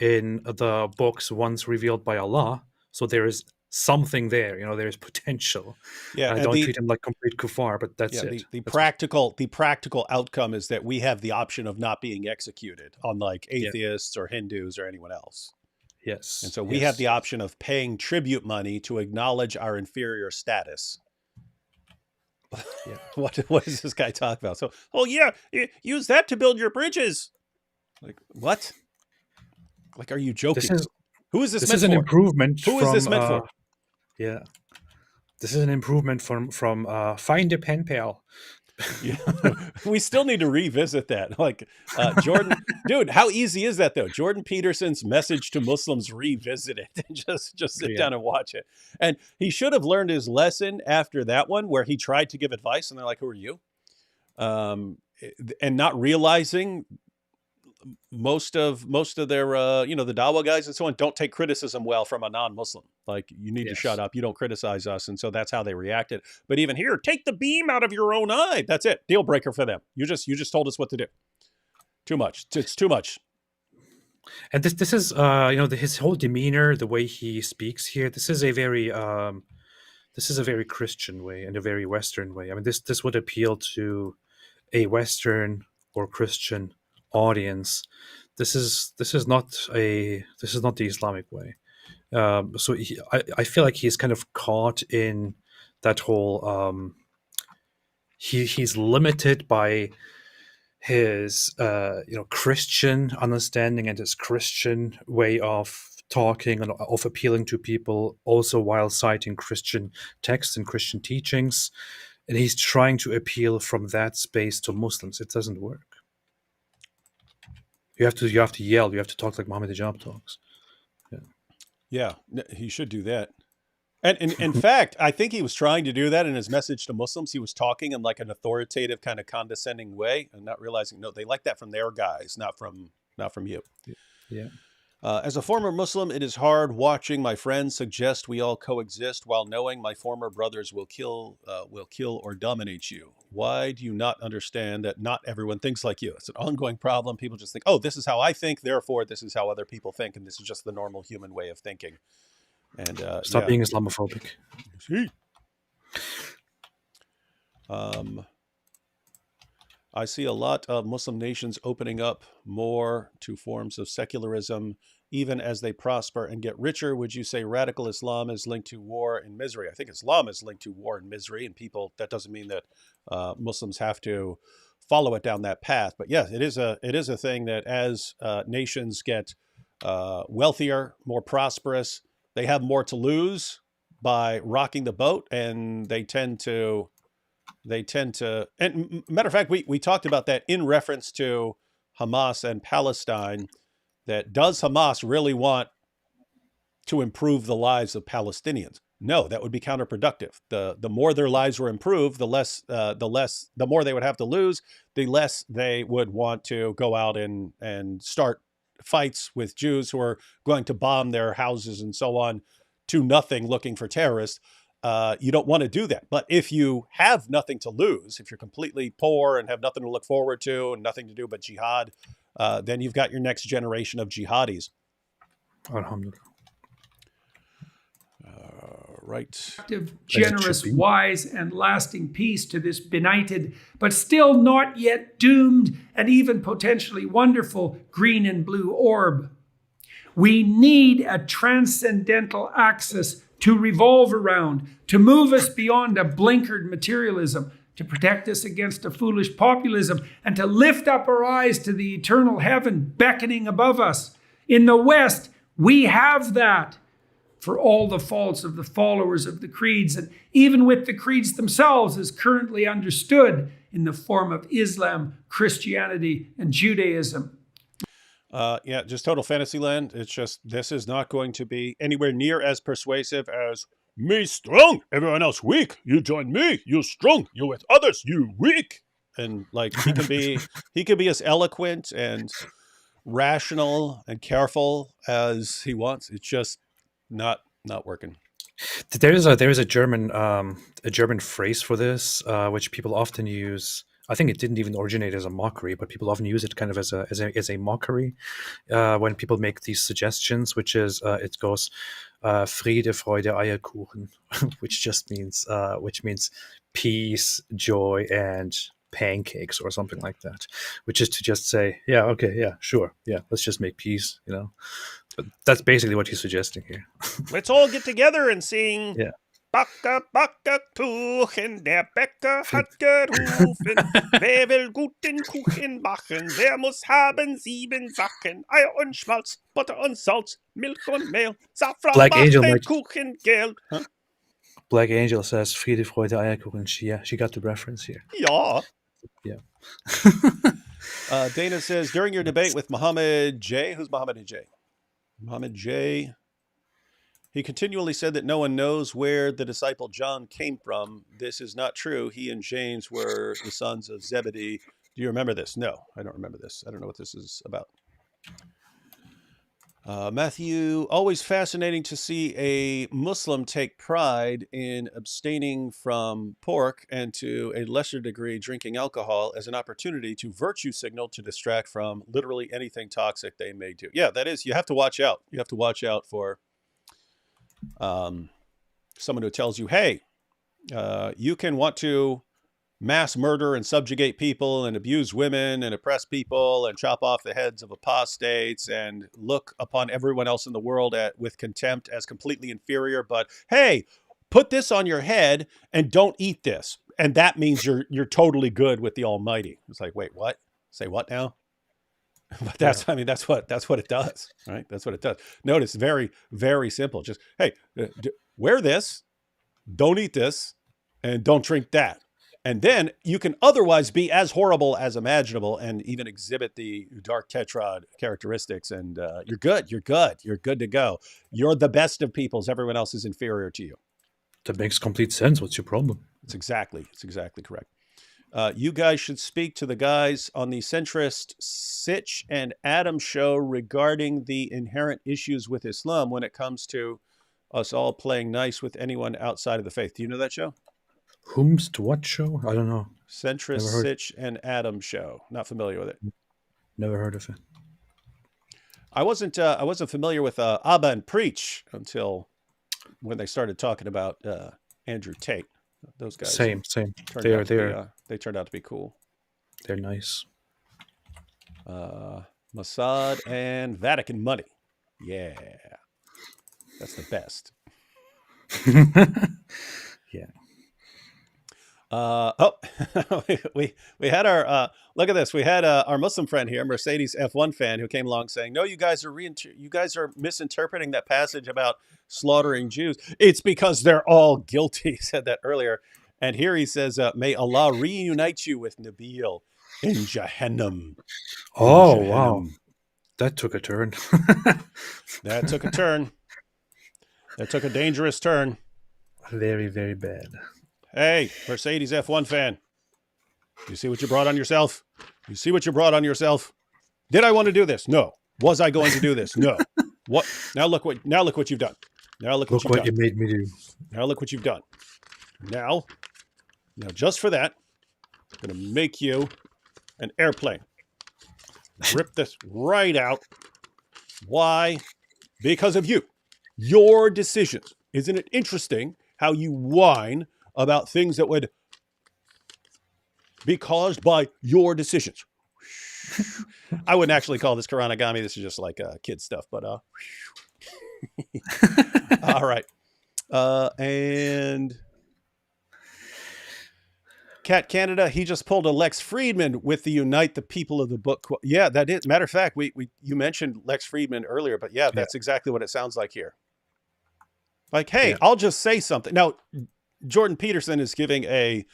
in the books once revealed by Allah. So there is something there, there is potential. Yeah, I don't treat them like complete kuffar, but that's it. The practical outcome is that we have the option of not being executed, unlike atheists or Hindus or anyone else. Yes. And so we have the option of paying tribute money to acknowledge our inferior status. Yeah. What does this guy talk about? So, use that to build your bridges. Like, what? Like, are you joking? Who is this meant for? This is an improvement. Who is this meant for? Yeah. This is an improvement from Find a Pen Pal. Yeah. We still need to revisit that. Like, Jordan, dude, how easy is that though? Jordan Peterson's message to Muslims revisited. just sit down and watch it. And he should have learned his lesson after that one where he tried to give advice and they're like, who are you? And not realizing most of their the Dawa guys and so on don't take criticism well from a non-Muslim. Like, you need to shut up, you don't criticize us. And so that's how they reacted. But even here, take the beam out of your own eye. That's it. Deal breaker for them. You just told us what to do. Too much. It's too much. And this is his whole demeanor, the way he speaks here, this is a very Christian way and a very Western way. I mean, this would appeal to a Western or Christian audience. This is not the Islamic way. So I feel like he's kind of caught in that whole. He's limited by his Christian understanding and his Christian way of talking and of appealing to people, also while citing Christian texts and Christian teachings. and he's trying to appeal from that space to Muslims. It doesn't work. You have to yell. You have to talk like Mohammed Hijab talks. Yeah, he should do that. And in fact, I think he was trying to do that in his message to Muslims. He was talking in like an authoritative kind of condescending way, and not realizing, no, they like that from their guys, not from you. Yeah. As a former Muslim, it is hard watching my friends suggest we all coexist while knowing my former brothers will kill or dominate you. Why do you not understand that not everyone thinks like you? It's an ongoing problem. People just think, oh, this is how I think, therefore this is how other people think, and this is just the normal human way of thinking. And Stop being Islamophobic. See. I see a lot of Muslim nations opening up more to forms of secularism, even as they prosper and get richer. Would you say radical Islam is linked to war and misery? I think Islam is linked to war and misery, and people, that doesn't mean that Muslims have to follow it down that path. But yes, it is a thing that as nations get wealthier, more prosperous, they have more to lose by rocking the boat, and they tend to, and matter of fact, we talked about that in reference to Hamas and Palestine, that does Hamas really want to improve the lives of Palestinians? No, that would be counterproductive. The more their lives were improved, the more they would have to lose, the less they would want to go out and start fights with Jews who are going to bomb their houses and so on to nothing, looking for terrorists. You don't want to do that. But if you have nothing to lose, if you're completely poor and have nothing to look forward to and nothing to do but jihad, then you've got your next generation of jihadis. Alhamdulillah. Right. Generous, wise, and lasting peace to this benighted, but still not yet doomed, and even potentially wonderful green and blue orb. We need a transcendental axis to revolve around, to move us beyond a blinkered materialism, to protect us against a foolish populism, and to lift up our eyes to the eternal heaven beckoning above us. In the West, we have that. For all the faults of the followers of the creeds, and even with the creeds themselves as currently understood in the form of Islam, Christianity, and Judaism. Yeah, just total fantasy land. It's just, this is not going to be anywhere near as persuasive as me strong, everyone else weak. You join me, you strong. You with others, you weak. And like he can be as eloquent and rational and careful as he wants. It's just not working. There is a German phrase for this, which people often use. I think it didn't even originate as a mockery, but people often use it kind of as a mockery when people make these suggestions, which is it goes Friede, Freude, Eierkuchen, which means peace, joy, and pancakes or something like that, which is to just say, yeah, okay, yeah, sure, yeah, let's just make peace, you know. But that's basically what he's suggesting here. Let's all get together and sing. Yeah. Backe, backe, Kuchen, der Bäcker hat gerufen. Wer will guten Kuchen backen? Wer muss haben 7 Sachen? Eier und Schmalz, Butter und Salz, Milch und Mehl, Safran, Black Angel den might- Kuchen Geld. Huh? Black Angel says Friede, Freude, Eierkuchen. She got the reference here. Yeah. Yeah. Dana says, during your debate with Muhammad J, who's Muhammad J? Muhammad J. He continually said that no one knows where the disciple John came from. This is not true. He and James were the sons of Zebedee. Do you remember this? No, I don't remember this. I don't know what this is about. Matthew, always fascinating to see a Muslim take pride in abstaining from pork and to a lesser degree drinking alcohol as an opportunity to virtue signal to distract from literally anything toxic they may do. Yeah, that is, you have to watch out. You have to watch out for someone who tells you, hey, you can want to mass murder and subjugate people and abuse women and oppress people and chop off the heads of apostates and look upon everyone else in the world with contempt as completely inferior. But hey, put this on your head and don't eat this. And that means you're totally good with the Almighty. It's like, wait, what? Say what now? But that's, I mean, that's what it does, right? That's what it does. Notice, very, very simple. Just, hey, wear this, don't eat this, and don't drink that. And then you can otherwise be as horrible as imaginable and even exhibit the dark tetrad characteristics. And you're good. You're good. You're good to go. You're the best of peoples. Everyone else is inferior to you. That makes complete sense. What's your problem? It's exactly correct. You guys should speak to the guys on the centrist Sitch and Adam show regarding the inherent issues with Islam when it comes to us all playing nice with anyone outside of the faith. Do you know that show? Whomst what show? I don't know. Centrist Sitch and Adam show. Not familiar with it. Never heard of it. I wasn't familiar with Abba and Preach until when they started talking about Andrew Tate. Those guys. Same. They turned out to be cool. They're nice. Mossad and Vatican money. Yeah. That's the best. Yeah. We had our look at this. We had our Muslim friend here, Mercedes F1 fan, who came along saying, "No, you guys are misinterpreting that passage about slaughtering Jews. It's because they're all guilty." He said that earlier, and here he says, "May Allah reunite you with Nabil in Jahannam." Oh wow, that took a turn. That took a turn. That took a dangerous turn. Very, very bad. Hey, Mercedes F1 fan. You see what you brought on yourself? You see what you brought on yourself? Did I want to do this? No. Was I going to do this? No. What? Now look what you've done. Now look what you made me do. Now look what you've done. Now just for that, I'm going to make you an airplane. Rip this right out. Why? Because of you. Your decisions. Isn't it interesting how you whine about things that would be caused by your decisions? I wouldn't actually call this Karanagami. This is just like kid stuff, but all right. And Cat Canada, he just pulled a Lex Friedman with the Unite the People of the Book. Yeah, that is. Matter of fact, you mentioned Lex Friedman earlier, but yeah, that's exactly what it sounds like here. Like, hey, I'll just say something. Now, Jordan Peterson is giving a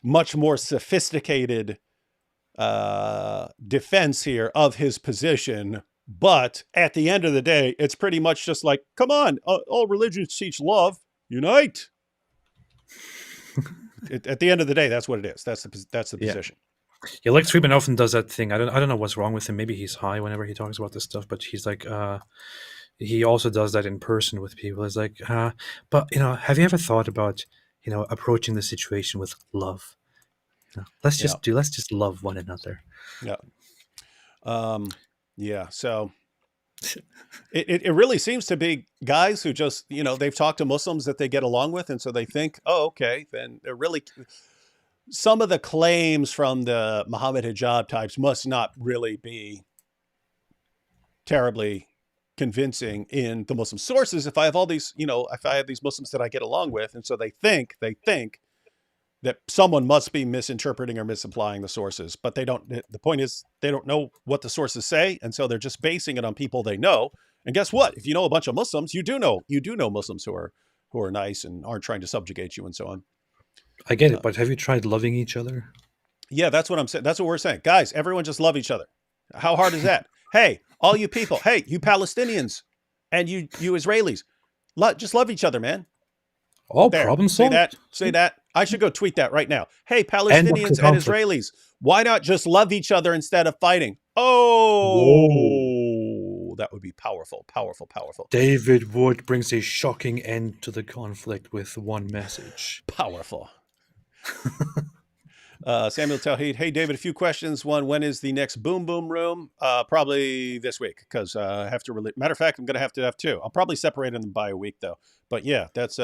much more sophisticated defense here of his position. But at the end of the day, it's pretty much just like, come on, all religions teach love, unite. At the end of the day, that's what it is. That's the position. Yeah, Lex Friedman often does that thing. I don't know what's wrong with him. Maybe he's high whenever he talks about this stuff, but he's like, he also does that in person with people. It's like, but have you ever thought about, approaching the situation with love? Let's just love one another. Yeah. Yeah. So it really seems to be guys who just, they've talked to Muslims that they get along with. And so they think, oh, okay, then they're really, some of the claims from the Muhammad hijab types must not really be terribly convincing in the Muslim sources. If I have all these, if I have these Muslims that I get along with, and so they think that someone must be misinterpreting or misapplying the sources, but they don't. The point is, they don't know what the sources say, and so they're just basing it on people they know. And guess what? If you know a bunch of Muslims, you do know Muslims who are nice and aren't trying to subjugate you and so on. I get it, but have you tried loving each other? Yeah, that's what I'm saying. That's what we're saying, guys. Everyone just love each other. How hard is that? Hey, all you people. Hey, you Palestinians, and you Israelis, just love each other, man. Oh, problem solved. Say that. I should go tweet that right now. Hey, Palestinians and Israelis, why not just love each other instead of fighting? Oh, whoa. That would be powerful, powerful, powerful. David Wood brings a shocking end to the conflict with one message. Powerful. Samuel Tawheed. Hey, David, a few questions. One, when is the next Boom Boom Room? Probably this week, because I have to release. Matter of fact, I'm going to have two. I'll probably separate them by a week, though. But yeah, that's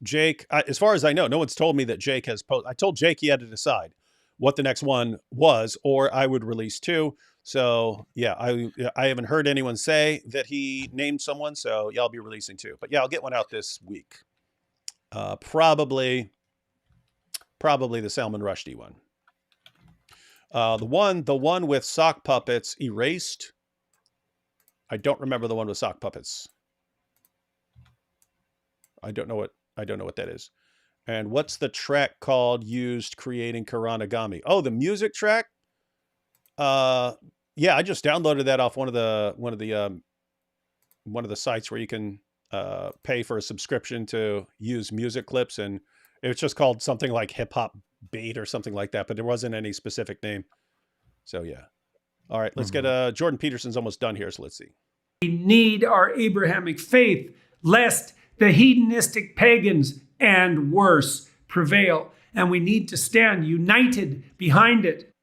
Jake. As far as I know, no one's told me that Jake has posted. I told Jake he had to decide what the next one was, or I would release two. So yeah, I haven't heard anyone say that he named someone. So yeah, I'll be releasing two. But yeah, I'll get one out this week. Probably the Salman Rushdie one. The one with sock puppets erased. I don't remember the one with sock puppets. I don't know what that is. And what's the track called used creating Karanagami? Oh, the music track. Yeah, I just downloaded that off one of the sites where you can pay for a subscription to use music clips, and it's just called something like Hip Hop Beat or something like that, but there wasn't any specific name. So yeah. All right, let's get Jordan Peterson's almost done here, so let's see. We need our Abrahamic faith, lest the hedonistic pagans and worse prevail. And we need to stand united behind it.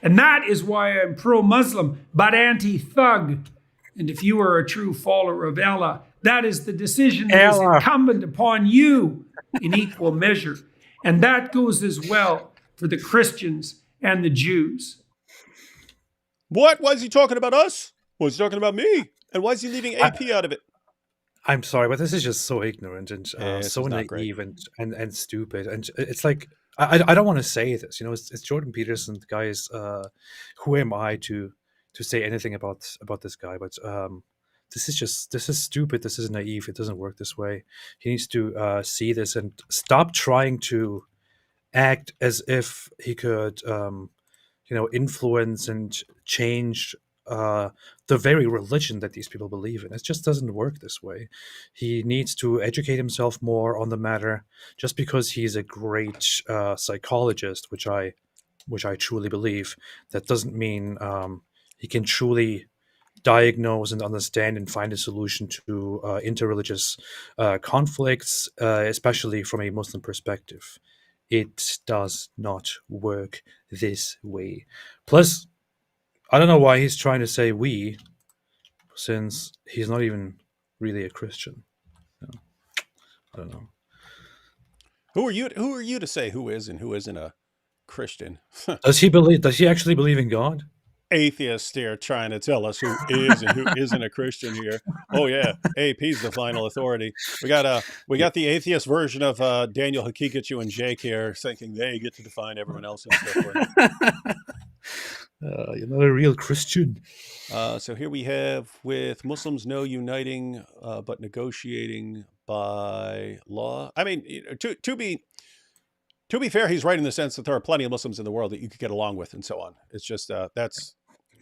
And that is why I'm pro-Muslim, but anti-thug. And if you are a true follower of Allah, that is the decision that is incumbent upon you in equal measure. And that goes as well for the Christians and the Jews. What? Why is he talking about us? Well, he's talking about me. And why is he leaving AP out of it? I'm sorry, but this is just so ignorant and so naive and stupid. And it's like, I don't want to say this, it's Jordan Peterson, the guy is, who am I to say anything about this guy? But this is stupid. This is naive. It doesn't work this way. He needs to see this and stop trying to act as if he could, influence and change the very religion that these people believe in. It just doesn't work this way. He needs to educate himself more on the matter. Just because he's a great psychologist, which I truly believe, that doesn't mean he can truly diagnose and understand and find a solution to interreligious conflicts, especially from a Muslim perspective. It does not work this way. Plus, I don't know why he's trying to say we, since he's not even really a Christian. I don't know. Who are you to say who is and who isn't a Christian? Does he actually believe in God? Atheists here trying to tell us who is and who isn't a Christian here. Oh yeah, AP's the final authority. We got the atheist version of Daniel Hakikachu and Jake here, thinking they get to define everyone else and so forth. You're not a real Christian. So here we have, with Muslims no uniting but negotiating by law. I mean, to be fair, he's right in the sense that there are plenty of Muslims in the world that you could get along with and so on. It's just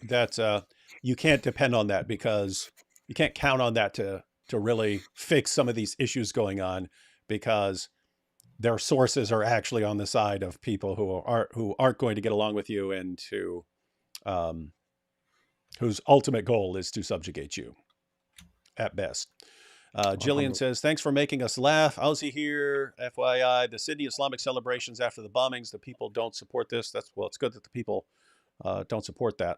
that's you can't depend on that, because you can't count on that to really fix some of these issues going on, because their sources are actually on the side of people who aren't going to get along with you, and whose ultimate goal is to subjugate you at best. Jillian says, thanks for making us laugh. Ozzy here. FYI, the Sydney Islamic celebrations after the bombings, the people don't support this. It's good that the people don't support that.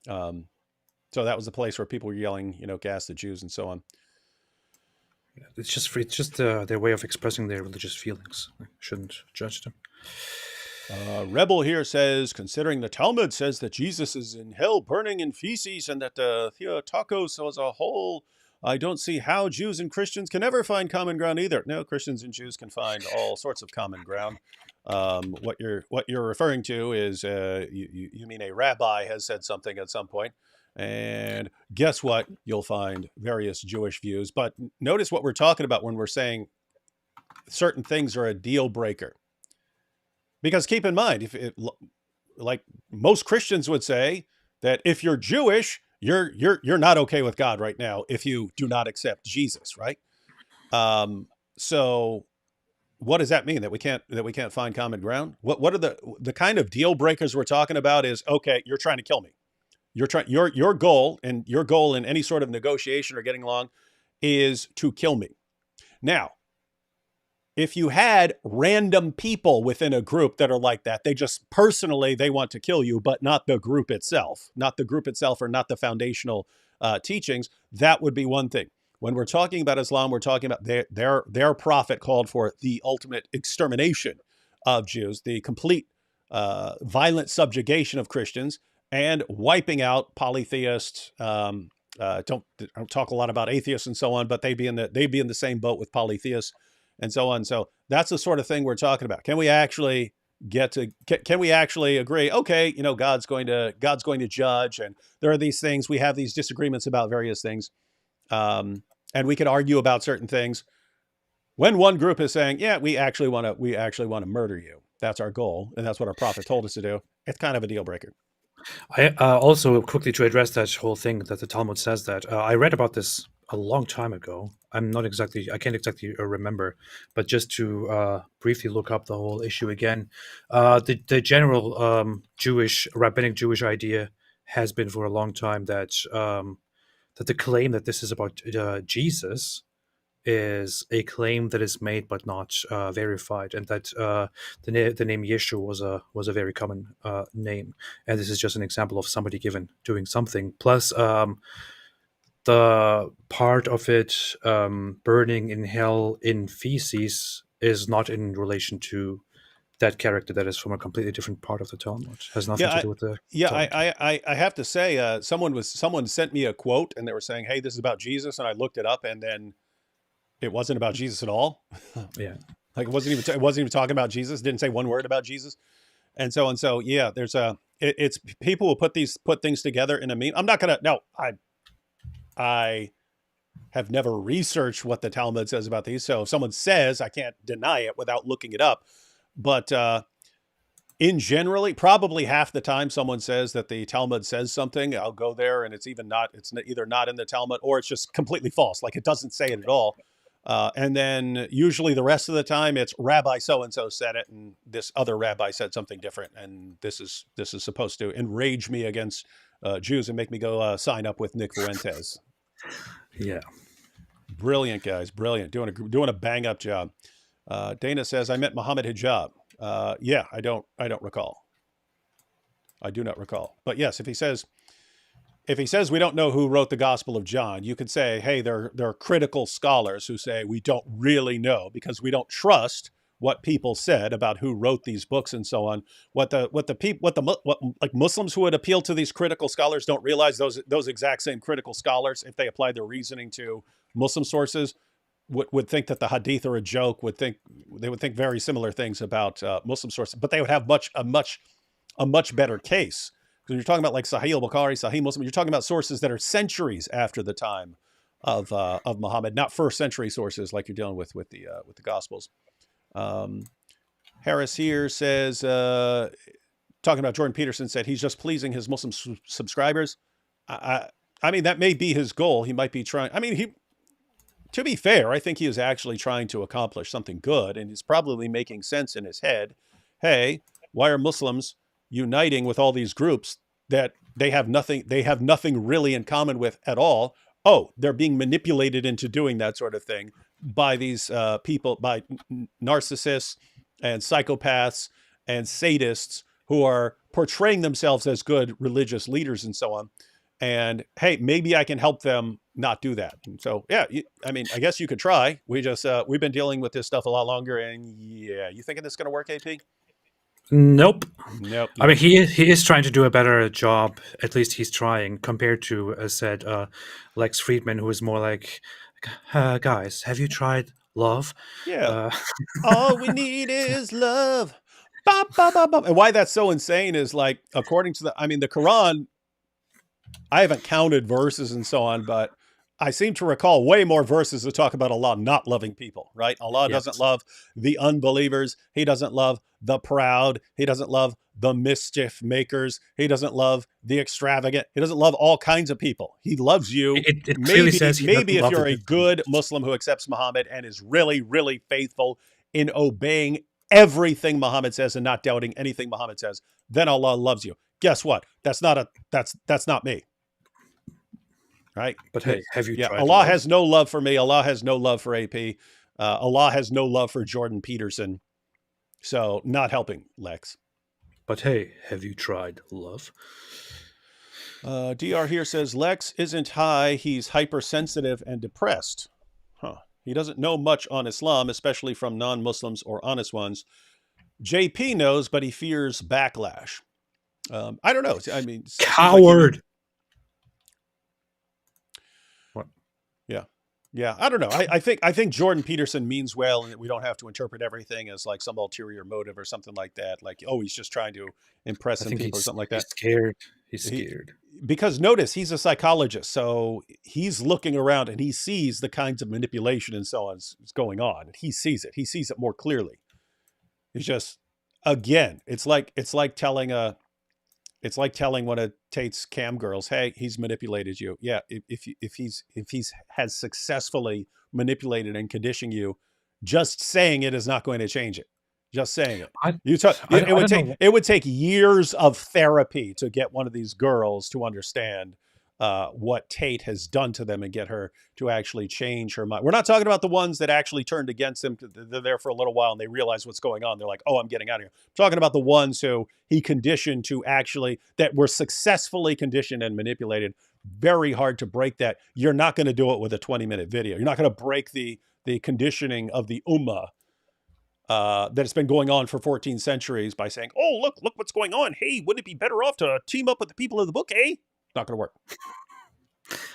So that was the place where people were yelling, gas the Jews and so on. It's just their way of expressing their religious feelings. I shouldn't judge them. Rebel here says, considering the Talmud says that Jesus is in hell burning in feces, and that the Theotokos as a whole, I don't see how Jews and Christians can ever find common ground either. No, Christians and Jews can find all sorts of common ground. What you're referring to is you mean a rabbi has said something at some point, and guess what? You'll find various Jewish views. But notice what we're talking about when we're saying certain things are a deal breaker. Because keep in mind, like most Christians would say, that if you're Jewish, you're not okay with God right now if you do not accept Jesus, right? So what does that mean? That we can't find common ground? What are the kind of deal breakers we're talking about? Is, okay, you're trying to kill me. Your goal in any sort of negotiation or getting along is to kill me. Now, if you had random people within a group that are like that, they just personally, they want to kill you, but not the group itself, or not the foundational teachings, that would be one thing. When we're talking about Islam, we're talking about their prophet called for the ultimate extermination of Jews, the complete violent subjugation of Christians, and wiping out polytheists. Don't talk a lot about atheists and so on, but they'd be in the same boat with polytheists and so on. So that's the sort of thing we're talking about. Can we actually can we actually agree? Okay, God's going to judge, and there are these things, we have these disagreements about various things, and we can argue about certain things. When one group is saying, yeah, we actually want to murder you. That's our goal. And that's what our prophet told us to do. It's kind of a deal breaker. I also quickly to address that whole thing that the Talmud says that I read about this a long time ago. I can't exactly remember, but just to briefly look up the whole issue again, the general rabbinic Jewish idea has been for a long time that that the claim that this is about Jesus is a claim that is made but not verified, and that the name Yeshua was a very common name, and this is just an example of somebody doing something. Plus, the part of it burning in hell in feces is not in relation to that character. That is from a completely different part of the Talmud. Has nothing to do with the Talmud. I have to say, someone sent me a quote, and they were saying, "Hey, this is about Jesus," and I looked it up, and then it wasn't about Jesus at all. Yeah, like it wasn't even talking about Jesus. Didn't say one word about Jesus. And so yeah. There's it's people will put things together in a meme. I'm not gonna. No, I have never researched what the Talmud says about these. So if someone says, I can't deny it without looking it up. But in generally, probably half the time someone says that the Talmud says something, I'll go there and it's either not in the Talmud or it's just completely false. Like it doesn't say it at all. And then usually the rest of the time it's Rabbi so-and-so said it and this other rabbi said something different. And this is supposed to enrage me against Jews and make me go sign up with Nick Fuentes. yeah. Brilliant, guys. Brilliant. Doing a bang up job. Dana says, I met Muhammad Hijab. Yeah, I don't recall. I do not recall. But yes, if he says we don't know who wrote the Gospel of John, you could say, hey, there are critical scholars who say we don't really know because we don't trust what people said about who wrote these books and so on. What Muslims who would appeal to these critical scholars don't realize those exact same critical scholars, if they applied their reasoning to Muslim sources, would think that the Hadith are a joke. They would think very similar things about Muslim sources, but they would have a much better case. Because you're talking about like Sahih al-Bukhari, Sahih Muslim, you're talking about sources that are centuries after the time of Muhammad, not first century sources like you're dealing with the Gospels. Harris here says, talking about Jordan Peterson, said he's just pleasing his Muslim subscribers. I mean, that may be his goal. He might be trying. I mean, to be fair, I think he is actually trying to accomplish something good, and he's probably making sense in his head. Hey, why are Muslims uniting with all these groups that they have nothing really in common with at all? Oh, they're being manipulated into doing that sort of thing by these people, by narcissists and psychopaths and sadists who are portraying themselves as good religious leaders and so on. And hey, maybe I can help them not do that. And so, yeah, I mean, I guess you could try. We've been dealing with this stuff a lot longer. And yeah, you thinking this is going to work, AP? Nope. Nope. I mean, he is trying to do a better job. At least he's trying, compared to, as said, Lex Friedman, who is more like, guys, have you tried love? Yeah. All we need is love. Bop, bop, bop, bop. And why that's so insane is like, according to the Quran, I haven't counted verses and so on, but I seem to recall way more verses that talk about Allah not loving people, right? Allah doesn't love the unbelievers. He doesn't love the proud. He doesn't love the mischief makers. He doesn't love the extravagant. He doesn't love all kinds of people. He loves you. It clearly says maybe if you're a good Muslim who accepts Muhammad and is really, really faithful in obeying everything Muhammad says and not doubting anything Muhammad says, then Allah loves you. Guess what? That's not me. Right? But hey, have you tried? Allah has no love for me. Allah has no love for AP. Allah has no love for Jordan Peterson. So not helping, Lex. But hey, have you tried love? DR here says, Lex isn't high. He's hypersensitive and depressed. Huh. He doesn't know much on Islam, especially from non-Muslims or honest ones. JP knows, but he fears backlash. I don't know. I mean, coward. Yeah. Yeah, I don't know. I think Jordan Peterson means well, and we don't have to interpret everything as like some ulterior motive or something like that. Like, oh, he's just trying to impress I some think people or something like he's that. scared. He's He, scared. because notice he's a psychologist, so he's looking around and he sees the kinds of manipulation and so on is going on. He sees it. He sees it more clearly. It's just, again, it's like telling one of Tate's cam girls, "Hey, he's manipulated you." Yeah, if he's has successfully manipulated and conditioned you, just saying it is not going to change it. Just saying it. I, It I would don't take know. years of therapy to get one of these girls to understand what Tate has done to them and get her to actually change her mind. We're not talking about the ones that actually turned against him. They're there for a little while and they realize what's going on. They're like, "Oh, I'm getting out of here." I'm talking about the ones who he conditioned to actually, that were successfully conditioned and manipulated. Very hard to break that. You're not going to do it with a 20-minute video. You're not going to break the conditioning of the Ummah that has been going on for 14 centuries by saying, "Oh, look what's going on. Hey, wouldn't it be better off to team up with the people of the book, eh?" Not going to work.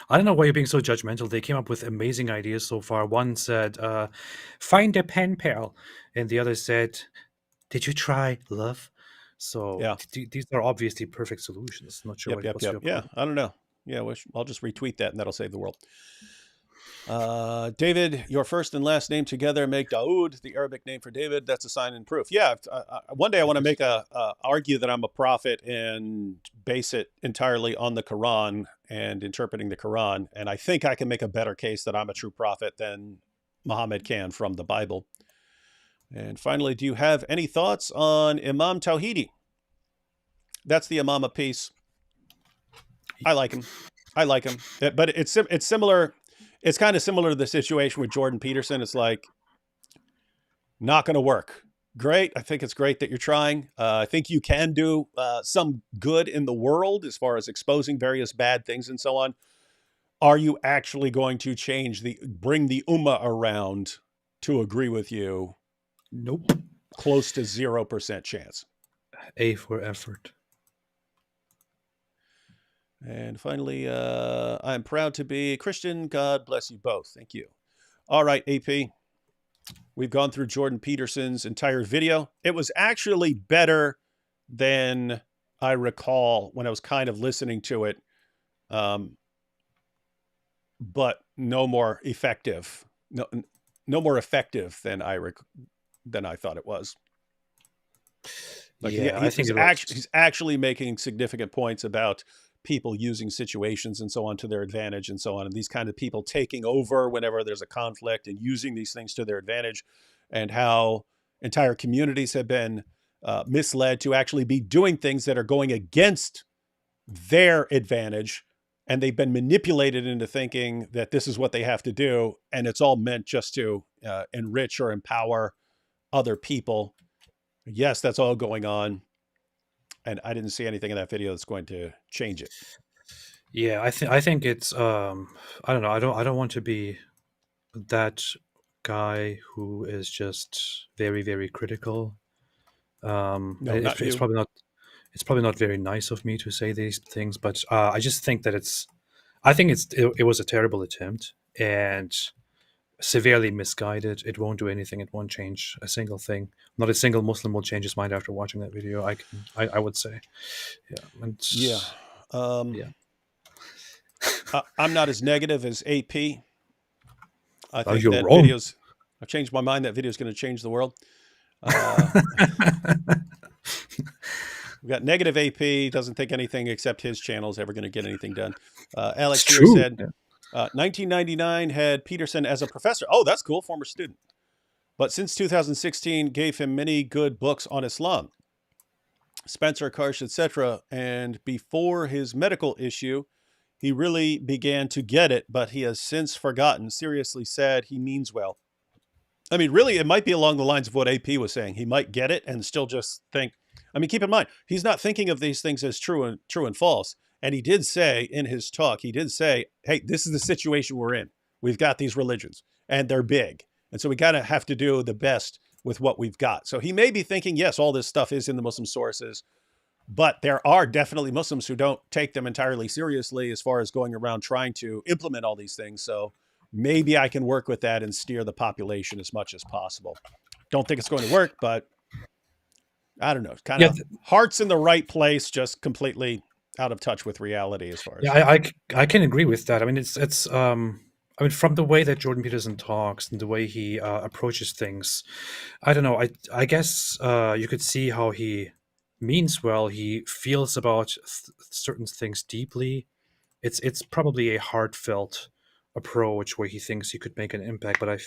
I don't know why you're being so judgmental. They came up with amazing ideas so far. One said, "Find a pen pal," and the other said, "Did you try love?" So Yeah. these are obviously perfect solutions. Not sure what's your Yeah, problem. I don't know. Yeah, I'll just retweet that and that'll save the world. David, your first and last name together make Daoud, the Arabic name for David. That's a sign and proof. Yeah, one day I want to make argue that I'm a prophet and base it entirely on the Quran and interpreting the Quran. And I think I can make a better case that I'm a true prophet than Muhammad can from the Bible. And finally, do you have any thoughts on Imam Tawhidi? That's the Imam piece. I like him. But it's similar. It's kind of similar to the situation with Jordan Peterson. It's like, not going to work. Great. I think it's great that you're trying. I think you can do some good in the world as far as exposing various bad things and so on. Are you actually going to bring the Ummah around to agree with you? Nope. Close to 0% chance. A for effort. And finally, I'm proud to be a Christian. God bless you both. Thank you. All right, AP. We've gone through Jordan Peterson's entire video. It was actually better than I recall when I was kind of listening to it, but no more effective. No more effective than I thought it was. Like, yeah, I think he's actually making significant points about people using situations and so on to their advantage and so on. And these kind of people taking over whenever there's a conflict and using these things to their advantage, and how entire communities have been misled to actually be doing things that are going against their advantage. And they've been manipulated into thinking that this is what they have to do. And it's all meant just to enrich or empower other people. Yes, that's all going on. And I didn't see anything in that video that's going to change it. Yeah, I think it's I don't know. I don't want to be that guy who is just very, very critical. No, not It's you. probably not very nice of me to say these things, but I just think that it was a terrible attempt and severely misguided. It won't do anything. It won't change a single thing. Not a single Muslim will change his mind after watching that video. I would say, yeah, and Yeah. yeah. I'm not as negative as AP. I think You're that wrong. I've changed my mind. That video is going to change the world. We've got negative AP, doesn't think anything except his channel is ever going to get anything done. Alex It's here true. said, Yeah. 1999 had Peterson as a professor. Oh, that's cool. Former student. But since 2016 gave him many good books on Islam. Spencer, Karsh, etc. And before his medical issue, he really began to get it, but he has since forgotten. Seriously sad. He means well. I mean, really, it might be along the lines of what AP was saying. He might get it and still just think. I mean, keep in mind, he's not thinking of these things as true and false. And he did say in his talk, hey, this is the situation we're in. We've got these religions and they're big. And so we got to have to do the best with what we've got. So he may be thinking, yes, all this stuff is in the Muslim sources, but there are definitely Muslims who don't take them entirely seriously as far as going around trying to implement all these things. So maybe I can work with that and steer the population as much as possible. Don't think it's going to work, but I don't know. Kind of heart's in the right place, just completely out of touch with reality as far as. Yeah, I can agree with that. I mean, it's I mean, from the way that Jordan Peterson talks and the way he approaches things, I don't know. I guess you could see how he means well. He feels about certain things deeply. It's probably a heartfelt approach where he thinks he could make an impact. But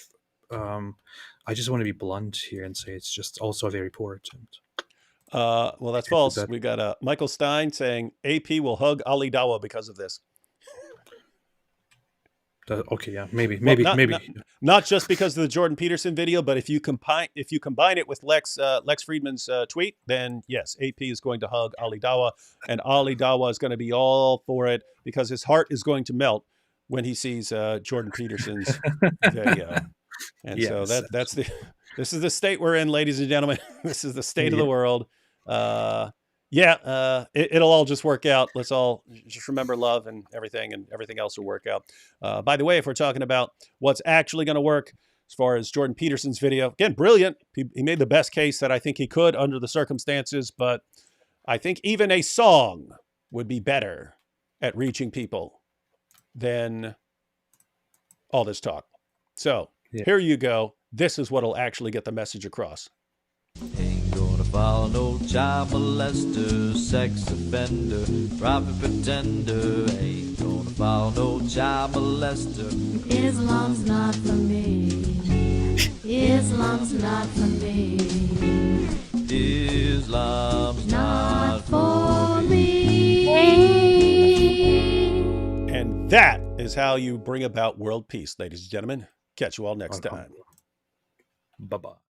I just want to be blunt here and say it's just also a very poor attempt. Well, that's false. We got Michael Stein saying AP will hug Ali Dawa because of this. Okay, yeah, maybe. Not just because of the Jordan Peterson video, but if you combine it with Lex Friedman's tweet, then yes, AP is going to hug Ali Dawa, and Ali Dawa is going to be all for it because his heart is going to melt when he sees Jordan Peterson's video. And yes. So this is the state we're in, ladies and gentlemen. This is the state of the world. It'll all just work out. Let's all just remember love and everything else will work out. By the way, if we're talking about what's actually going to work as far as Jordan Peterson's video, again, brilliant. He made the best case that I think he could under the circumstances, but I think even a song would be better at reaching people than all this talk. So here you go. This is what'll actually get the message across. Ain't gonna follow no child molester, sex offender, prophet pretender. Ain't gonna follow no child molester. Islam's not for me. Islam's not for me. Islam's not for me. And that is how you bring about world peace, ladies and gentlemen. Catch you all next time. Bye-bye.